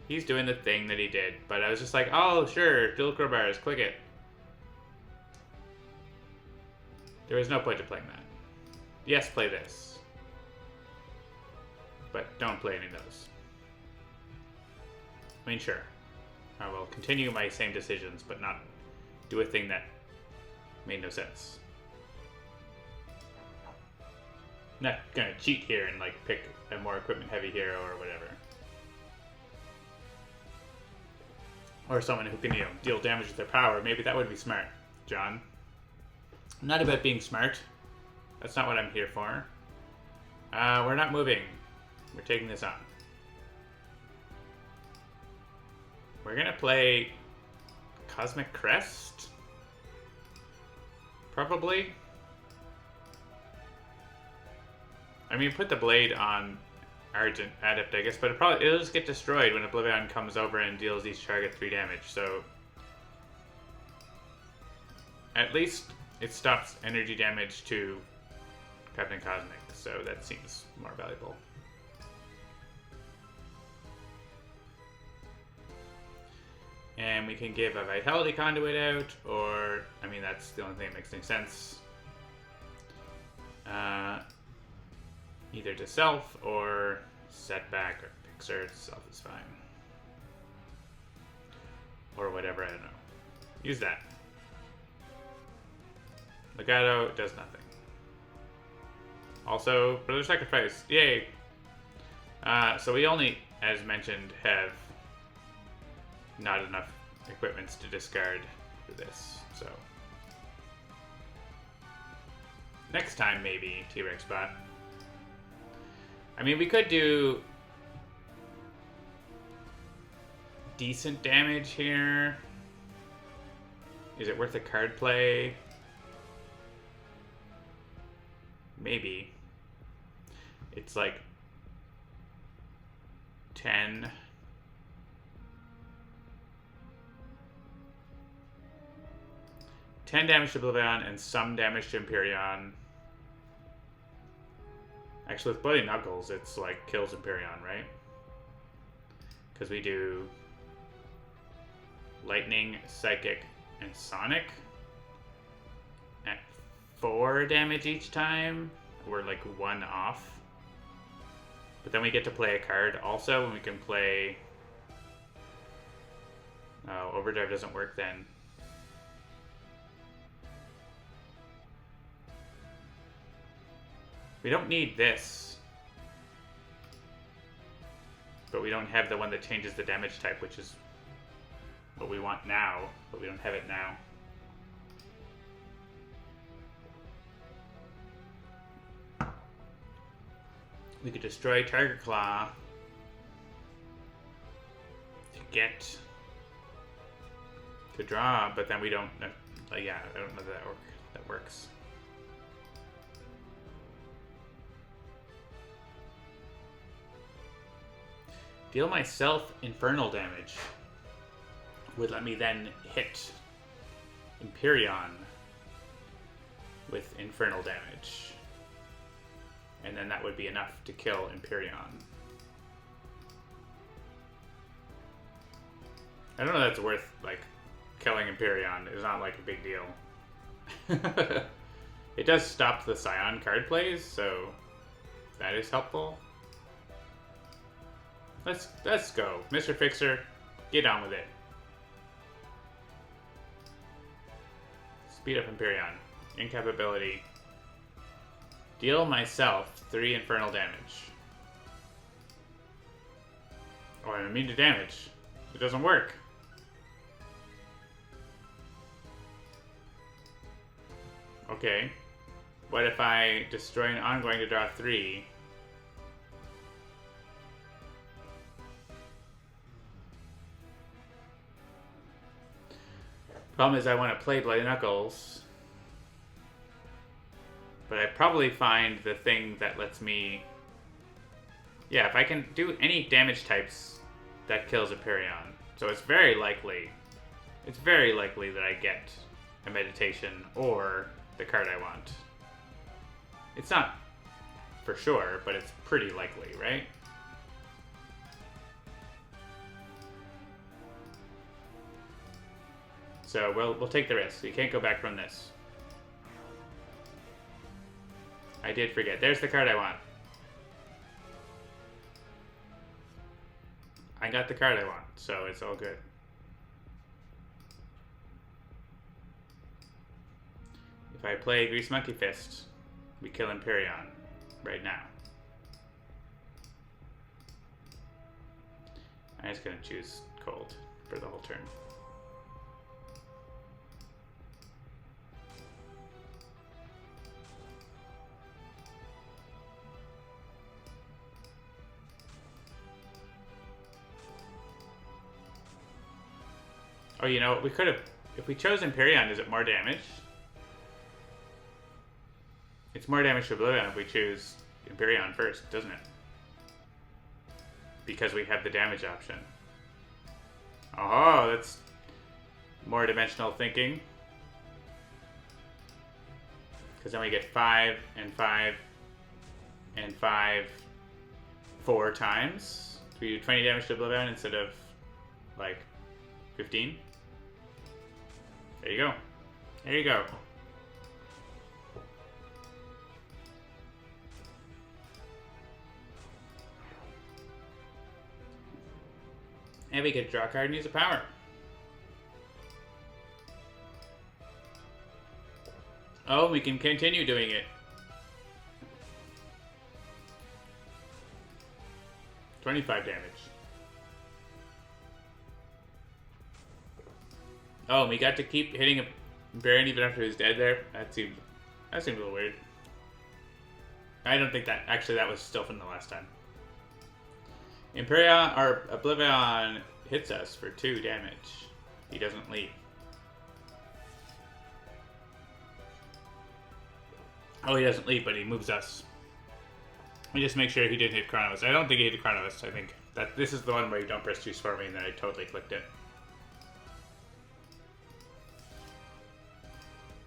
He's doing the thing that he did, but I was just like, oh, sure, dual crowbars, click it. There was no point to playing that. Yes, play this. But don't play any of those. I mean, sure. I will continue my same decisions, but not do a thing that made no sense. Not gonna cheat here and like pick a more equipment heavy hero or whatever. Or someone who can, deal damage with their power. Maybe that would be smart, John. I'm not about being smart. That's not what I'm here for. We're not moving. We're taking this on. We're gonna play Cosmic Crest. Probably. I mean, put the blade on Argent Adept, I guess, but it'll just get destroyed when Oblivion comes over and deals each target 3 damage, so... At least it stops energy damage to Captain Cosmic, so that seems more valuable. And we can give a Vitality Conduit out, or... I mean, that's the only thing that makes any sense. Either to self, or setback, or Pixar. Self is fine. Or whatever, I don't know. Use that. Legato does nothing. Also, Brother Sacrifice. Yay! So we only, as mentioned, have not enough equipments to discard for this, so... Next time, maybe, T-Rex bot. I mean, we could do decent damage here. Is it worth a card play? Maybe. It's like 10. Damage to Oblivion and some damage to Empyrean. Actually, with Bloody Knuckles, it's like kills Empyrean, right? Because we do Lightning, Psychic, and Sonic at 4 damage each time. We're like 1 off. But then we get to play a card also, and we can play... Oh, Overdrive doesn't work then. We don't need this. But we don't have the one that changes the damage type, which is what we want now, but we don't have it now. We could destroy Tiger Claw to get to draw, but then we don't. Yeah, I don't know that works. Deal myself infernal damage. Would let me then hit Empyrean with infernal damage. And then that would be enough to kill Empyrean. I don't know if that's worth, like, killing Empyrean. It's not, like, a big deal. It does stop the Scion card plays, so that is helpful. Let's go. Mr. Fixer, get on with it. Speed up Empyrean. Incapability. Deal myself 3 infernal damage. Oh, I'm immune to damage. It doesn't work. Okay. What if I destroy an ongoing to draw 3? Problem is I want to play Bloody Knuckles. But I probably find the thing that lets me... Yeah, if I can do any damage types, that kills Empyrean. So it's very likely that I get a Meditation or the card I want. It's not for sure, but it's pretty likely, right? So we'll take the risk. You can't go back from this. I did forget. There's the card I want. I got the card I want, so it's all good. If I play Grease Monkey Fist, we kill Empyrean right now. I'm just gonna choose Cold for the whole turn. Oh, you know, we could have... If we chose Empyrean, is it more damage? It's more damage to Oblivion if we choose Empyrean first, doesn't it? Because we have the damage option. Oh, that's more dimensional thinking. Because then we get 5 and 5 and 5 4 times. We do 20 damage to Oblivion instead of, like, 15. There you go. There you go. And we could draw a card and use a power. Oh, we can continue doing it. 25 damage. Oh, we got to keep hitting a Baron even after he's dead there? That seemed a little weird. I don't think that... Actually, that was still from the last time. Empyrean, or Oblivion, hits us for 2 damage. He doesn't leave. Oh, he doesn't leave, but he moves us. We just make sure he didn't hit Chronos. I don't think he hit Chronos. I think that this is the one where you don't press choose for me, and then I totally clicked it.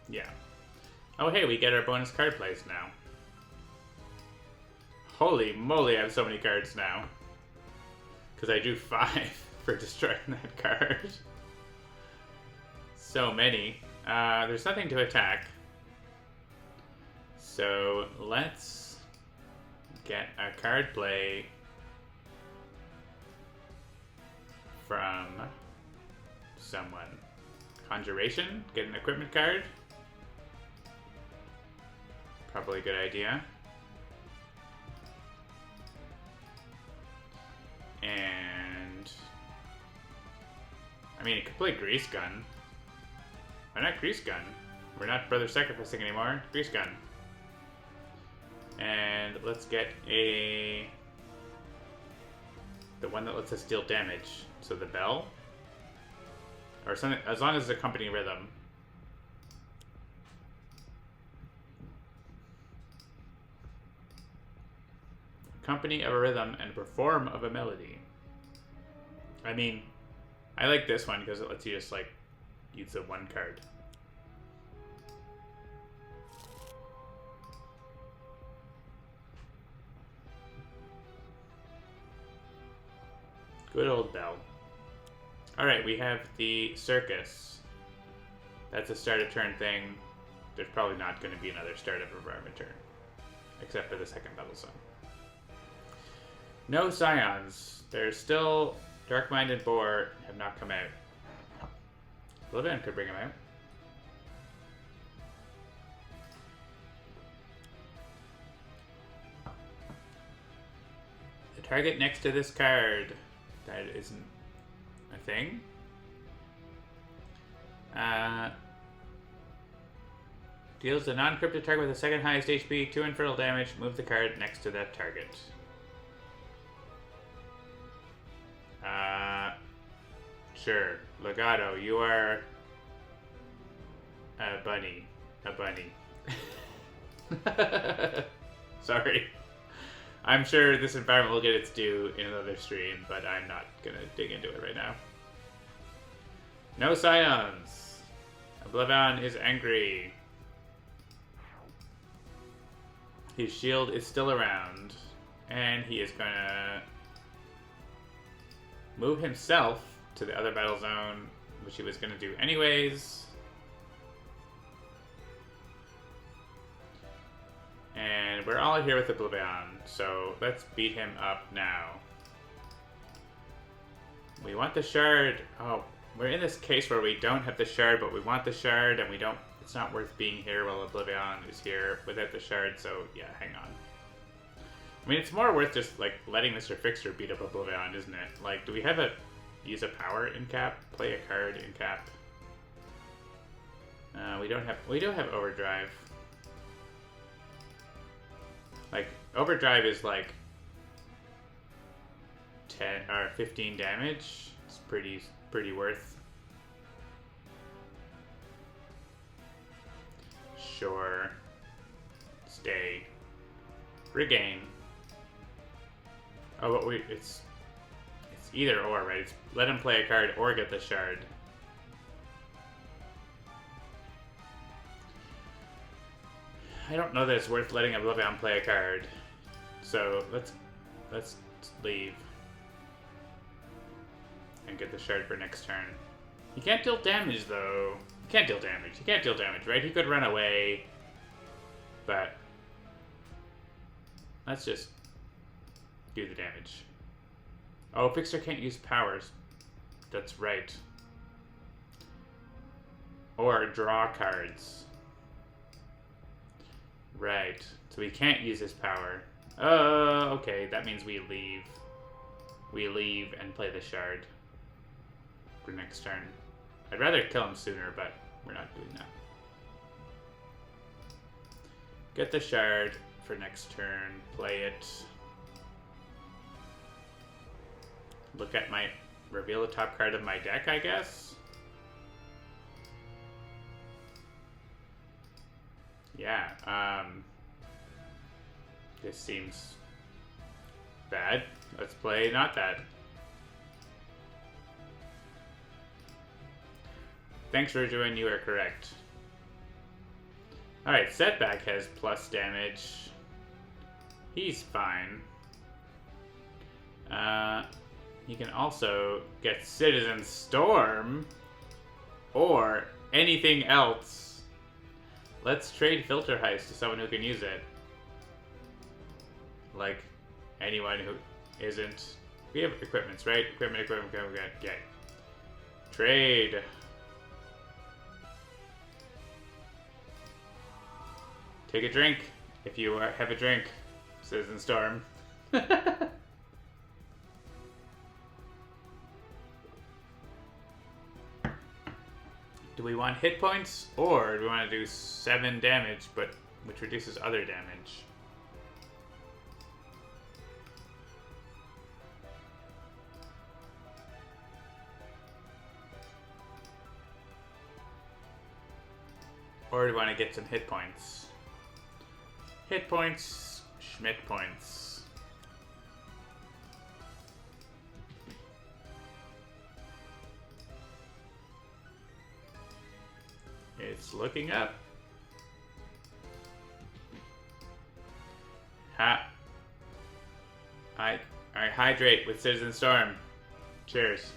Yeah. Oh, hey, we get our bonus card plays now. Holy moly, I have so many cards now. Because I drew 5 for destroying that card. So many. There's nothing to attack. So let's get a card play from someone. Conjuration? Get an equipment card? Probably a good idea. And I mean, it could play Grease Gun. Why not Grease Gun? We're not Brother Sacrificing anymore. Grease Gun. And let's get the one that lets us deal damage. So the bell, or something, as long as it's accompanying rhythm. Accompany of a rhythm and perform of a melody. I mean, I like this one because it lets you just like use the one card. Good old bell. Alright, we have the circus. That's a start of turn thing. There's probably not going to be another start of a turn. Except for the second battle zone. No Scions. There's still Darkmind and Boar have not come out. Oblivion could bring them out. The target next to this card that isn't a thing. Deals a non-cryptic target with the second highest HP, 2 infernal damage. Move the card next to that target. Sure. Legato, you are a bunny. A bunny. Sorry. I'm sure this environment will get its due in another stream, but I'm not gonna dig into it right now. No Scions. Oblivion is angry. His shield is still around, and he is gonna move himself to the other battle zone, which he was gonna do anyways. And we're all here with Oblivion, so let's beat him up now. We want the shard. Oh, we're in this case where we don't have the shard, but we want the shard, and we don't. It's not worth being here while Oblivion is here without the shard, so yeah, hang on. I mean, it's more worth just, like, letting Mr. Fixer beat up Oblivion, isn't it? Like, do we have a... use a power in cap? Play a card in cap? We don't have... we do have Overdrive. Like, Overdrive is, like, 10 or 15 damage. It's pretty worth Sure. Stay. Regain. Oh, but it's either or, right? It's let him play a card or get the shard. I don't know that it's worth letting Oblivion play a card. So let's leave. And get the shard for next turn. He can't deal damage though. He can't deal damage. He can't deal damage, right? He could run away. But let's just do the damage. Oh, Pixar can't use powers. That's right. Or draw cards. Right. So he can't use his power. Okay. That means we leave. We leave and play the shard for next turn. I'd rather kill him sooner, but we're not doing that. Get the shard for next turn. Play it. Look at my... Reveal the top card of my deck, I guess? Yeah, this seems bad. Let's play not that. Thanks, Rujuin, you are correct. Alright, Setback has plus damage. He's fine. He can also get Citizen Storm or anything else. Let's trade Filter Heist to someone who can use it. Like anyone who isn't. We have equipments, right? Equipment. Okay. Trade. Take a drink if you have a drink, Citizen Storm. Do we want hit points, or do we want to do 7 damage, but which reduces other damage? Or do we want to get some hit points? Hit points, Schmidt points. It's looking up. Alright, hydrate with Citizen Storm. Cheers.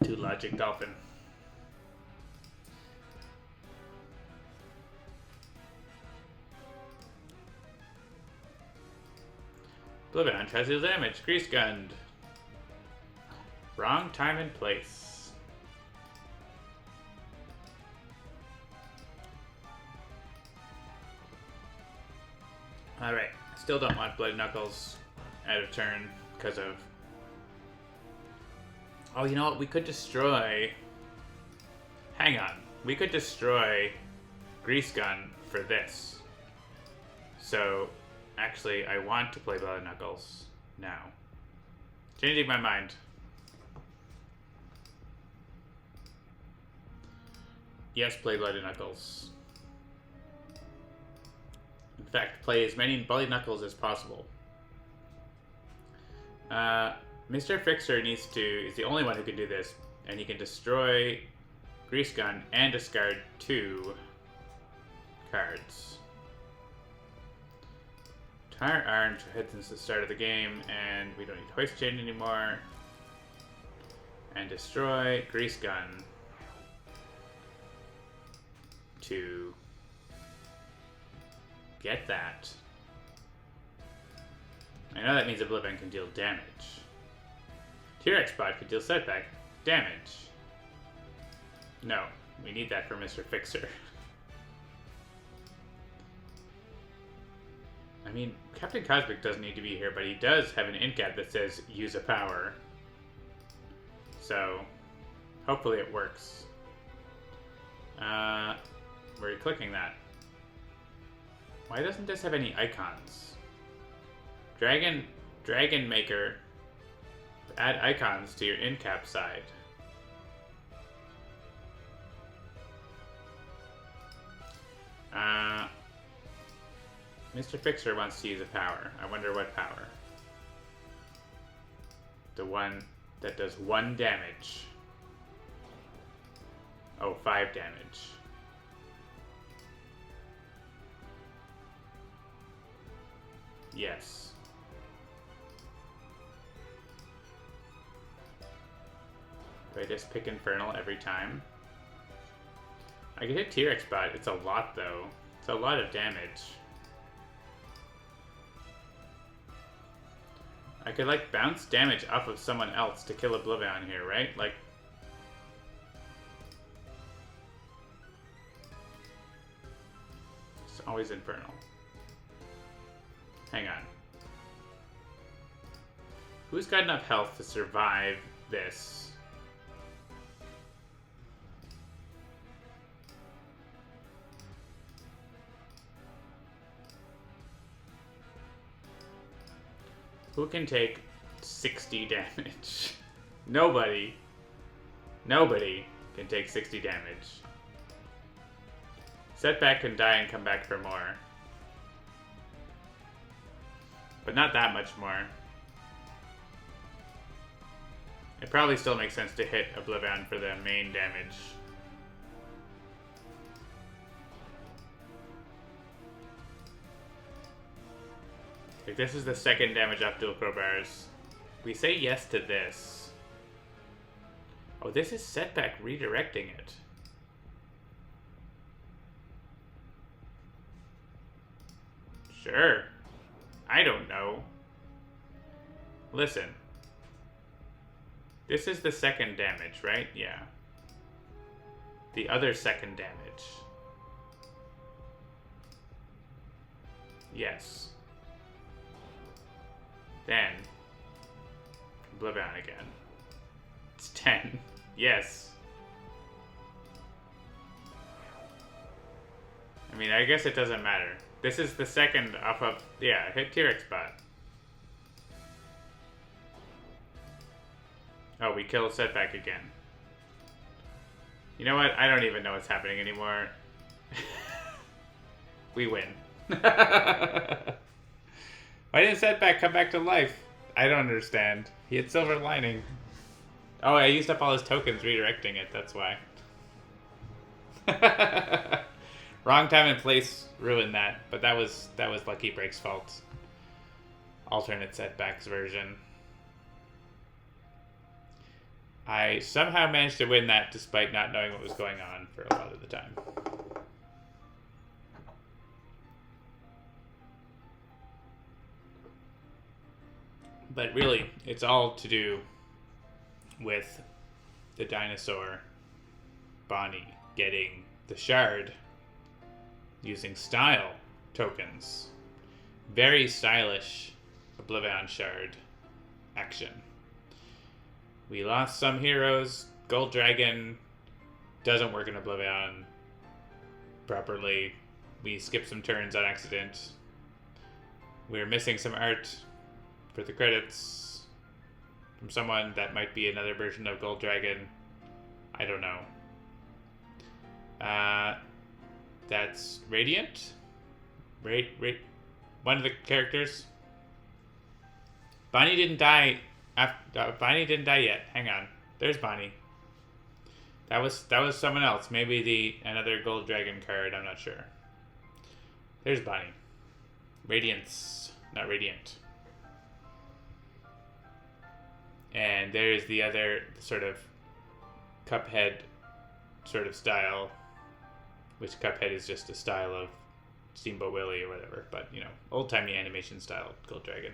To Logic Dolphin. Oblivion tries to deal damage. Grease Gunned. Wrong time and place. Alright, still don't want Bloody Knuckles out of turn because of... Oh, you know what? We could destroy... Hang on. We could destroy Grease Gun for this. So, actually, I want to play Bloody Knuckles now. Changing my mind. Yes, play Bloody Knuckles. In fact, play as many Bloody Knuckles as possible. Mr. Fixer is the only one who can do this, and he can destroy Grease Gun and discard 2 cards. Tire Iron hit since the start of the game, and we don't need Hoist Chain anymore. And destroy Grease Gun to get that. I know that means Oblivion can deal damage. T-Rex Bot can deal setback damage. No, we need that for Mr. Fixer. I mean, Captain Cosmic doesn't need to be here, but he does have an in-cap that says use a power. So, hopefully it works. Where are you clicking that? Why doesn't this have any icons? Dragon Maker. Add icons to your in-cap side. Mr. Fixer wants to use a power. I wonder what power. The one that does 1 damage. Oh, 5 damage. Yes. Do I just pick Infernal every time? I could hit T-Rex bot. It's a lot, though. It's a lot of damage. I could, like, bounce damage off of someone else to kill Oblivion here, right? Like... It's always Infernal. Hang on. Who's got enough health to survive this? Who can take 60 damage? Nobody. Nobody can take 60 damage. Setback can die and come back for more. But not that much more. It probably still makes sense to hit Oblivion for the main damage. Like, this is the second damage off dual crowbars. We say yes to this. Oh, this is Setback redirecting it. Sure. I don't know. Listen. This is the second damage, right? Yeah. The other second damage. Yes. Then, Oblivion again. It's 10. Yes. I mean, I guess it doesn't matter. This is the second off of... Yeah, hit T-Rex bot. Oh, we killed Setback again. You know what? I don't even know what's happening anymore. We win. Why didn't Setback come back to life? I don't understand. He had Silver Lining. Oh, I used up all his tokens redirecting it, that's why. Wrong time and place ruined that, but that was Lucky Break's fault. Alternate Setbacks version. I somehow managed to win that despite not knowing what was going on for a lot of the time. But really, it's all to do with the dinosaur Bonnie getting the shard using style tokens. Very stylish Oblivion shard action. We lost some heroes. Gold Dragon doesn't work in Oblivion properly. We skipped some turns on accident. We're missing some art for the credits from someone that might be another version of Gold Dragon. I don't know. That's Radiant? One of the characters. Bonnie didn't die. Bonnie didn't die yet. Hang on. There's Bonnie. That was someone else. Maybe another Gold Dragon card. I'm not sure. There's Bonnie. Radiance, not Radiant. And there's the other sort of Cuphead sort of style, which Cuphead is just a style of Steamboat Willie or whatever, but, you know, old-timey animation style Gold Dragon.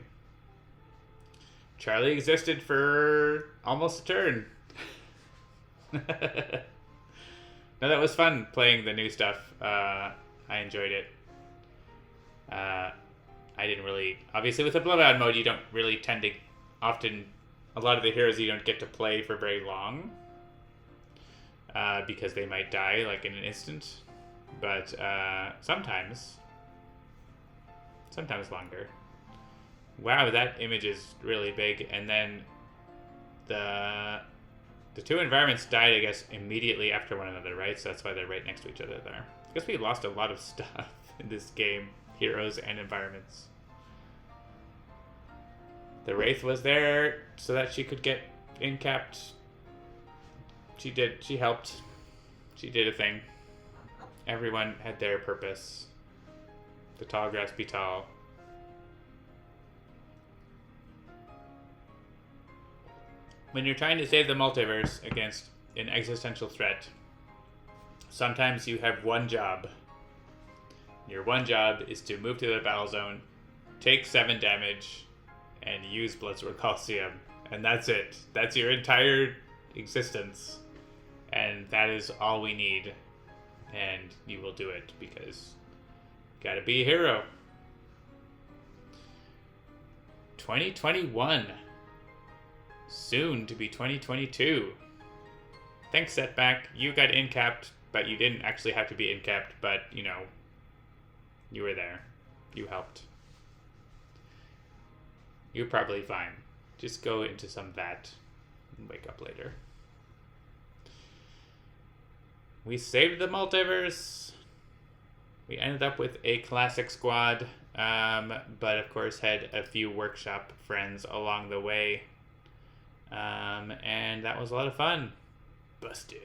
Charlie existed for almost a turn. No, that was fun playing the new stuff. I enjoyed it. I didn't really... Obviously, with the Bloodbound mode, you don't really tend to... Often, a lot of the heroes you don't get to play for very long. Because they might die, like, in an instant. But sometimes longer. Wow, that image is really big. And then the two environments died, I guess, immediately after one another, right? So that's why they're right next to each other there. guess we lost a lot of stuff in this game. Heroes and environments. The Wraith was there so that she could get incapped. She did. She helped. She did a thing. Everyone had their purpose. The tall grass be tall. When you're trying to save the multiverse against an existential threat, sometimes you have one job. Your one job is to move to the battle zone, take 7 damage, and use Bloodsword Coliseum. And that's it. That's your entire existence. And that is all we need. And you will do it because you gotta be a hero. 2021. Soon to be 2022. Thanks, Setback. You got incapped, but you didn't actually have to be incapped, but, you know, you were there. You helped. You're probably fine. Just go into some vat and wake up later. We saved the multiverse. We ended up with a classic squad, but of course had a few workshop friends along the way. And that was a lot of fun. Busted.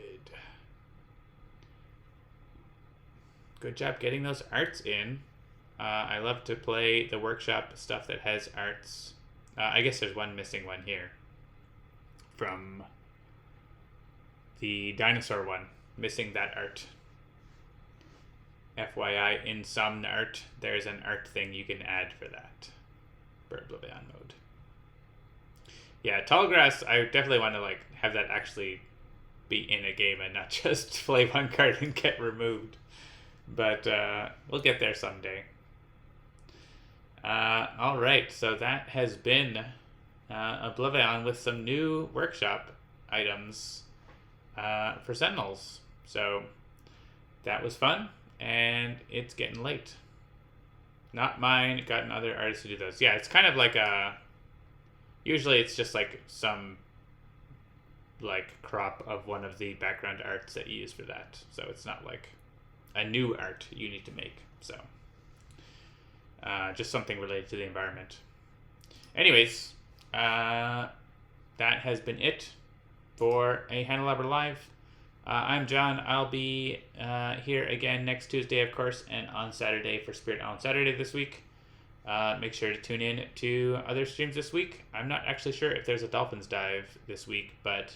Good job getting those arts in. I love to play the workshop stuff that has arts. I guess there's one missing one here. From the dinosaur one. Missing that art. FYI, in some art, there's an art thing you can add for that. For Oblivion mode. Yeah, Tall Grass, I definitely want to like have that actually be in a game and not just play one card and get removed. But we'll get there someday. Alright, so that has been Oblivion with some new workshop items for Sentinels. So that was fun, and it's getting late. Not mine, gotten other artists to do those. Yeah, it's kind of like a... Usually it's just like some like crop of one of the background arts that you use for that. So it's not like a new art you need to make. So just something related to the environment. Anyways, that has been it for a Handelabra Live. I'm John. I'll be here again next Tuesday, of course, and on Saturday for Spirit on Saturday this week. Make sure to tune in to other streams this week. I'm not actually sure if there's a Dolphins Dive this week, but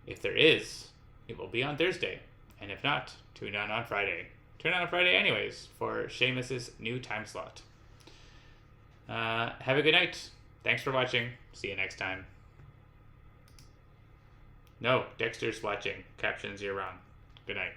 if there is, it will be on Thursday. And if not, tune in on Friday. Tune in on Friday anyways for Seamus's new time slot. Have a good night. Thanks for watching. See you next time. No, Dexter's watching. Captions, you're wrong. Good night.